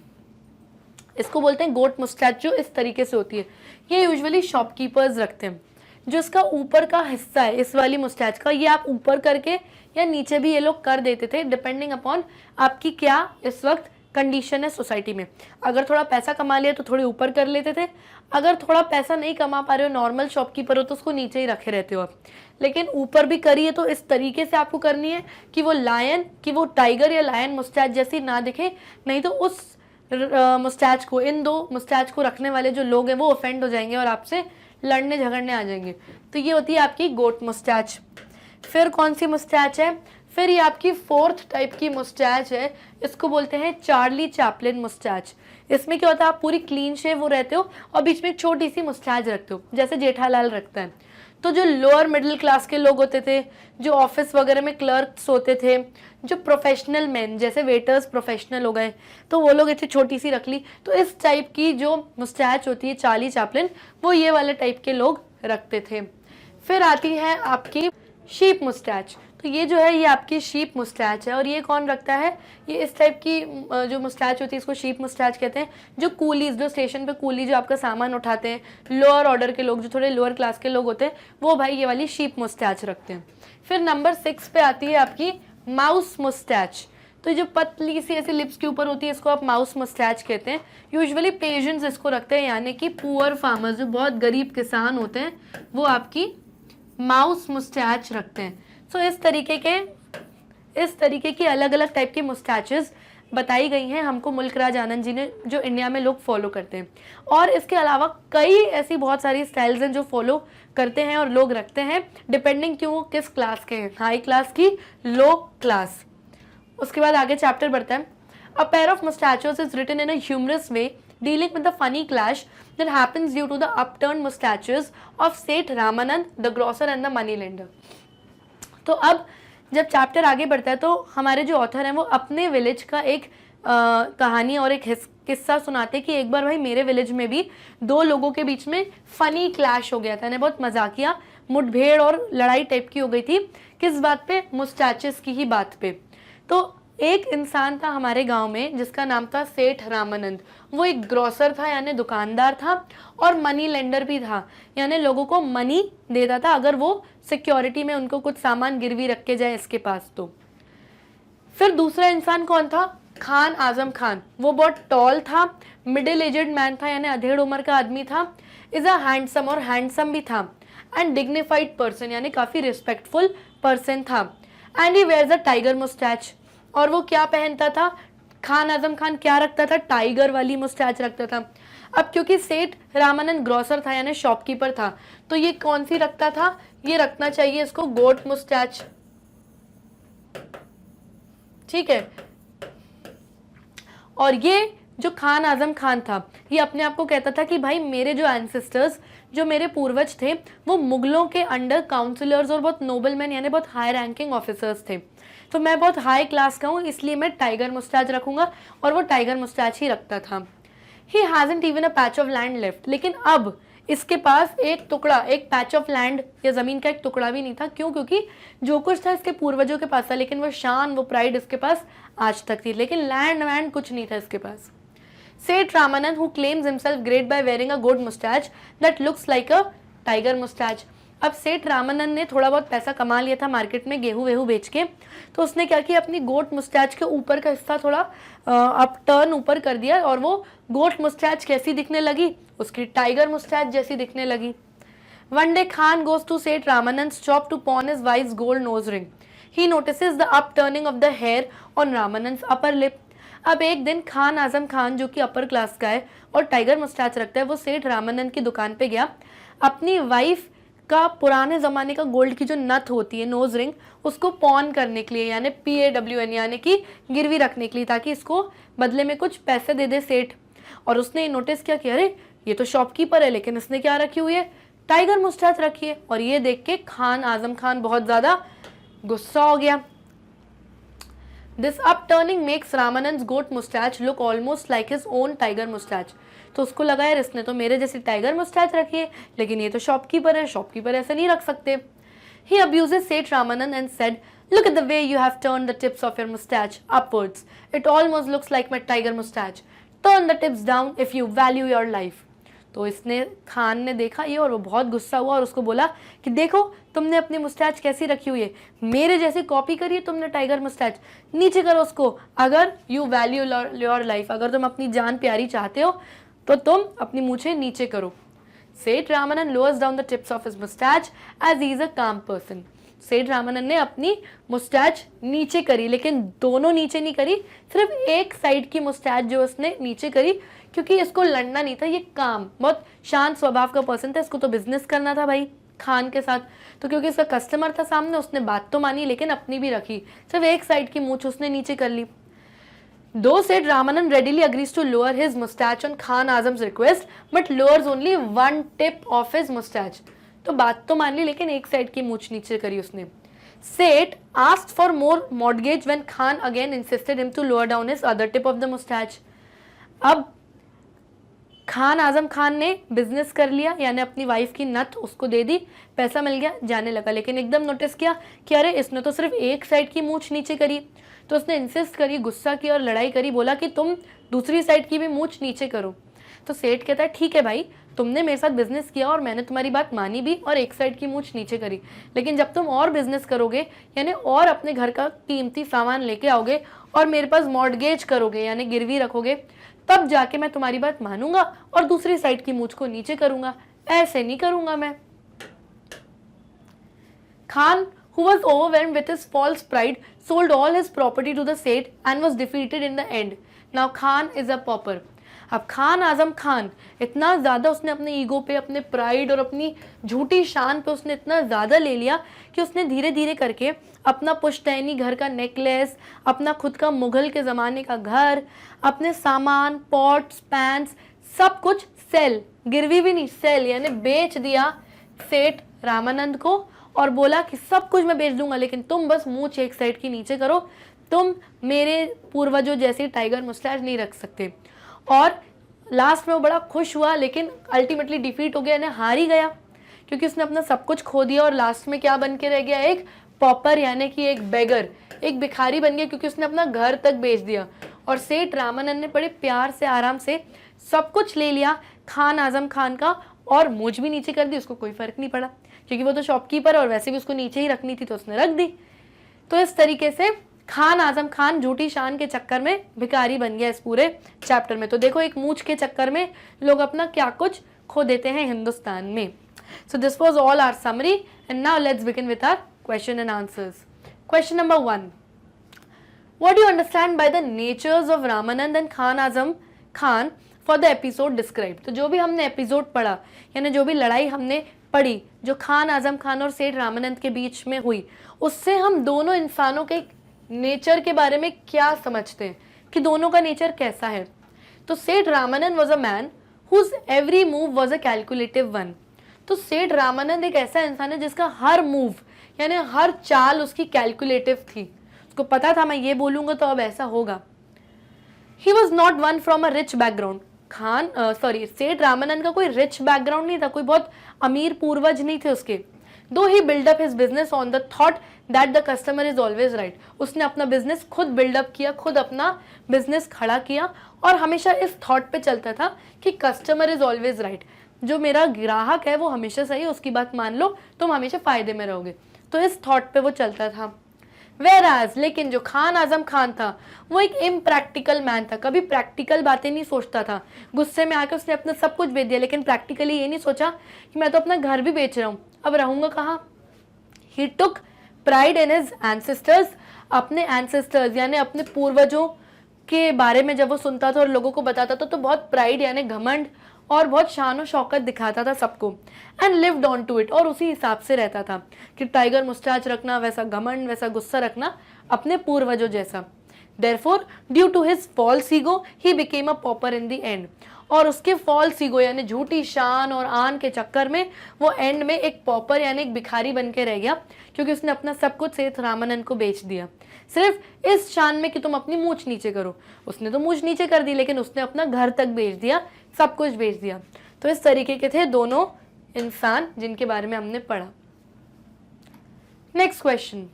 इसको बोलते हैं गोट मुस्टैच, जो इस तरीके से होती है। ये यूजुअली शॉपकीपर्स रखते हैं। जो इसका ऊपर का हिस्सा है इस वाली मुस्टैच का, ये आप ऊपर करके या नीचे भी ये लोग कर देते थे, डिपेंडिंग अपॉन आपकी क्या इस वक्त कंडीशन है सोसाइटी में। अगर थोड़ा पैसा कमा लिया तो थोड़े ऊपर कर लेते थे, अगर थोड़ा पैसा नहीं कमा पा रहे हो, नॉर्मल शॉपकीपर हो, तो उसको नीचे ही रखे रहते हो आप। लेकिन ऊपर भी करिए तो इस तरीके से आपको करनी है कि वो लायन, कि वो टाइगर या लायन मुस्टैच जैसी ना दिखे, नहीं तो उस मुस्टैच को, इन दो मुस्टैच को रखने वाले जो लोग हैं वो ऑफेंड हो जाएंगे और आपसे लड़ने झगड़ने आ जाएंगे। तो ये होती है आपकी गोट मुस्टैच। फिर कौन सी मुस्टैच है, फिर ये आपकी फोर्थ टाइप की मुस्टैच है, इसको बोलते हैं चार्ली चैपलिन मुस्टैच। इसमें क्या होता है, आप पूरी क्लीन शेव वो रहते हो और बीच में एक छोटी सी मुस्टैच रखते हो, जैसे जेठालाल रखता है। तो जो लोअर मिडिल क्लास के लोग होते थे, जो ऑफिस वगैरह में क्लर्क्स होते थे, जो प्रोफेशनल मैन जैसे वेटर्स प्रोफेशनल हो गए, तो वो लोग ऐसी छोटी सी रख ली। तो इस टाइप की जो मुस्टैच होती है चार्ली चैपलिन, वो ये वाले टाइप के लोग रखते थे। फिर आती है आपकी शीप मुस्टैच। तो ये जो है ये आपकी शीप मुस्टैच है, और ये कौन रखता है, ये इस टाइप की जो मुस्टैच होती है इसको शीप मुस्टैच कहते हैं। जो कूलीज, जो स्टेशन पे कूली जो आपका सामान उठाते हैं, लोअर ऑर्डर के लोग, जो थोड़े लोअर क्लास के लोग होते हैं, वो भाई ये वाली शीप मुस्टैच रखते हैं। फिर नंबर 6 पे आती है आपकी माउस मुस्टैच। तो जो पतली सी ऐसी लिप्स के ऊपर होती है इसको आप माउस मुस्टैच कहते हैं। यूजुअली पेशेंट्स इसको रखते हैं, यानी कि पुअर फार्मर्स जो बहुत गरीब किसान होते हैं वो आपकी माउस मुस्टैच रखते हैं। सो इस तरीके की अलग अलग टाइप की मुस्टैचेस बताई गई हैं हमको मुल्क राज आनंद जी ने, जो इंडिया में लोग फॉलो करते हैं। और इसके अलावा कई ऐसी बहुत सारी स्टाइल्स हैं जो फॉलो करते हैं और लोग रखते हैं, डिपेंडिंग क्यों किस क्लास के हैं, हाई क्लास की, लो क्लास। उसके बाद आगे चैप्टर बढ़ता है। A pair of mustaches is written in a humorous way dealing with the funny clash that happens due to the upturned mustaches of Seth Ramanand, the grocer and the money lender. तो अब जब chapter आगे बढ़ता है तो हमारे जो author हैं वो अपने विलेज का एक कहानी और एक किस्सा सुनाते कि एक बार भाई मेरे विलेज में भी दो लोगों के बीच में फनी क्लैश हो गया था, यानी बहुत मजाकिया मुठभेड़ और लड़ाई टाइप की हो गई थी। किस बात पे, मुस्टैचेस की ही बात पे। तो एक इंसान था हमारे गांव में जिसका नाम था सेठ रामानंद। वो एक ग्रोसर था यानी दुकानदार था, और मनी लेंडर भी था, यानी लोगों को मनी देता था अगर वो सिक्योरिटी में उनको कुछ सामान गिरवी रख के जाए इसके पास तो। फिर दूसरा इंसान कौन था, खान आजम खान। वो बहुत टॉल था, मिडिल एजेड मैन था यानी अधेड़ उम्र का आदमी था, इज अ हैंडसम, और हैंडसम भी था, एंड डिग्निफाइड पर्सन यानी काफ़ी रिस्पेक्टफुल पर्सन था, and he wears a tiger moustache. और वो क्या पहनता था, खान आजम खान क्या रखता था, टाइगर वाली मुस्टैच रखता था। अब क्योंकि सेठ रामानंद ग्रोसर था यानी शॉपकीपर था, तो ये कौन सी रखता था, ये रखना चाहिए इसको गोट मुस्टैच, ठीक है। और ये जो खान आजम खान था ये अपने आप को कहता था कि भाई मेरे जो एंसेस्टर्स, जो मेरे पूर्वज थे, वो मुगलों के अंडर काउंसिलर्स और बहुत नोबलमैन यानी बहुत हाई रैंकिंग ऑफिसर्स थे, तो मैं बहुत हाई क्लास का हूँ, इसलिए मैं टाइगर मुस्टैच रखूंगा, और वो टाइगर मुस्टैच ही रखता था। ही hasn't even a patch of land left. लेकिन अब इसके पास एक टुकड़ा, एक पैच ऑफ लैंड या जमीन का एक टुकड़ा भी नहीं था। क्यों? क्योंकि जो कुछ था इसके पूर्वजों के पास था, लेकिन वो शान, वो प्राइड इसके पास आज तक थी, लेकिन लैंड वैंड कुछ नहीं था इसके पास। सेठ Ramanand who claims himself great by wearing a goat mustache that looks like a tiger mustache। अब सेठ रामानंद ने थोड़ा बहुत पैसा कमा लिया था मार्केट में गेहूं वेहूं बेच के, तो उसने क्या किया, अपनी गोट मुस्टैच के ऊपर का हिस्सा थोड़ा अप टर्न ऊपर कर दिया और वो गोट मुस्टैच कैसी दिखने लगी, उसकी टाइगर मुस्टैच जैसी दिखने लगी। One day Khan goes to Seth Ramanand's shop to pawn his wife's gold nose ring. He notices the upturning of the hair on Ramanand's upper lip। अब एक दिन खान आजम खान जो कि अपर क्लास का है और टाइगर मुस्टैच रखता है, वो सेठ रामानंद की दुकान पे गया, अपनी वाइफ का पुराने ज़माने का गोल्ड की जो नथ होती है, नोज रिंग, उसको पॉन करने के लिए, यानी PAWN यानी कि गिरवी रखने के लिए, ताकि इसको बदले में कुछ पैसे दे दे सेठ। और उसने नोटिस किया कि अरे ये तो शॉपकीपर है, लेकिन इसने क्या रखी हुई है, टाइगर मुस्टैच रखी है। और ये देख के खान आजम खान बहुत ज़्यादा गुस्सा हो गया। This upturning makes Ramanand's goat mustache look almost like his own tiger mustache। तो उसको लगा यार इसने तो मेरे जैसी टाइगर मुस्टैच रखी है, लेकिन ये तो शॉपकीपर है, शॉपकीपर ऐसे नहीं रख सकते। He abuses Seth Ramanand and said, "Look at the way you have turned the tips of your mustache upwards. It almost looks like my tiger mustache. Turn the tips down if you value your life." तो इसने, खान ने देखा ये और वो बहुत गुस्सा हुआ और उसको बोला कि देखो तुमने अपनी मुस्टैच कैसी रखी हुई है, मेरे जैसी कॉपी करी है तुमने टाइगर मुस्टैच, नीचे करो उसको। अगर यू वैल्यू योर लाइफ, अगर तुम अपनी जान प्यारी चाहते हो तो तुम अपनी मूछें नीचे करो। Seth Ramanand lowers down the tips of his mustache as he is a calm person. सेठ रामानंद ने अपनी मुस्टैच नीचे करी, लेकिन दोनों नीचे नहीं करी, सिर्फ एक साइड की मुस्टैच जो उसने नीचे करी, क्योंकि इसको लड़ना नहीं था, ये काम, बहुत शांत स्वभाव का पर्सन था, इसको तो बिजनेस करना था भाई खान के साथ। तो क्योंकि इसका कस्टमर था सामने, उसने बात तो मानी लेकिन अपनी भी रखी, सिर्फ एक साइड की मूछ उसने नीचे कर ली। Though Seth Ramanand readily agrees to lower his mustache on Khan Azam's request, but lowers only one tip of his mustache। तो बात तो मान ली, लेकिन एक साइड की मूछ नीचे करी उसने। Seth asked for more mortgage when Khan again insisted him to lower down his other tip of the mustache। अब खान आजम खान ने बिजनेस कर लिया, यानी अपनी वाइफ की नथ उसको दे दी, पैसा मिल गया, जाने लगा, लेकिन एकदम नोटिस किया कि अरे इसने तो सिर्फ एक साइड की मूछ नीचे करी। तो उसने इंसिस्ट करी, गुस्सा किया और लड़ाई करी, बोला कि तुम दूसरी साइड की भी मूछ नीचे करो। तो सेठ कहता है ठीक है भाई, तुमने मेरे साथ बिजनेस किया और मैंने तुम्हारी बात मानी भी और एक साइड की मूछ नीचे करी, लेकिन जब तुम और बिजनेस करोगे, यानी और अपने घर का कीमती सामान लेके आओगे और मेरे पास मॉर्टगेज करोगे, यानी गिरवी रखोगे, तब जाके मैं तुम्हारी बात मानूंगा और दूसरी साइड की मूछ को नीचे करूंगा, ऐसे नहीं करूंगा मैं। Khan, who was overwhelmed with his false pride, sold all his property to the Seth and was defeated in the end। Now Khan is a pauper। अब खान आजम खान इतना ज़्यादा उसने अपने ईगो पे, अपने प्राइड और अपनी झूठी शान पे उसने इतना ज़्यादा ले लिया कि उसने धीरे धीरे करके अपना पुश्तैनी घर का नेकलेस, अपना खुद का मुगल के ज़माने का घर, अपने सामान, पॉट्स, पैंस, सब कुछ सेल, गिरवी भी नहीं, सेल यानी बेच दिया सेठ रामानंद को और बोला कि सब कुछ मैं बेच दूंगा, लेकिन तुम बस मूछ एक साइड की नीचे करो, तुम मेरे पूर्वजों जैसी टाइगर मुस्टैच नहीं रख सकते। और लास्ट में वो बड़ा खुश हुआ, लेकिन अल्टीमेटली डिफीट हो गया, यानी हार ही गया, क्योंकि उसने अपना सब कुछ खो दिया और लास्ट में क्या बन के रह गया, एक पॉपर यानी कि एक बेगर, एक भिखारी बन गया, क्योंकि उसने अपना घर तक बेच दिया। और सेठ रामानंद ने बड़े प्यार से, आराम से सब कुछ ले लिया खान आजम खान का और मूछ भी नीचे कर दी, उसको कोई फर्क नहीं पड़ा, क्योंकि वो तो शॉपकीपर और वैसे भी उसको नीचे ही रखनी थी तो उसने रख दी। तो इस तरीके से खान आजम खान झूठी शान के चक्कर में भिखारी बन गया इस पूरे चैप्टर में। तो देखो, एक मूछ के चक्कर में लोग अपना क्या कुछ खो देते हैं हिंदुस्तान में। So this was all our summary and now let's begin with our question and answers. Question number 1, what do you understand by the natures of Ramanand and Khan Azam Khan for the episode describe. तो जो भी हमने एपिसोड पढ़ा, यानी जो भी लड़ाई हमने पढ़ी जो खान आजम खान और सेठ रामानंद के बीच में हुई, उससे हम दोनों इंसानों के नेचर के बारे में क्या समझते हैं कि दोनों का नेचर कैसा है। तो Seth Ramanand was a man whose every move was a calculative one. तो सेठ रामानंद एक ऐसा इंसान है जिसका हर मूव यानी हर चाल उसकी कैलकुलेटिव थी, उसको पता था मैं ये बोलूंगा तो अब ऐसा होगा। He was not one from a rich background. सेठ रामानंद का कोई रिच बैकग्राउंड नहीं था, कोई बहुत अमीर पूर्वज नहीं थे उसके। Though he build up his business on the thought that the customer is always right, उसने अपना बिजनेस खुद बिल्डअप किया, खुद अपना बिजनेस खड़ा किया और हमेशा इस थॉट पे चलता था कि कस्टमर इज ऑलवेज राइट, जो मेरा ग्राहक है वो हमेशा सही है, उसकी बात मान लो, तुम हमेशा फायदे में रहोगे। तो इस थॉट पे वो चलता था। Whereas, लेकिन जो खान आजम खान था वो एक इम्प्रैक्टिकल मैन था, कभी प्रैक्टिकल बातें नहीं सोचता था। गुस्से में आकर उसने अपना सब कुछ बेच दिया, लेकिन प्रैक्टिकली ये नहीं सोचा कि मैं तो अपना घर भी बेच रहा हूँ, अब रहूंगा कहाँ। He took pride in his ancestors, अपने एंसेस्टर्स यानी अपने पूर्वजों के बारे में जब वो सुनता था और लोगों को बताता था तो बहुत प्राइड यानी घमंड और बहुत शान और शौकत दिखाता था सबको। And lived on to it, और उसी हिसाब से रहता था कि टाइगर मुस्टाच रखना, वैसा घमंड, वैसा गुस्सा रखना अपने पूर्वजों जैसा। Therefore due to his false ego he became a pauper in the end, और उसके फॉल्स ईगो यानी झूठी शान और आन के चक्कर में वो एंड में एक पॉपर यानी एक भिखारी बन के रह गया, क्योंकि उसने अपना सब कुछ सेठ रामानंद को बेच दिया, सिर्फ इस शान में कि तुम अपनी मूंछ नीचे करो। उसने तो मूंछ नीचे कर दी, लेकिन उसने अपना घर तक बेच दिया, सब कुछ बेच दिया। तो इस तरीके के थे दोनों इंसान जिनके बारे में हमने पढ़ा। Next question,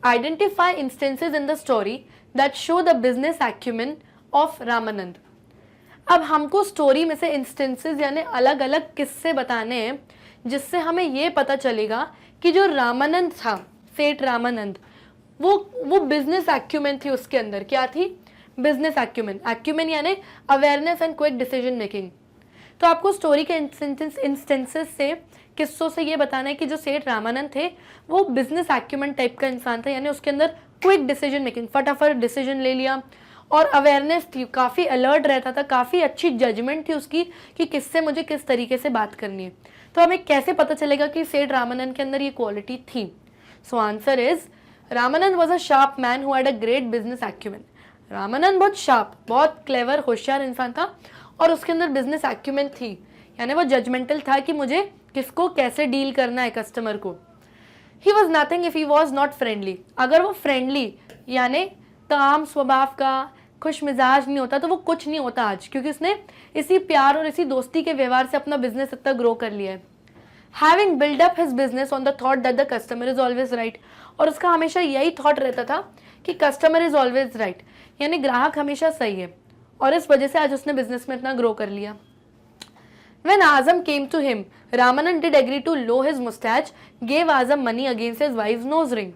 identify instances in the story that show the business acumen of Ramanand. अब हमको स्टोरी में से इंस्टेंसेस यानी अलग अलग किस्से बताने हैं जिससे हमें ये पता चलेगा कि जो रामानंद था, सेठ रामानंद, वो बिजनेस एक्यूमेन थी, उसके अंदर क्या थी, बिजनेस एक्यूमेन। एक्यूमेन यानी awareness and quick decision making. तो आपको स्टोरी के इंस्टेंसेस से, किस्सों से ये बताना है कि जो सेठ रामानंद थे वो बिजनेस एक्यूमेन टाइप का इंसान था, यानी उसके अंदर क्विक डिसीजन मेकिंग, फटाफट डिसीजन ले लिया, और अवेयरनेस थी, काफ़ी अलर्ट रहता था, काफ़ी अच्छी जजमेंट थी उसकी कि किससे मुझे किस तरीके से बात करनी है। तो हमें कैसे पता चलेगा कि सेठ रामानंद के अंदर ये क्वालिटी थी? So answer is Ramanand was a sharp man who had a great business acumen. Ramanand बहुत शार्प, बहुत क्लेवर, होशियार इंसान था और उसके अंदर बिजनेस एक्यूमेन थी, यानी वो जजमेंटल था कि मुझे किसको कैसे डील करना है, कस्टमर को। He was nothing if he was not friendly. अगर वो फ्रेंडली यानी काम स्वभाव का, खुश मिजाज नहीं होता तो वो कुछ नहीं होता आज, क्योंकि उसने इसी प्यार और इसी दोस्ती के व्यवहार से अपना बिजनेस इतना ग्रो कर लिया है। Having build up his business on the thought that the customer is always right, और उसका हमेशा यही थॉट रहता था कि कस्टमर इज ऑलवेज राइट, यानी ग्राहक हमेशा सही है, और इस वजह से आज उसने बिजनेस में इतना ग्रो कर लिया। When Azam came to him, Ramanand did agree to lower his mustache, gave Azam money against his wife's nose ring.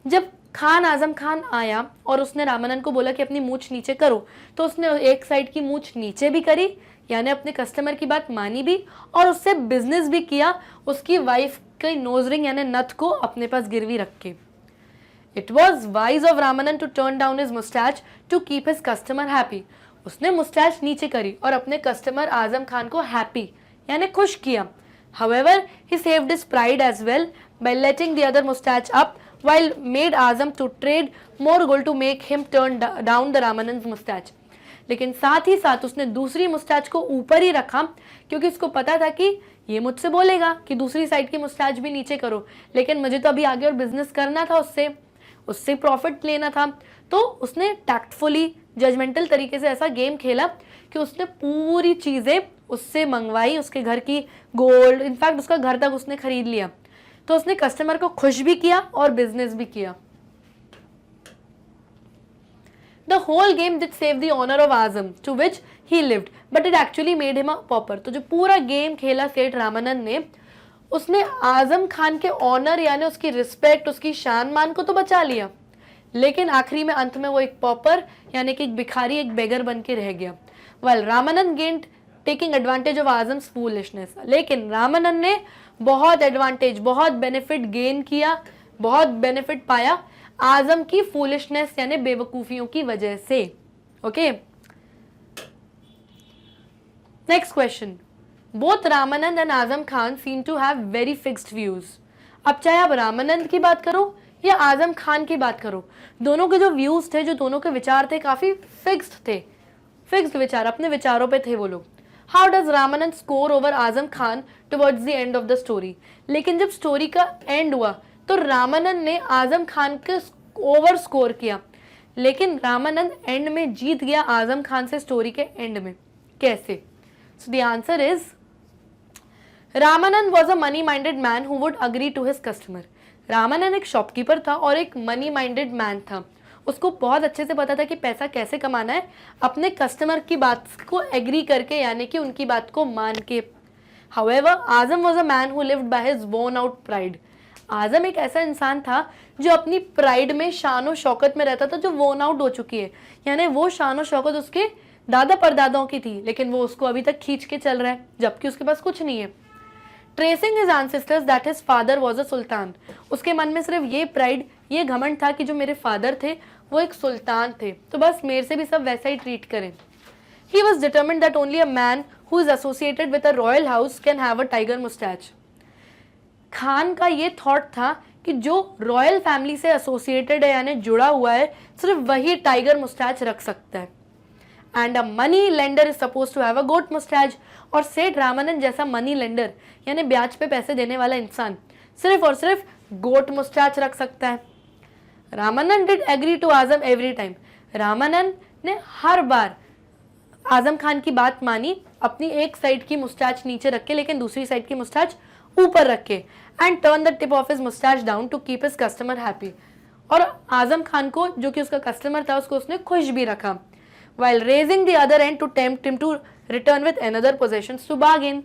जब खान आजम खान आया और उसने रामानंद को बोला कि अपनी मूंछ नीचे करो, तो उसने एक साइड की मूंछ नीचे भी करी, यानी अपने कस्टमर की बात मानी भी, और उससे बिजनेस भी किया, उसकी वाइफ की नोज रिंग यानी नथ को अपने पास गिरवी रख के। It was wise of Ramanand to turn down his mustache to keep his customer happy. उसने मुस्टैच नीचे करी और अपने कस्टमर आजम खान को हैप्पी यानी खुश किया। However, he saved his pride as well by letting the other mustache up, while made Azam to trade more gold to make him turn down the Ramanand's mustache. लेकिन साथ ही साथ उसने दूसरी मुस्टैच को ऊपर ही रखा, क्योंकि उसको पता था कि ये मुझसे बोलेगा कि दूसरी साइड की मुस्टैच भी नीचे करो, लेकिन मुझे तो अभी आगे और बिजनेस करना था, उससे प्रॉफिट लेना था। तो उसने टैक्टफुली, जजमेंटल तरीके से ऐसा गेम खेला कि उसने पूरी चीज़ें उससे मंगवाई, उसके घर की गोल्ड, इनफैक्ट उसका घर तक उसने खरीद लिया। तो उसने कस्टमर को खुश भी किया और बिजनेस भी किया। The whole game did save the honor of Azam, to which he lived, but it actually made him a pauper. तो जो पूरा गेम खेला सेठ रामानंद ने, उसने आजम खान के ऑनर यानी उसकी रिस्पेक्ट, उसकी शान मान को तो बचा लिया, लेकिन आखिरी में अंत में वो एक पॉपर यानी कि एक भिखारी, एक बेगर बन के रह गया। While Ramanand gained taking advantage of Azam's foolishness, लेकिन रामानंद ने बहुत एडवांटेज, बहुत बेनिफिट गेन किया, बहुत बेनिफिट पाया आजम की फूलिशनेस यानी बेवकूफियों की वजह से। Okay, next question, both Ramanand and Azam Khan seem to have very fixed views. अब चाहे आप रामानंद की बात करो या आजम खान की बात करो, दोनों के जो व्यूज थे, जो दोनों के विचार थे, काफी फिक्स्ड थे, फिक्स्ड विचार, अपने विचारों पे थे वो लोग। How does Ramanand score over Azam Khan towards the end of the story. लेकिन जब स्टोरी का एंड हुआ तो रामानंद ने आजम खान के ओवर स्कोर किया, लेकिन रामानंद एंड में जीत गया आजम खान से स्टोरी के एंड में। कैसे? So the answer is Ramanand was a money minded man who would agree to his customer. Ramanand एक शॉपकीपर था और एक मनी माइंडेड मैन था। उसको बहुत अच्छे से पता था कि पैसा कैसे कमाना है, अपने कस्टमर की बात को एग्री करके, यानी कि उनकी बात को मान के। However, Azam was a man who lived by his worn out pride. Azam एक ऐसा इंसान था जो अपनी प्राइड में, शानो शौकत में रहता था, जो worn आउट हो चुकी है। यानी वो शानो शौकत उसके दादा परदादाओं की थी, लेकिन वो उसको अभी तक खींच के चल रहा है, जबकि उसके पास कुछ नहीं है। Tracing his ancestors that his father was a sultan. उसके मन में सिर्फ ये प्राइड, ये घमंड था कि जो मेरे फादर थे वो एक सुल्तान थे, तो बस मेरे से भी सब वैसा ही ट्रीट करें। He was determined that only a man who is associated with a royal house can have a tiger mustache. Khan का ये थॉट था कि जो रॉयल फैमिली से एसोसिएटेड है, यानी जुड़ा हुआ है, सिर्फ वही टाइगर मुस्टैच रख सकता है। And a money lender is suppose to have a goat mustache. और सेठ रामानंद जैसा मनी लेंडर, यानी ब्याज पे पैसे देने वाला इंसान, सिर्फ और सिर्फ गोट मुस्टैच रख सकता है। Ramanand did agree to Azam every time. Ramanand ने हर बार आजम खान की बात मानी, अपनी एक साइड की मुस्टैच नीचे रख के, लेकिन दूसरी साइड की मुस्टैच ऊपर रख के, and turn the tip of his moustache down to keep his customer happy. और आजम खान को, जो कि उसका कस्टमर था, उसको उसने खुश भी रखा। while raising the other end to tempt him to return with another possessions to bargain।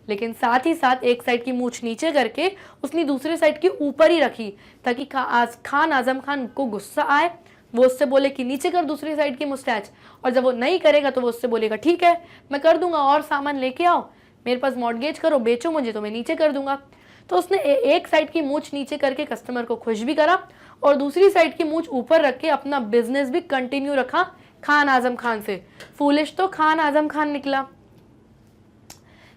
लेकिन साथ ही साथ एक साइड की मूछ नीचे करके उसने दूसरी साइड की ऊपर ही रखी, ताकि खान आजम खान को गुस्सा आए, वो उससे बोले कि नीचे कर दूसरी साइड की मुस्टैच, और जब वो नहीं करेगा तो वो उससे बोलेगा ठीक है मैं कर दूंगा, और सामान लेके आओ, मेरे पास मॉर्टगेज करो, बेचो मुझे, तो मैं नीचे कर दूंगा। तो उसने एक साइड की मूछ नीचे करके कस्टमर को खुश भी करा, और दूसरी साइड की मूछ ऊपर रख के अपना बिजनेस भी कंटिन्यू रखा खान आजम खान से। फूलिश तो खान आजम खान निकला।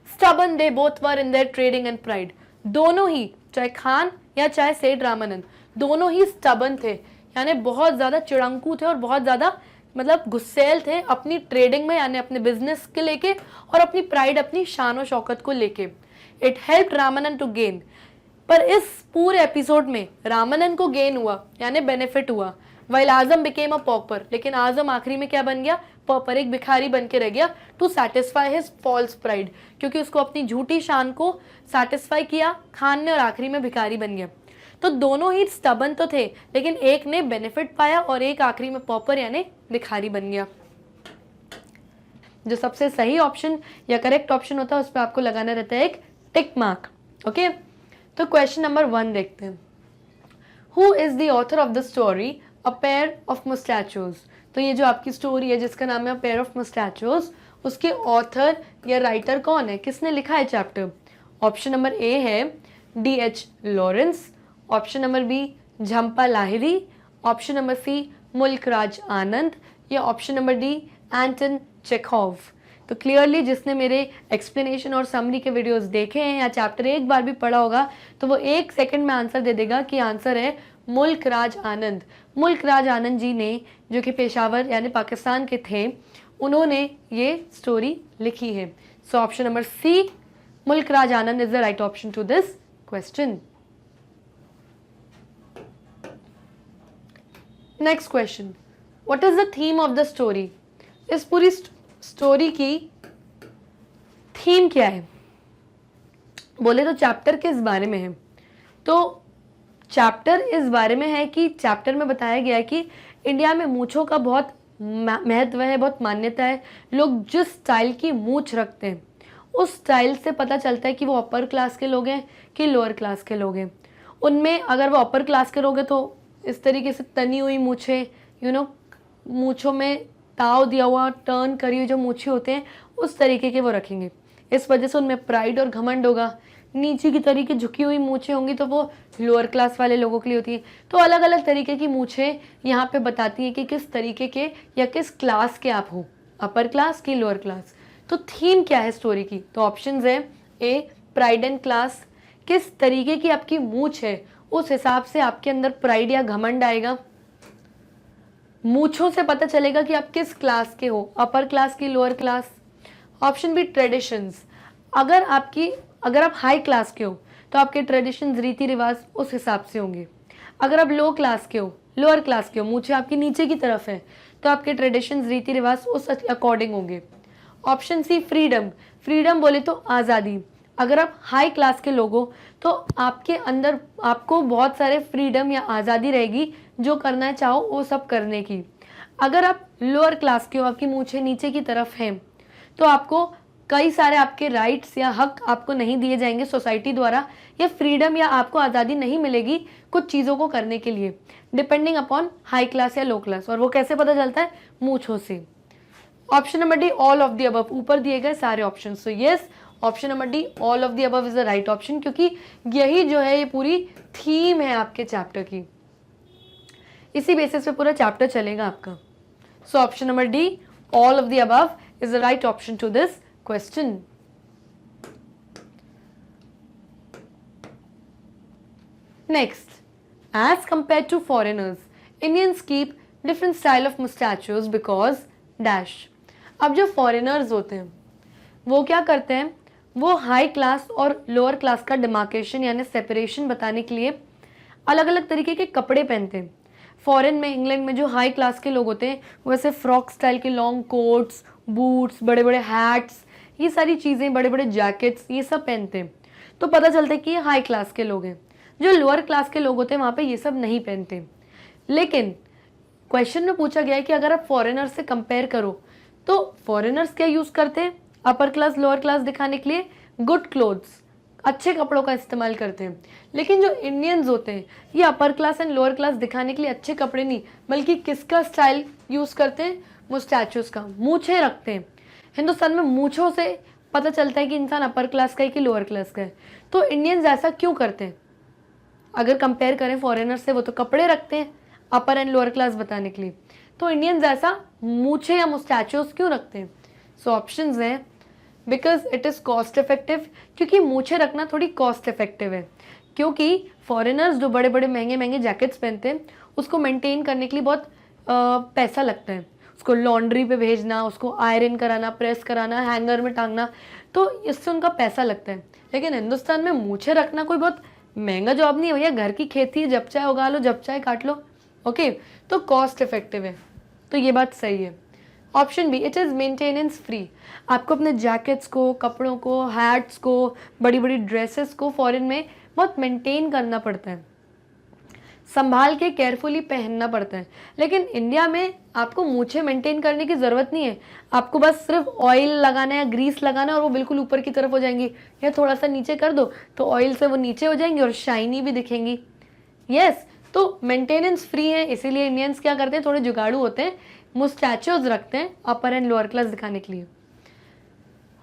Stubborn they both were in their trading and pride. दोनों ही, चाहे खान या चाहे सेठ रामानंद, दोनों ही स्टबन थे, यानी बहुत ज्यादा चिड़ंकू थे और बहुत ज्यादा मतलब गुस्सेल थे अपनी ट्रेडिंग में, यानी अपने बिजनेस के लेके, और अपनी प्राइड, अपनी शान और शौकत को लेके। It help Ramanand to gain. पर इस पूरे एपिसोड में रामानंद को गेन हुआ, यानी बेनिफिट हुआ, while Azam became a pauper. लेकिन आजम आखिरी में क्या बन गया? पॉपर, एक भिखारी बन के रह गया, to satisfy his false pride, क्योंकि उसको अपनी झूठी शान को सेटिस्फाई किया खान ने, और आखिरी में भिखारी बन गया। तो दोनों ही स्टबन तो थे, लेकिन एक ने बेनिफिट पाया और एक आखिरी में पॉपर यानी भिखारी बन गया। जो सबसे सही ऑप्शन या करेक्ट ऑप्शन होता है उस पर आपको लगाना रहता है एक टिक मार्क। ओके, तो क्वेश्चन नंबर 1 देखते हैं। Who is the author of the story a pair of mustachios? तो ये जो आपकी स्टोरी है जिसका नाम है पेयर ऑफ मुस्टैचोज, उसके ऑथर या राइटर कौन है, किसने लिखा है चैप्टर? ऑप्शन नंबर ए है D.H. Lawrence, option number B Jhumpa Lahiri, option number C Mulk Raj Anand, या option number D Anton Chekhov. तो क्लियरली जिसने मेरे एक्सप्लेनेशन और समरी के वीडियोस देखे हैं या चैप्टर एक बार भी पढ़ा होगा, तो वो 1 सेकंड में आंसर दे देगा कि आंसर है मुल्क राज आनंद। मुल्क राज आनंद जी ने, जो कि पेशावर यानी पाकिस्तान के थे, उन्होंने ये स्टोरी लिखी है। सो option number C Mulk Raj Anand is the right option to this question. Next question, what is the theme of the story? इस पूरी स्टोरी की थीम क्या है? बोले तो चैप्टर किस बारे में है? तो चैप्टर इस बारे में है कि चैप्टर में बताया गया है कि इंडिया में मूंछों का बहुत महत्व है, बहुत मान्यता है। लोग जिस स्टाइल की मूंछ रखते हैं उस स्टाइल से पता चलता है कि वो अपर क्लास के लोग हैं कि लोअर क्लास के लोग हैं। उनमें अगर वो अपर क्लास के लोग हैं तो इस तरीके से तनी हुई मूछें, मूछों में ताव दिया हुआ, टर्न करी हुई जो मूछें होते हैं, उस तरीके के वो रखेंगे। इस वजह से उनमें प्राइड और घमंड होगा। नीचे की तरीके झुकी हुई मूछें होंगी तो वो लोअर क्लास वाले लोगों के लिए होती है। तो अलग अलग तरीके की मूछें यहाँ पे बताती हैं कि किस तरीके के या किस क्लास के आप हो, अपर क्लास की लोअर क्लास। तो थीम क्या है स्टोरी की? तो ऑप्शंस है ए प्राइड एंड क्लास, किस तरीके की आपकी मूछ है उस हिसाब से आपके अंदर प्राइड या घमंड आएगा। मूछों से पता चलेगा कि आप किस क्लास के हो, अपर क्लास की lower class. Option B traditions, अगर आप हाई क्लास के हो तो आपके ट्रेडिशंस, रीति रिवाज उस हिसाब से होंगे। अगर आप लो क्लास के हो, लोअर क्लास के हो, मूछें आपकी नीचे की तरफ है, तो आपके ट्रेडिशंस, रीति रिवाज उस अकॉर्डिंग होंगे। ऑप्शन सी फ्रीडम, फ्रीडम बोले तो आज़ादी। अगर आप हाई क्लास के लोग हो तो आपके अंदर आपको बहुत सारे फ्रीडम या आज़ादी रहेगी, जो करना चाहो वो सब करने की। अगर आप लोअर क्लास के हो, आपकी मूछें नीचे की तरफ हैं, तो आपको कई सारे आपके राइट्स या हक आपको नहीं दिए जाएंगे सोसाइटी द्वारा, या फ्रीडम या आपको आज़ादी नहीं मिलेगी कुछ चीज़ों को करने के लिए, डिपेंडिंग अपॉन हाई क्लास या लो क्लास। और वो कैसे पता चलता है? मूछों से। Option number D all of the above, ऊपर दिए गए सारे option. So yes, option number D all of the above is the right option, क्योंकि यही जो है ये पूरी थीम है आपके चैप्टर की, इसी बेसिस पे पूरा चैप्टर चलेगा आपका। So option number D all of the above is the right option to this question. Next, as compared to foreigners, Indians keep different style of mustachios because dash। अब जो foreigners होते हैं वो क्या करते हैं, वो हाई क्लास और लोअर क्लास का डिमार्केशन यानी सेपरेशन बताने के लिए अलग अलग तरीके के कपड़े पहनते हैं। फॉरेन में, इंग्लैंड में जो हाई क्लास के लोग होते हैं वैसे फ्रॉक स्टाइल के लॉन्ग कोट्स, बूट्स, बड़े बड़े हैट्स, ये सारी चीज़ें, बड़े बड़े जैकेट्स, ये सब पहनते हैं, तो पता चलता है कि ये हाई क्लास के लोग हैं। जो लोअर क्लास के लोग होते हैं वहाँ पे ये सब नहीं पहनते। लेकिन क्वेश्चन में पूछा गया है कि अगर आप फॉरेनर से कंपेयर करो तो फॉरेनर्स क्या यूज़ करते हैं अपर क्लास लोअर क्लास दिखाने के लिए? गुड क्लोथ्स, अच्छे कपड़ों का इस्तेमाल करते हैं। लेकिन जो इंडियंस होते हैं ये upper class and lower class दिखाने के लिए अच्छे कपड़े नहीं, बल्कि किसका स्टाइल यूज़ करते हैं? मुस्टैचोस का, मूछें रखते हैं। हिंदुस्तान में मूछों से पता चलता है कि इंसान अपर क्लास का है कि लोअर क्लास का है। तो इंडियंस ऐसा क्यों करते हैं? अगर कंपेयर करें फॉरेनर से, वो तो कपड़े रखते हैं अपर एंड लोअर क्लास बताने के लिए, तो इंडियंस ऐसा मूछे या मुस्टैचोस क्यों रखते हैं? सो ऑप्शंस हैं, because it is cost effective, क्योंकि मूछे रखना थोड़ी कॉस्ट इफेक्टिव है। क्योंकि फॉरेनर्स जो बड़े बड़े महंगे महंगे जैकेट्स पहनते हैं उसको मेंटेन करने के लिए बहुत पैसा लगता है, उसको लॉन्ड्री पे भेजना, उसको आयरन कराना, प्रेस कराना, हैंगर में टांगना, तो इससे उनका पैसा लगता है। लेकिन हिंदुस्तान में मूछे रखना कोई बहुत महंगा जॉब नहीं है भैया, घर की खेती है, जब चाहे उगा लो, जब चाहे काट लो। ओके, तो कॉस्ट इफेक्टिव है, तो ये बात सही है। Option B, it is maintenance free. आपको अपने जैकेट्स को, कपड़ों को, हैट्स को, बड़ी बड़ी ड्रेसेस को फॉरेन में बहुत मेंटेन करना पड़ता है, संभाल के केयरफुली पहनना पड़ता है। लेकिन इंडिया में आपको मूछें मेंटेन करने की ज़रूरत नहीं है, आपको बस सिर्फ ऑयल लगाना है या ग्रीस लगाना है और वो बिल्कुल ऊपर की तरफ हो जाएंगी, या थोड़ा सा नीचे कर दो तो ऑयल से वो नीचे हो जाएंगी और शाइनी भी दिखेंगी। यस, तो मेंटेनेंस फ्री है, इसीलिए इंडियंस क्या करते हैं, थोड़े जुगाड़ू होते हैं, मुस्टैचोज रखते हैं अपर एंड लोअर क्लास दिखाने के लिए।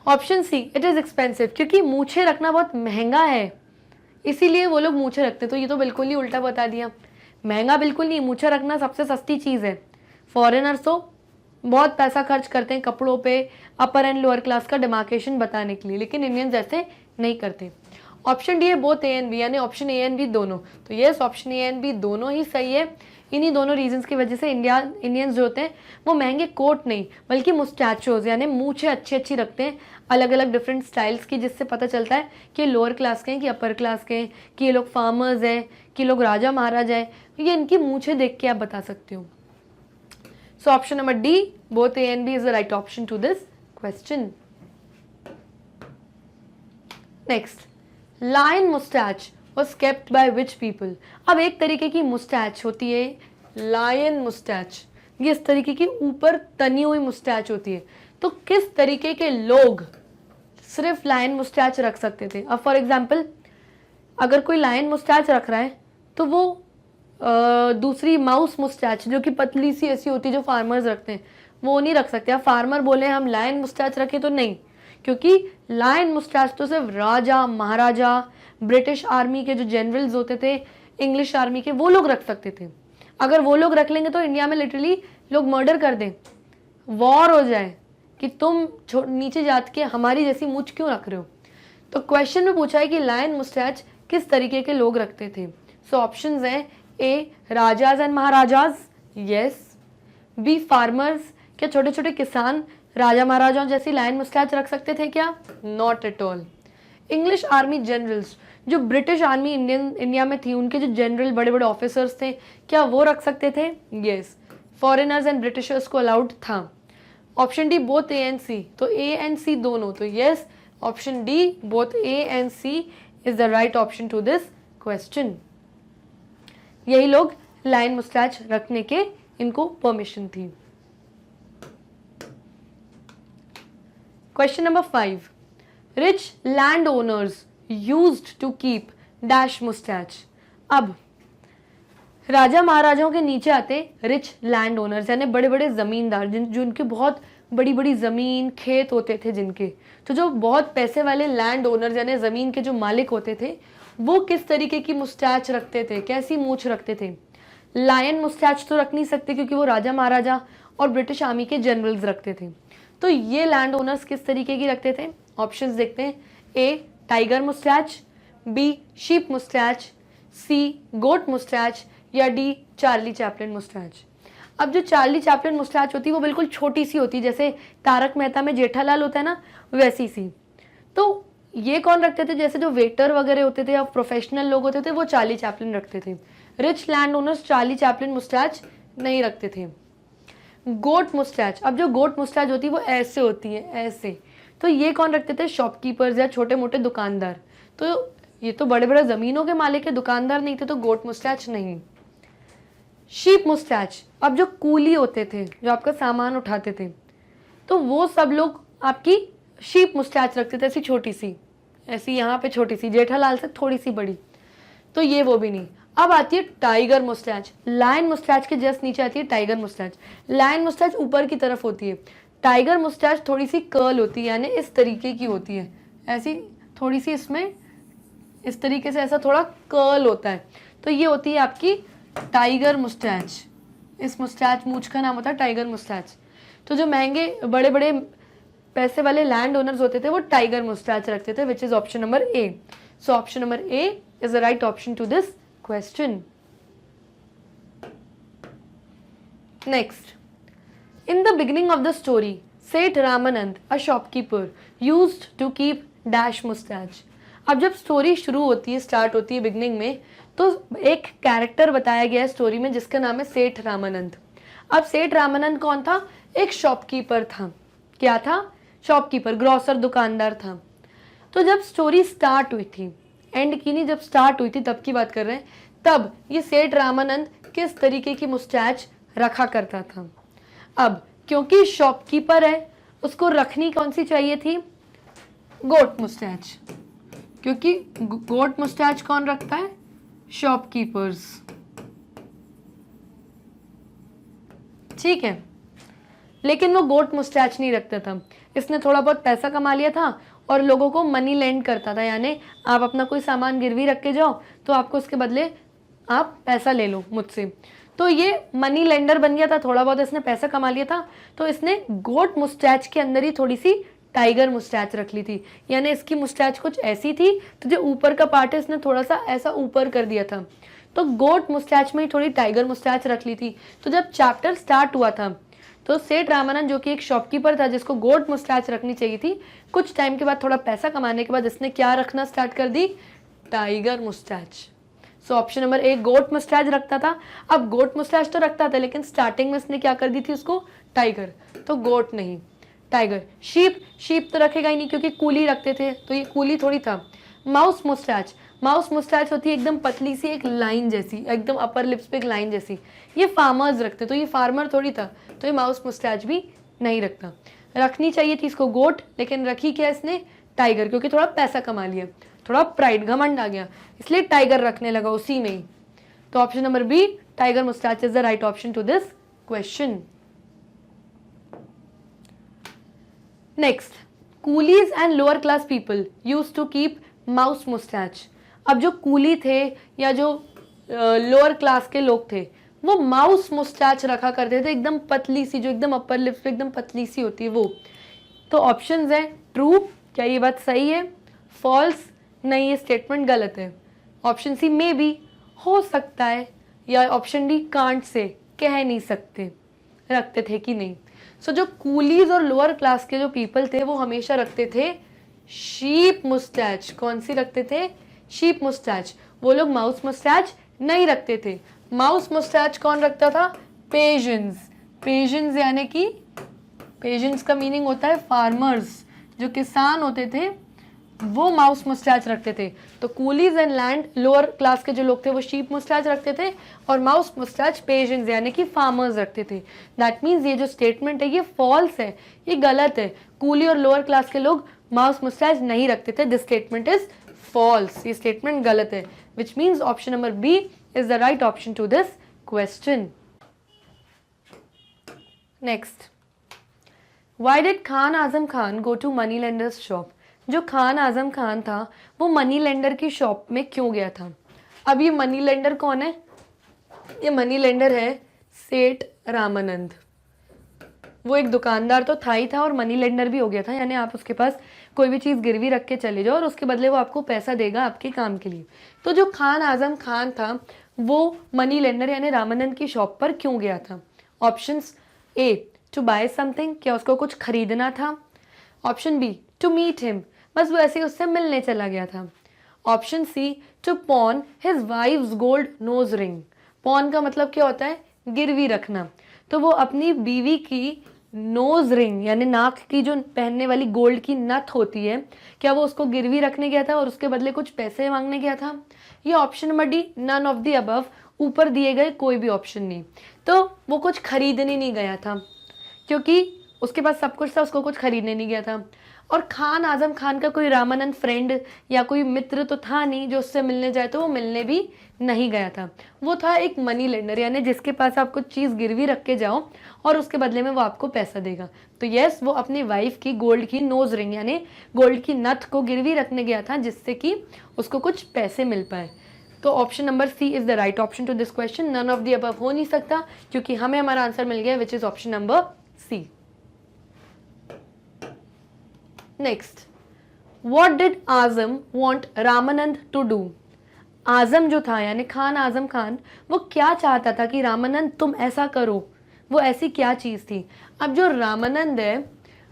Option C, it is expensive, क्योंकि मूछें रखना बहुत महंगा है इसीलिए वो लोग मूछें रखते हैं। तो ये तो बिल्कुल ही उल्टा बता दिया, महंगा बिल्कुल नहीं, मूछें रखना सबसे सस्ती चीज़ है। फॉरेनर्स तो बहुत पैसा खर्च करते हैं कपड़ों पे अपर एंड लोअर क्लास का डिमार्केशन बताने के लिए, लेकिन इंडियंस ऐसे नहीं करते। ऑप्शन डी है बोथ ए एंड बी, यानी ऑप्शन ए एंड बी दोनों। तो yes, option A and B दोनों ही सही है। इन्हीं दोनों रीजंस की वजह से इंडियंस जो होते हैं वो महंगे कोट नहीं बल्कि मुस्टैचोज यानी मूछें अच्छी अच्छी रखते हैं, अलग अलग डिफरेंट स्टाइल्स की, जिससे पता चलता है कि लोअर क्लास के हैं कि अपर क्लास के हैं, कि ये लोग फार्मर्स हैं कि लोग राजा महाराजा हैं, ये इनकी मूछें देख के आप बता सकते हो। So option number D both A and B is the right option to this question. Next, lion mustache was kept by which people। अब एक तरीके की मुस्टैच होती है लायन मुस्टैच, ये इस तरीके की ऊपर तनी हुई मुस्टैच होती है। तो किस तरीके के लोग सिर्फ लायन मुस्टैच रख सकते थे? अब फॉर एग्जांपल अगर कोई लायन मुस्टैच रख रहा है तो वो दूसरी माउस मुस्टैच जो कि पतली सी ऐसी होती है जो फार्मर्स रखते हैं वो नहीं रख सकते। अब फार्मर बोले हम लायन मुस्टैच रखें तो नहीं, क्योंकि लायन मुस्टैच तो सिर्फ राजा महाराजा, ब्रिटिश आर्मी के जो जनरल्स होते थे, इंग्लिश आर्मी के, वो लोग रख सकते थे। अगर वो लोग रख लेंगे तो इंडिया में लिटरली लोग मर्डर कर दें, वॉर हो जाए कि तुम नीचे जात के हमारी जैसी मूछ क्यों रख रहे हो। तो क्वेश्चन में पूछा है कि लायन मुस्टैच किस तरीके के लोग रखते थे। सो ऑप्शंस हैं, A rajas and maharajas, yes. B farmers, क्या छोटे छोटे किसान राजा महाराजाओं जैसी लायन मुस्टैच रख सकते थे क्या? Not at all. English army generals, जो ब्रिटिश आर्मी इंडिया में थी, उनके जो जनरल बड़े बड़े ऑफिसर्स थे, क्या वो रख सकते थे? यस। फॉरेनर्स एंड ब्रिटिशर्स को अलाउड था। Option D both A and C, तो ए एंड सी दोनों, तो yes option D both A and C is the right option to this question. यही लोग लाइन मुस्टैच रखने के इनको परमिशन थी। Question number 5, rich landowners used to keep dash moustache. अब राजा महाराजाओं के नीचे आते रिच लैंड ओनर्स, यानी बड़े बड़े जमींदार जिनके बहुत बड़ी बड़ी जमीन खेत होते थे जिनके, तो जो बहुत पैसे वाले लैंड ओनर्स यानी जमीन के जो मालिक होते थे वो किस तरीके की मुस्टैच रखते थे, कैसी मूछ रखते थे। लायन मुस्टैच तो रख नहीं सकते क्योंकि वो राजा महाराजा और ब्रिटिश आर्मी के जनरल्स रखते थे। तो ये लैंड ओनर्स किस तरीके की रखते थे, ऑप्शंस देखते हैं। A tiger moustache, B sheep moustache, C goat moustache, या डी चार्ली चैपलिन मुस्टैच। अब जो चार्ली चैपलिन मुस्टैच होती है वो बिल्कुल छोटी सी होती है, जैसे तारक मेहता में जेठालाल होता है ना, वैसी सी। तो ये कौन रखते थे, जैसे जो वेटर वगैरह होते थे या प्रोफेशनल लोग होते थे वो चार्ली चैपलिन रखते थे। Rich land owners Charlie Chaplin moustache नहीं रखते थे। गोट मुस्टैच, अब जो गोट मुस्टैच होती है वो ऐसे होती है, ऐसे, तो ये कौन रखते थे, शॉपकीपर्स या छोटे मोटे दुकानदार। तो ये तो बड़े बड़े जमीनों के मालिक के दुकानदार नहीं थे, तो गोट मुस्टैच नहीं। शीप मुस्टैच, अब जो कूली होते थे जो आपका सामान उठाते थे, तो वो सब लोग आपकी शीप मुस्टैच रखते थे, ऐसी छोटी सी, ऐसी यहाँ पे छोटी सी, जेठालाल से थोड़ी सी बड़ी, तो ये वो भी नहीं। अब आती है टाइगर मुस्टैच, लायन मुस्टैच के जस्ट नीचे आती है टाइगर मुस्टैच। लायन मुस्टैच ऊपर की तरफ होती है, टाइगर मुस्टैच थोड़ी सी कर्ल होती है, यानी इस तरीके की होती है, ऐसी थोड़ी सी, इसमें इस तरीके से ऐसा थोड़ा कर्ल होता है, तो ये होती है आपकी टाइगर मुस्टैच। इस मुस्टैच मूछ का नाम होता है टाइगर मुस्टैच। तो जो महंगे बड़े बड़े पैसे वाले लैंड ओनर्स होते थे वो टाइगर मुस्टैच रखते थे, which is option number A. So option number A is the right option to this question. Next, in the beginning of the story, Seth Ramanand, a shopkeeper, used to keep dash mustache. अब जब story शुरू होती है, start होती है beginning में, तो एक कैरेक्टर बताया गया है स्टोरी में जिसका नाम है सेठ रामानंद। अब सेठ रामानंद कौन था, एक शॉपकीपर था। क्या था, शॉपकीपर, ग्रोसर, दुकानदार था। तो जब स्टोरी स्टार्ट हुई थी, एंड की नहीं, जब स्टार्ट हुई थी तब की बात कर रहे हैं, तब ये सेठ रामानंद किस तरीके की मुस्टैच रखा करता था। अब क्योंकि शॉपकीपर है उसको रखनी कौन सी चाहिए थी, गोट मुस्टैच, क्योंकि गोट मुस्टैच कौन रखता है, शॉपकीपर्स। ठीक है, लेकिन वो गोट मुस्टैच नहीं रखता था। इसने थोड़ा बहुत पैसा कमा लिया था और लोगों को मनी लेंड करता था, यानी आप अपना कोई सामान गिरवी रख के जाओ तो आपको उसके बदले आप पैसा ले लो मुझसे। तो ये मनी लेंडर बन गया था, थोड़ा बहुत इसने पैसा कमा लिया था, तो इसने गोट मुस्टैच के अंदर ही थोड़ी सी टाइगर मुस्टैच रख ली थी, यानी इसकी मुस्टैच कुछ ऐसी थी, तो जो ऊपर का पार्ट है इसने थोड़ा सा ऐसा ऊपर कर दिया था, तो गोट मुस्टैच में ही थोड़ी टाइगर मुस्टैच रख ली थी। तो जब चैप्टर स्टार्ट हुआ था तो सेठ रामानंद जो कि एक शॉपकीपर था जिसको गोट मुस्टैच रखनी चाहिए थी, कुछ टाइम के बाद, थोड़ा पैसा कमाने के बाद इसने क्या रखना स्टार्ट कर दी, tiger moustache. So option number A goat moustache रखता था। अब गोट मुस्टैच तो रखता था लेकिन स्टार्टिंग में इसने क्या कर दी थी उसको, टाइगर, तो गोट नहीं, टाइगर। शीप तो रखेगा ही नहीं क्योंकि कूली रखते थे, तो ये कूली थोड़ी था। माउस मुस्टैच, माउस मुस्टैच होती है एकदम पतली सी एक लाइन जैसी, एकदम अपर लिप्स पे एक लाइन जैसी, ये फार्मर्स रखते, तो ये फार्मर थोड़ी था, तो ये माउस मुस्टैच भी नहीं रखता। रखनी चाहिए थी इसको गोट, लेकिन रखी क्या इसने, टाइगर, क्योंकि थोड़ा पैसा कमा लिया, थोड़ा प्राइड, घमंड आ गया, इसलिए टाइगर रखने लगा उसी में ही। तो option number B tiger moustache is the right option to this question. Next, coolies and lower class people used to keep mouse moustache. अब जो कूली थे या जो लोअर क्लास के लोग थे वो माउस मुस्टैच रखा करते थे, एकदम पतली सी, जो एकदम अपर लिप्स पे एकदम पतली सी होती है वो। तो ऑप्शंस है ट्रू, क्या ये बात सही है, फॉल्स, नहीं ये स्टेटमेंट गलत है। ऑप्शन सी मे बी, हो सकता है, या ऑप्शन डी कांट से, कह नहीं सकते, रखते थे कि नहीं। सो जो कूलीज और लोअर क्लास के जो पीपल थे वो हमेशा रखते थे शीप मुस्टैच। कौन सी रखते थे, शीप मुस्टैच। वो लोग माउस मुस्टैच नहीं रखते थे। माउस मुस्टैच कौन रखता था, पेजेंस। पेजेंस यानी कि पेजेंट्स का मीनिंग होता है फार्मर्स, जो किसान होते थे वो माउस मुस्टैच रखते थे। तो Coolidge and land lower class के जो लोग थे वो शीप मुस्टैच रखते थे, और माउस मुस्टैच पेजेंट्स यानी कि फार्मर्स रखते थे। दैट मीन्स ये जो स्टेटमेंट है ये फॉल्स है, ये गलत है। कूली और लोअर क्लास के लोग माउस मुस्टैच नहीं रखते थे। दिस स्टेटमेंट इज फॉल्स, ये स्टेटमेंट गलत है, which means option number B is the right option to this question. Next, why did Khan Azam Khan go to money lenders shop? जो खान आजम खान था वो मनी लेंडर की शॉप में क्यों गया था? अब ये मनी लेंडर कौन है? ये मनी लेंडर है सेठ रामानंद। वो एक दुकानदार तो था ही था और मनी लेंडर भी हो गया था, यानी आप उसके पास कोई भी चीज़ गिरवी रख के चले जाओ और उसके बदले वो आपको पैसा देगा आपके काम के लिए। तो जो खान आजम खान था वो मनी लेंडर यानी रामानंद की शॉप पर क्यों गया था? Options A, to buy something, क्या उसको कुछ खरीदना था। Option B, to meet him, बस वो ऐसे ही उससे मिलने चला गया था। Option C, to pawn his wife's gold nose ring. Pawn का मतलब क्या होता है? गिरवी रखना। तो वो अपनी बीवी की नोज रिंग यानी नाक की जो पहनने वाली गोल्ड की नथ होती है, क्या वो उसको गिरवी रखने गया था और उसके बदले कुछ पैसे मांगने गया था? ये option number D, none of the above, ऊपर दिए गए कोई भी ऑप्शन नहीं। तो वो कुछ खरीदने नहीं गया था, क्योंकि उसके पास सब कुछ था, उसको कुछ खरीदने नहीं गया था। और खान आजम खान का कोई रामानंद फ्रेंड या कोई मित्र तो था नहीं जो उससे मिलने जाए, तो वो मिलने भी नहीं गया था। वो था एक मनी लेंडर यानी जिसके पास आप कुछ चीज़ गिरवी रख के जाओ और उसके बदले में वो आपको पैसा देगा। तो यस, वो अपनी वाइफ की गोल्ड की नोज रिंग यानी गोल्ड की नथ को गिरवी रखने गया था जिससे कि उसको कुछ पैसे मिल पाए। तो option number C is the right option to this question. None of the above हो नहीं सकता क्योंकि हमें हमारा आंसर मिल गया which is option number C. Next, what did Azam want Ramanand to do? Azam जो था यानी खान आजम खान, वो क्या चाहता था कि रामानंद तुम ऐसा करो? वो ऐसी क्या चीज़ थी? अब जो रामानंद है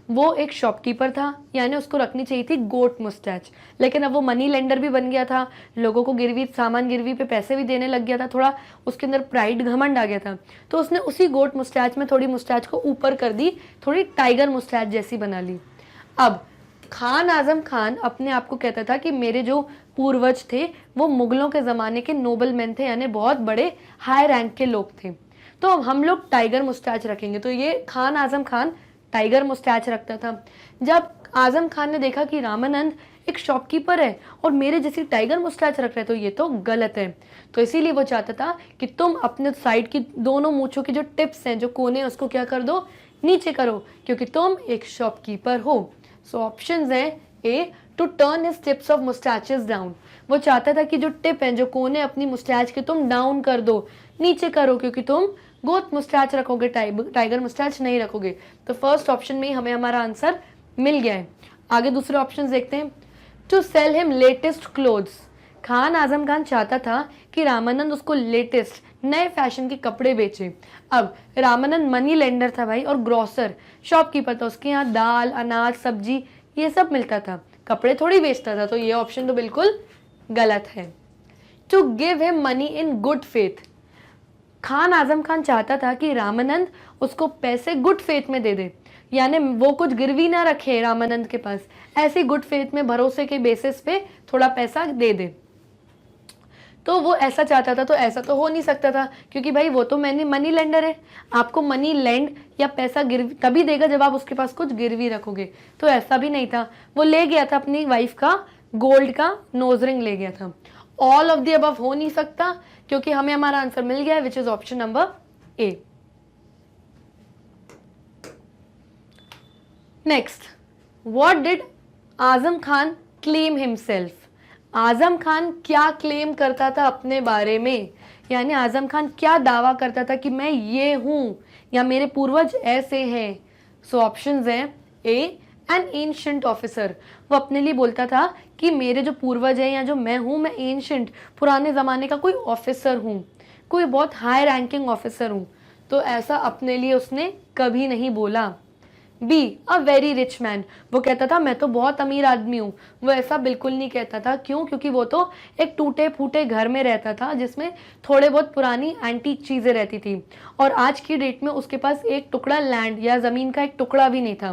वो एक शॉपकीपर था, यानी उसको रखनी चाहिए थी गोट मुस्टैच, लेकिन अब वो मनी लेंडर भी बन गया था, लोगों को गिरवी सामान गिरवी पे पैसे भी देने लग गया था, थोड़ा उसके अंदर प्राइड घमंड आ गया था। तो उसने उसी गोट मुस्टैच में थोड़ी मुस्टैच को ऊपर कर दी, थोड़ी टाइगर मुस्टैच जैसी बना ली। अब खान आजम खान अपने आप को कहता था कि मेरे जो पूर्वज थे वो मुगलों के ज़माने के नोबल मैन थे, यानी बहुत बड़े हाई रैंक के लोग थे, तो अब हम लोग टाइगर मुस्टैच रखेंगे। तो ये खान आजम खान टाइगर मुस्टैच रखता था। जब आजम खान ने देखा कि रामानंद एक शॉपकीपर है और मेरे जैसी टाइगर मुस्टैच रख रहे, तो ये तो गलत है, तो इसीलिए वो चाहता था कि तुम अपने साइड की दोनों मूंछों की जो टिप्स हैं, जो कोने हैं, उसको क्या कर दो, नीचे करो, क्योंकि तुम एक शॉपकीपर हो। सो ऑप्शंस हैं A, to turn his tips of moustaches down, वो चाहता था कि जो टिप हैं, जो कोने अपनी मुस्टैच के तुम डाउन कर दो, नीचे करो, क्योंकि तुम गोट मुस्टैच रखोगे, टाइगर मुस्टैच नहीं रखोगे। तो फर्स्ट ऑप्शन में ही हमें हमारा आंसर मिल गया है। आगे दूसरे ऑप्शन देखते हैं। To sell him latest clothes, Khan Azam Khan चाहता था कि रामानंद उसको लेटेस्ट नए फैशन के कपड़े बेचे। अब रामानंद मनी लेंडर था भाई और ग्रोसर शॉपकीपर था, उसके यहाँ दाल अनाज सब्जी ये सब मिलता था, कपड़े थोड़ी बेचता था, तो ये ऑप्शन तो बिल्कुल गलत है। To give him money in good faith, Khan Azam Khan चाहता था कि रामानंद उसको पैसे गुड फेथ में दे दे, यानी वो कुछ गिरवी ना रखे रामानंद के पास, ऐसे गुड फेथ में भरोसे के बेसिस पे थोड़ा पैसा दे दे। तो वो ऐसा चाहता था, तो ऐसा तो हो नहीं सकता था क्योंकि भाई वो तो मनी लेंडर है, आपको मनी लेंड या पैसा गिरवी तभी देगा जब आप उसके पास कुछ गिरवी रखोगे, तो ऐसा भी नहीं था। वो ले गया था अपनी वाइफ का गोल्ड का नोज रिंग ले गया था। ऑल ऑफ द अबव हो नहीं सकता क्योंकि हमें हमारा आंसर मिल गया है which is option number A. Next, what did Azam Khan claim himself, Azam Khan क्या क्लेम करता था अपने बारे में, यानी आजम खान क्या दावा करता था कि मैं ये हूं या मेरे पूर्वज ऐसे हैं। सो ऑप्शंस हैं ए, एन एंशिएंट ऑफिसर, वो अपने लिए बोलता था कि मेरे जो पूर्वज हैं या जो मैं हूँ, मैं एंशिएंट पुराने ज़माने का कोई ऑफिसर हूँ, कोई बहुत हाई रैंकिंग ऑफिसर हूँ, तो ऐसा अपने लिए उसने कभी नहीं बोला। Be a very rich man, वो कहता था मैं तो बहुत अमीर आदमी हूँ। वो ऐसा बिल्कुल नहीं कहता था, क्यों? क्योंकि वो तो एक टूटे फूटे घर में रहता था जिसमें थोड़े बहुत पुरानी एंटीक चीज़ें रहती थी, और आज की डेट में उसके पास एक टुकड़ा लैंड या ज़मीन का एक टुकड़ा भी नहीं था,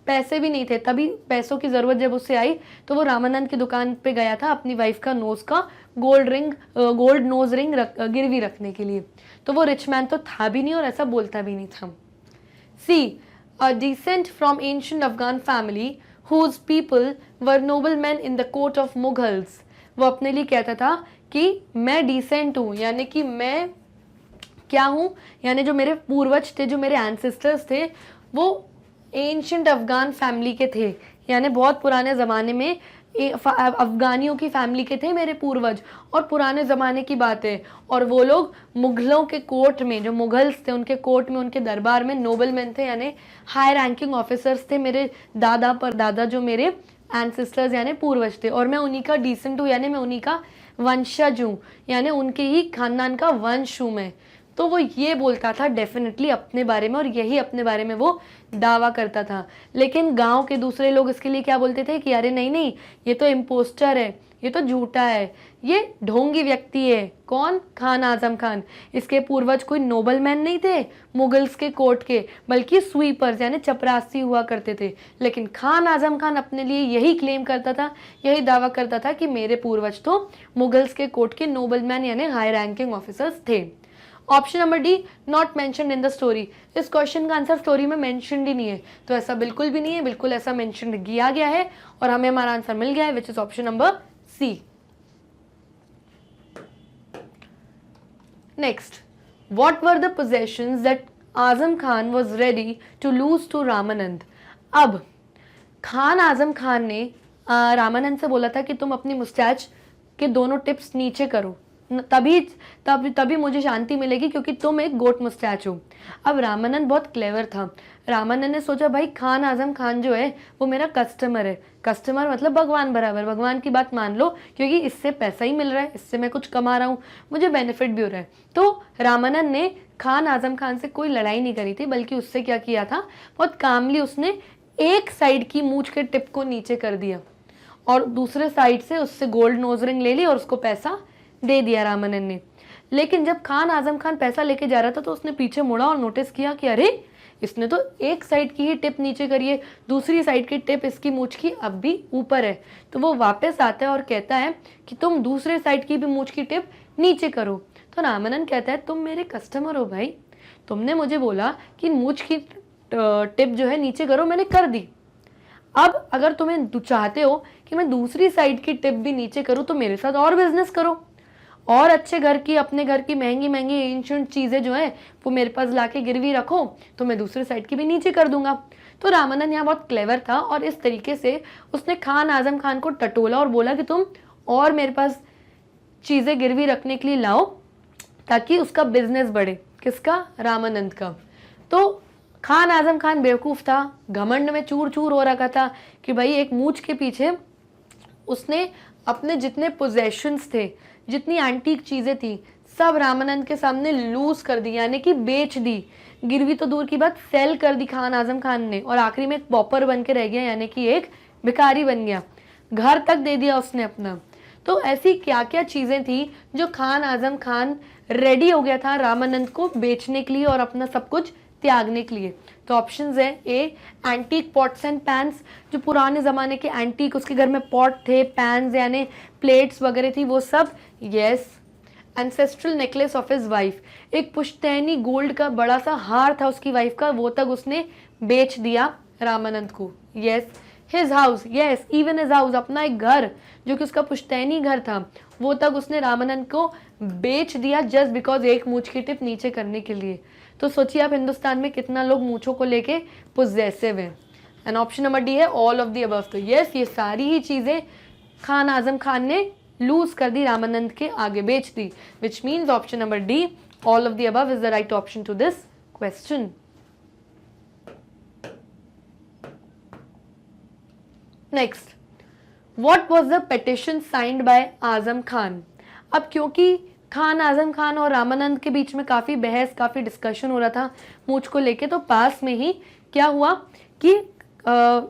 पैसे भी नहीं थे। तभी पैसों की ज़रूरत जब उससे आई तो वो रामानंद की दुकान पे गया था अपनी वाइफ का नोज का गोल्ड नोज रिंग गिरवी रखने के लिए। तो वो रिच मैन तो था भी नहीं और ऐसा बोलता भी नहीं था। सी a descent from ancient Afghan family whose people were noblemen in the court of Mughals। वो अपने लिए कहता था कि मैं डिसेंट हूँ, यानी कि मैं क्या हूँ, यानी जो मेरे पूर्वज थे, जो मेरे एंसेस्टर्स थे, वो एंशियंट अफगान फैमिली के थे, यानी बहुत पुराने ज़माने में अफगानियों की फैमिली के थे मेरे पूर्वज, और पुराने ज़माने की बात है। और वो लोग मुग़लों के कोर्ट में, जो मुग़ल्स थे उनके कोर्ट में, उनके दरबार में नोबलमैन थे, यानी हाई रैंकिंग ऑफिसर्स थे मेरे दादा पर दादा, जो मेरे एंसेस्टर्स यानी पूर्वज थे। और मैं उन्हीं का डिसेंट हूँ, यानी मैं उन्हीं का वंशज हूँ, यानी उनके ही खानदान का वंश हूँ मैं। तो वो ये बोलता था डेफिनेटली अपने बारे में, और यही अपने बारे में वो दावा करता था। लेकिन गांव के दूसरे लोग इसके लिए क्या बोलते थे कि अरे नहीं नहीं, ये तो इम्पोस्टर है, ये तो झूठा है, ये ढोंगी व्यक्ति है। कौन? खान आजम खान। इसके पूर्वज कोई नोबलमैन नहीं थे मुगल्स के कोर्ट के, बल्कि स्वीपर्स यानी चपरासी हुआ करते थे। लेकिन खान आजम खान अपने लिए यही क्लेम करता था, यही दावा करता था कि मेरे पूर्वज तो मुगल्स के कोर्ट के नोबलमैन यानी हाई रैंकिंग ऑफिसर्स थे। Option number D, not mentioned in the story. इस क्वेश्चन का आंसर स्टोरी में मेंशन्ड ही नहीं है, तो ऐसा बिल्कुल भी नहीं है, बिल्कुल ऐसा मेंशन्ड किया गया है और हमें हमारा आंसर मिल गया है, which is option number C. Next, what were the possessions that Azam Khan was ready to lose to Ramanand. अब खान आजम खान ने रामानंद से बोला था कि तुम अपनी मुस्टैच के दोनों टिप्स नीचे करो, तभी मुझे शांति मिलेगी, क्योंकि तुम एक गोट मुस्टैच हो। अब रामानंद बहुत क्लेवर था। रामानंद ने सोचा भाई खान आजम खान जो है वो मेरा कस्टमर है, कस्टमर मतलब भगवान बराबर, भगवान की बात मान लो, क्योंकि इससे पैसा ही मिल रहा है, इससे मैं कुछ कमा रहा हूँ, मुझे बेनिफिट भी हो रहा है। तो रामानंद ने खान आजम खान से कोई लड़ाई नहीं करी थी, बल्कि उससे क्या किया था, बहुत कामली उसने एक साइड की मूंछ के टिप को नीचे कर दिया और दूसरे साइड से उससे गोल्ड नोज रिंग ले ली और उसको पैसा दे दिया रामानंद ने। लेकिन जब खान आजम खान पैसा लेके जा रहा था तो उसने पीछे मुड़ा और नोटिस किया कि अरे इसने तो एक साइड की ही टिप नीचे करी है, दूसरी साइड की टिप इसकी मूंछ की अब भी ऊपर है। तो वो वापस आता है और कहता है कि तुम दूसरे साइड की भी मूंछ की टिप नीचे करो। तो रामानंद कहता है तुम मेरे कस्टमर हो भाई, तुमने मुझे बोला कि मूंछ की टिप जो है नीचे करो, मैंने कर दी। अब अगर तुम्हें चाहते हो कि मैं दूसरी साइड की टिप भी नीचे करूं तो मेरे साथ और बिजनेस करो, और अच्छे घर की, अपने घर की महंगी महंगी एंशिएंट चीज़ें जो हैं वो मेरे पास लाके गिरवी रखो, तो मैं दूसरी साइड की भी नीचे कर दूंगा। तो रामानंद यहाँ बहुत क्लेवर था और इस तरीके से उसने खान आजम खान को टटोला और बोला कि तुम और मेरे पास चीज़ें गिरवी रखने के लिए लाओ ताकि उसका बिजनेस बढ़े। किसका? रामानंद का। तो खान आजम खान बेवकूफ़ था, घमंड में चूर चूर हो रखा था कि भाई एक मूंछ के पीछे उसने अपने जितने पोजेशंस थे, जितनी एंटीक चीज़ें थी, सब रामानंद के सामने लूज कर दी, यानी कि बेच दी। गिरवी तो दूर की बात, सेल कर दी खान आजम खान ने, और आखिरी में एक पॉपर बन के रह गया, यानी कि एक भिखारी बन गया, घर तक दे दिया उसने अपना। तो ऐसी क्या क्या चीज़ें थी जो खान आजम खान रेडी हो गया था रामानंद को बेचने के लिए और अपना सब कुछ त्यागने के लिए। तो ऑप्शंस है ए, एंटीक पॉट्स एंड पैन्स, जो पुराने ज़माने के एंटीक, उसके घर में पॉट थे, पैन्स यानी प्लेट्स वगैरह थी, वो सब। Yes. Ancestral necklace of his wife, एक पुश्तैनी गोल्ड का बड़ा सा हार था उसकी वाइफ का, वो तक उसने बेच दिया रामानंद को। Yes. His house, yes, even his house, अपना एक घर जो कि उसका पुश्तैनी घर था, वो तक उसने रामानंद को बेच दिया जस्ट बिकॉज एक मूंछ की टिप नीचे करने के लिए। तो सोचिए आप हिंदुस्तान में कितना लोग मूंछों को लेके पोजेसिव हैं। एंड ऑप्शन नंबर डी है ऑल ऑफ दी अबव। तो यस, ये सारी ही चीज़ें खान आजम खान ने लूज कर दी, रामानंद के आगे बेच दी, which means option number D, all of the above is the right option to this question. Next, what was the petition signed by Azam Khan. अब क्योंकि खान आजम खान और रामानंद के बीच में काफ़ी बहस, काफ़ी डिस्कशन हो रहा था मूंछ को लेके, तो पास में ही क्या हुआ कि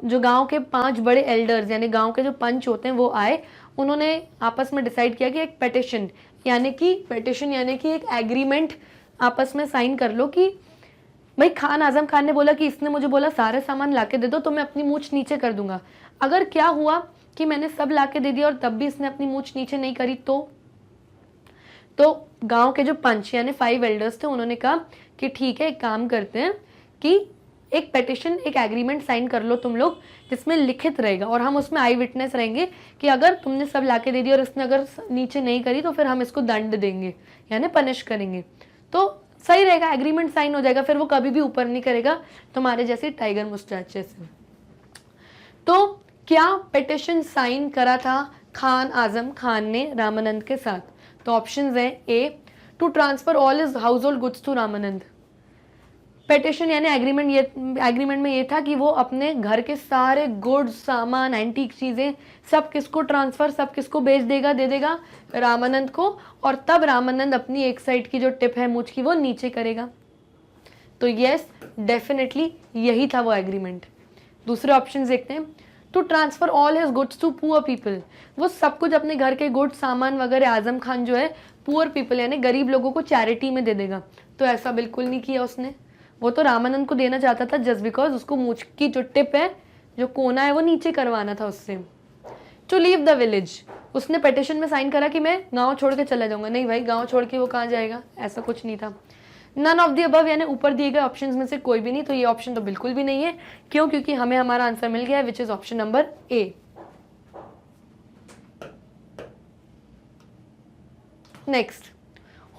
जो गांव के 5 बड़े एल्डर्स यानी गांव के जो पंच होते हैं वो आए, उन्होंने आपस में डिसाइड किया कि एक पेटिशन यानी कि एक एग्रीमेंट आपस में साइन कर लो कि भाई खान आजम खान ने बोला कि इसने मुझे बोला सारे सामान लाके दे दो तो मैं अपनी मूंछ नीचे कर दूंगा। अगर क्या हुआ कि मैंने सब लाके दे दिया और तब भी इसने अपनी मूंछ नीचे नहीं करी तो गांव के जो पंच यानी 5 एल्डर्स थे उन्होंने कहा कि ठीक है, एक काम करते हैं कि एक पेटिशन, एक एग्रीमेंट साइन कर लो तुम लोग, जिसमें लिखित रहेगा और हम उसमें आई विटनेस रहेंगे कि अगर तुमने सब लाके दे दिया और इसने अगर नीचे नहीं करी तो फिर हम इसको दंड देंगे यानी पनिश करेंगे। तो सही रहेगा, एग्रीमेंट साइन हो जाएगा, फिर वो कभी भी ऊपर नहीं करेगा तुम्हारे जैसे टाइगर मुस्टैच से। तो क्या पेटिशन साइन करा था खान आजम खान ने रामानंद के साथ? तो ऑप्शंस हैं, A to transfer all his household goods to Ramanand. Petition यानी एग्रीमेंट में ये था कि वो अपने घर के सारे गुड्स, सामान, एंटीक चीजें सब किसको बेच देगा, दे देगा रामानंद को, और तब रामानंद अपनी एक साइड की जो टिप है मूंछ की वो नीचे करेगा। तो यस, डेफिनेटली यही था वो एग्रीमेंट। दूसरे ऑप्शन देखते हैं, to transfer all his goods to poor people. वो सब कुछ अपने घर के गुड्स, सामान वगैरह आजम खान जो है पुअर पीपल यानी गरीब लोगों को चैरिटी में दे देगा। तो ऐसा बिल्कुल नहीं किया उसने, वो तो रामानंद को देना चाहता था जस्ट बिकॉज उसको मूंछ की जो टिप है, जो कोना है, वो नीचे करवाना था उससे। टू लीव द विलेज, उसने पेटिशन में साइन करा कि मैं गांव छोड़ के चला जाऊंगा। नहीं भाई, गांव छोड़ के वो कहाँ जाएगा, ऐसा कुछ नहीं था। नन ऑफ द अबव यानी ऊपर दिए गए ऑप्शंस में से कोई भी नहीं, तो ये ऑप्शन तो बिल्कुल भी नहीं है। क्यों? क्योंकि हमें हमारा आंसर मिल गया है which is option number A. Next,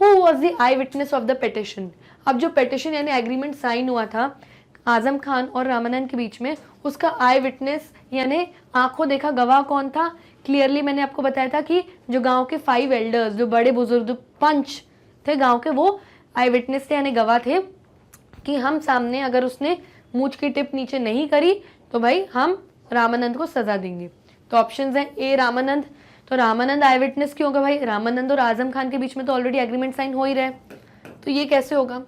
who was the I witness of the petition. अब जो पेटिशन यानी एग्रीमेंट साइन हुआ था आजम खान और रामानंद के बीच में, उसका आई विटनेस यानी आंखों देखा गवाह कौन था? क्लियरली मैंने आपको बताया था कि जो गांव के 5 एल्डर्स, जो बड़े बुजुर्ग पंच थे गांव के, वो आई विटनेस थे यानी गवाह थे कि हम सामने अगर उसने मूंछ की टिप नीचे नहीं करी तो भाई हम रामानंद को सजा देंगे। तो ऑप्शंस हैं, ए रामानंद। तो रामानंद आई विटनेस क्यों होगा भाई? रामानंद और आजम खान के बीच में तो ऑलरेडी एग्रीमेंट साइन हो ही रहा है, तो ये कैसे होगा?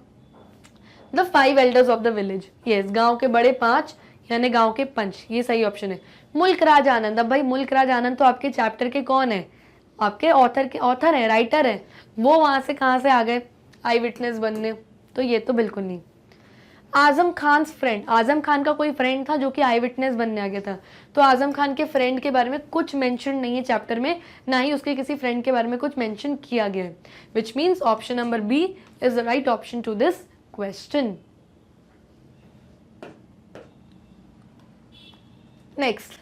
The 5 elders of the village, yes, गांव के बड़े 5 यानी गांव के पंच, ये सही ऑप्शन है। मुल्क राज आनंद, अब भाई मुल्क राज आनंद तो आपके चैप्टर के कौन है? आपके ऑथर है, राइटर है, वो वहां से कहां से आ गए आई विटनेस बनने? तो ये तो बिल्कुल नहीं। आजम खान फ्रेंड, आजम खान का कोई फ्रेंड था जो कि आई विटनेस बनने आ गया था, तो आजम खान के फ्रेंड के बारे में कुछ मेंशन नहीं है चैप्टर में, ना ही उसके किसी फ्रेंड के बारे में कुछ मेंशन किया गया है, which means option number B is the right option to this question. Next,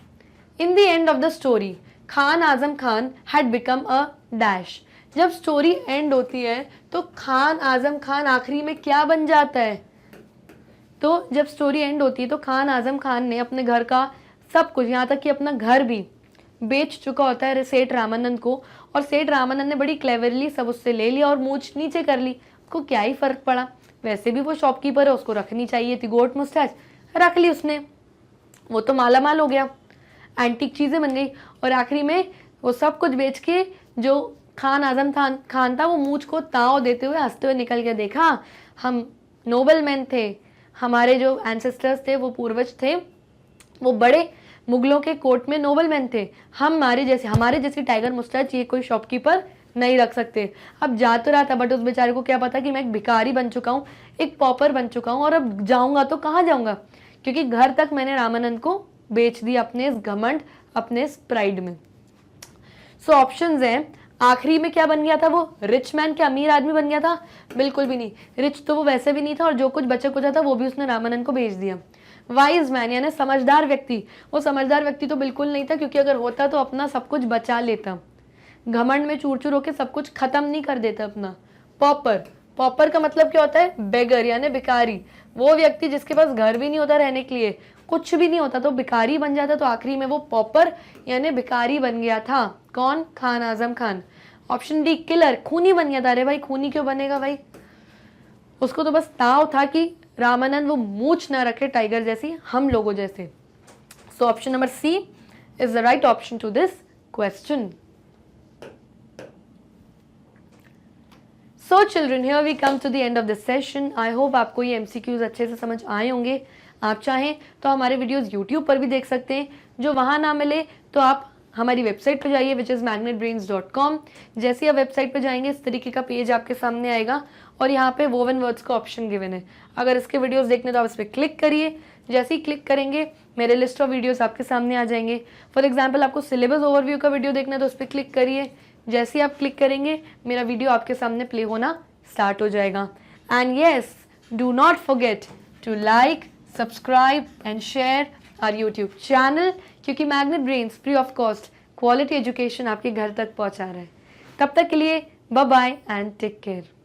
in the end of the story Khan Azam Khan had become a dash. जब स्टोरी एंड होती है तो खान आजम खान आखिरी में क्या बन जाता है? तो जब स्टोरी एंड होती है तो खान आजम खान ने अपने घर का सब कुछ, यहाँ तक कि अपना घर भी बेच चुका होता है सेठ रामानंद को, और सेठ रामानंद ने बड़ी क्लेवरली सब उससे ले लिया और मूंछ नीचे कर ली। उसको क्या ही फर्क पड़ा, वैसे भी वो शॉपकीपर है, उसको रखनी चाहिए थी गोट मुस्टैच, रख ली उसने, वो तो माला माल हो गया, एंटीक चीजें बन गई, और आखिरी में वो सब कुछ बेच के जो खान आजम खान था वो मूंछ को ताव देते हुए हंसते हुए निकल के, देखा हम नोबल मैन थे, हमारे जो एंसेस्टर्स थे, वो पूर्वज थे, वो बड़े मुगलों के कोर्ट में नोबल मैन थे, हमारे जैसी टाइगर मुस्टैच ये कोई शॉपकीपर नहीं रख सकते। अब जा तो रहा था बट उस बेचारे को क्या पता कि मैं एक भिखारी बन चुका हूँ, एक पॉपर बन चुका हूँ, और अब जाऊंगा तो कहाँ जाऊंगा, क्योंकि घर तक मैंने रामानंद को बेच दिया अपने इस घमंड, अपने इस प्राइड में। सो ऑप्शंस हैं, आखिरी में क्या बन गया था वो? रिच मैन, क्या अमीर आदमी बन गया था? बिल्कुल भी नहीं, रिच तो वो वैसे भी नहीं था, और जो कुछ बचा कुचा था वो भी उसने रामानंद को बेच दिया। वाइज मैन यानी समझदार व्यक्ति, वो समझदार व्यक्ति तो बिल्कुल नहीं था, क्योंकि अगर होता तो अपना सब कुछ बचा लेता, घमंड में चूर चूर होकर सब कुछ खत्म नहीं कर देता अपना। पॉपर, पॉपर का मतलब क्या होता है? बेगर यानी भिखारी, वो व्यक्ति जिसके पास घर भी नहीं होता रहने के लिए, कुछ भी नहीं होता तो भिखारी बन जाता, तो आखिरी में वो पॉपर यानी भिखारी बन गया था। कौन? Khan Azam Khan. Option D killer, खूनी बन गया था। अरे भाई खूनी क्यों बनेगा भाई, उसको तो बस ताव था कि रामानंद वो मूंछ ना रखे टाइगर जैसी, हम लोगों जैसे। So option number C is the right option to this question. So children, here we come to the end of this session. I hope आपको ये MCQs अच्छे से समझ आए होंगे। आप चाहें तो हमारे वीडियोस यूट्यूब पर भी देख सकते हैं। जो वहाँ ना मिले तो आप हमारी वेबसाइट पर जाइए विच इज़ magnetbrains.com। जैसे ही आप वेबसाइट पर जाएंगे इस तरीके का पेज आपके सामने आएगा और यहाँ पे वोवन वर्ड्स का ऑप्शन गिवन है। अगर इसके वीडियोस देखने तो आप इस पर क्लिक करिए। जैसे ही क्लिक करेंगे मेरे लिस्ट ऑफ वीडियोस आपके सामने आ जाएंगे। फॉर एग्जांपल आपको सिलेबस ओवरव्यू का वीडियो देखना है तो उस पर क्लिक करिए। जैसे ही आप क्लिक करेंगे मेरा वीडियो आपके सामने प्ले होना स्टार्ट हो जाएगा। And yes, do not forget to like, subscribe and share our YouTube channel, क्योंकि Magnet Brains free of cost quality education आपके घर तक पहुंचा रहा है। तब तक के लिए bye bye and take care.